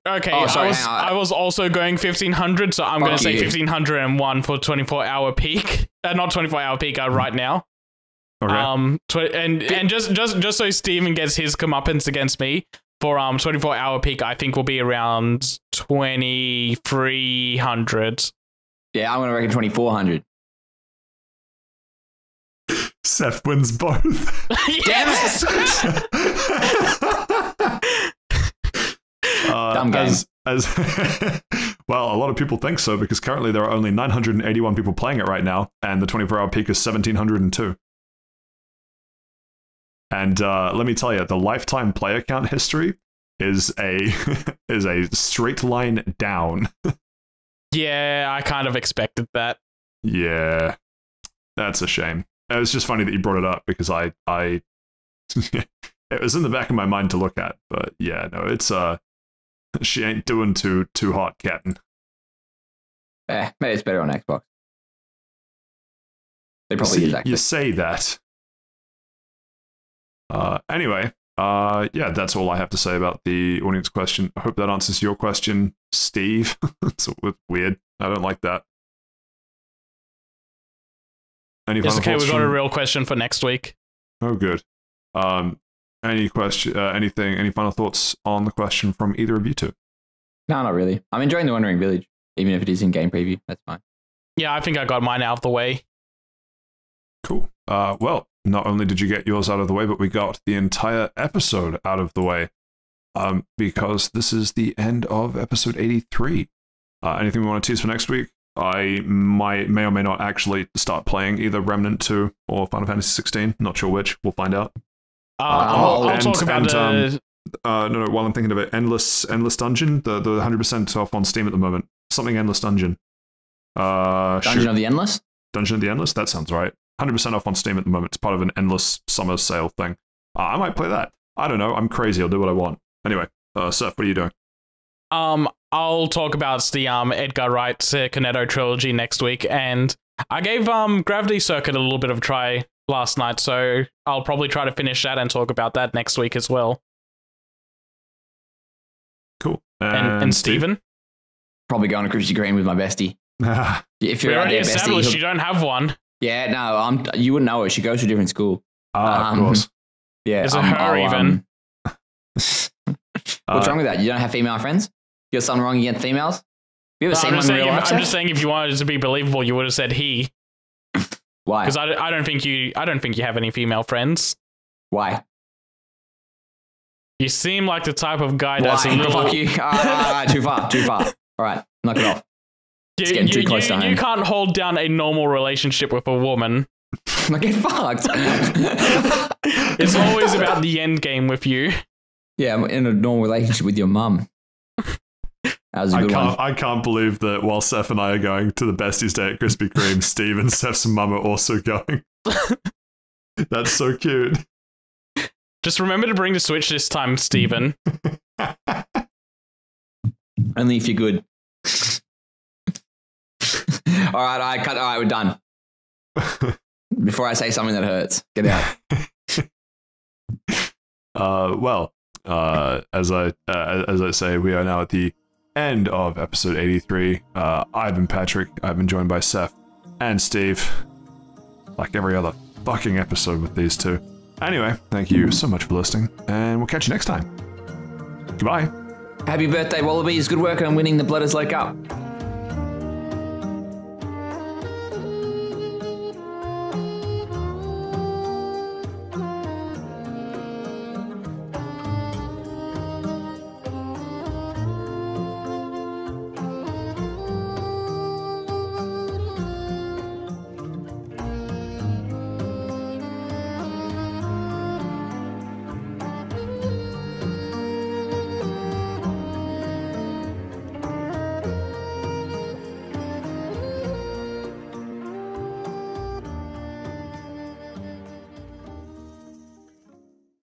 I was also going 1,500, so I'm going to say 1,501 for 24-hour peak. Not 24-hour peak right now. Okay. And just so Steven gets his comeuppance against me, for 24-hour peak, I think will be around 2,300. Yeah, I'm going to reckon 2,400. Seth wins both. Yes! Dumb game. Well, a lot of people think so, because currently there are only 981 people playing it right now, and the 24-hour peak is 1,702. And let me tell you, the lifetime player count history is a straight line down. Yeah, I kind of expected that. Yeah, that's a shame. It was just funny that you brought it up, because I it was in the back of my mind to look at, but yeah, no, it's she ain't doing too hot, Captain. Maybe it's better on Xbox. They probably use that. You say that. Anyway, yeah, that's all I have to say about the audience question. I hope that answers your question, Steve. It's weird. I don't like that. It's okay, we've got a real question for next week. Oh, good. Any question? Any final thoughts on the question from either of you two? No, not really. I'm enjoying the Wandering Village, even if it is in game preview. That's fine. Yeah, I think I got mine out of the way. Cool. Well, not only did you get yours out of the way, but we got the entire episode out of the way. Because this is the end of episode 83. Anything we want to tease for next week? I may or may not actually start playing either Remnant 2 or Final Fantasy 16. Not sure which. We'll find out. I'll talk about no, while I'm thinking of it, Endless Dungeon, the 100% off on Steam at the moment. Something Endless Dungeon. Dungeon of the Endless? Dungeon of the Endless? That sounds right. 100% off on Steam at the moment. It's part of an endless summer sale thing. I might play that. I don't know. I'm crazy. I'll do what I want. Anyway, Seth, what are you doing? I'll talk about the Edgar Wright's Cornetto trilogy next week, and I gave Gravity Circuit a little bit of a try last night, so I'll probably try to finish that and talk about that next week as well. Cool. And Steven? Probably going to Krispy Kreme with my bestie. If you're we already established you don't have one. Yeah, no, you wouldn't know it. She goes to a different school. Of course. Yeah. Is it her even? What's wrong with that? You don't have female friends? Get something wrong against females? You ever No, seen I'm one just in saying. real life? I'm just saying, if you wanted it to be believable, you would have said he. Why? Because I don't think you have any female friends. Why? You seem like the type of guy that's a Why? little. Fuck you. Too far. All right, knock it off. It's getting too close to home. You can't hold down a normal relationship with a woman. I get fucked. It's always about the end game with you. Yeah, I'm in a normal relationship with your mum. That was a good one. I can't believe that while Saif and I are going to the Besties Day at Krispy Kreme, Steve and Saif's mum are also going. That's so cute. Just remember to bring the Switch this time, Steven. Only if you're good. All right, we're done. Before I say something that hurts, get out. As I say, we are now at the end of episode 83. I've been Patrick. I've been joined by Saif and Steve, like every other fucking episode with these two. Anyway, thank you so much for listening, and we'll catch you next time. Goodbye. Happy birthday, Wallabies. Good work on winning the Blooders Lake Cup.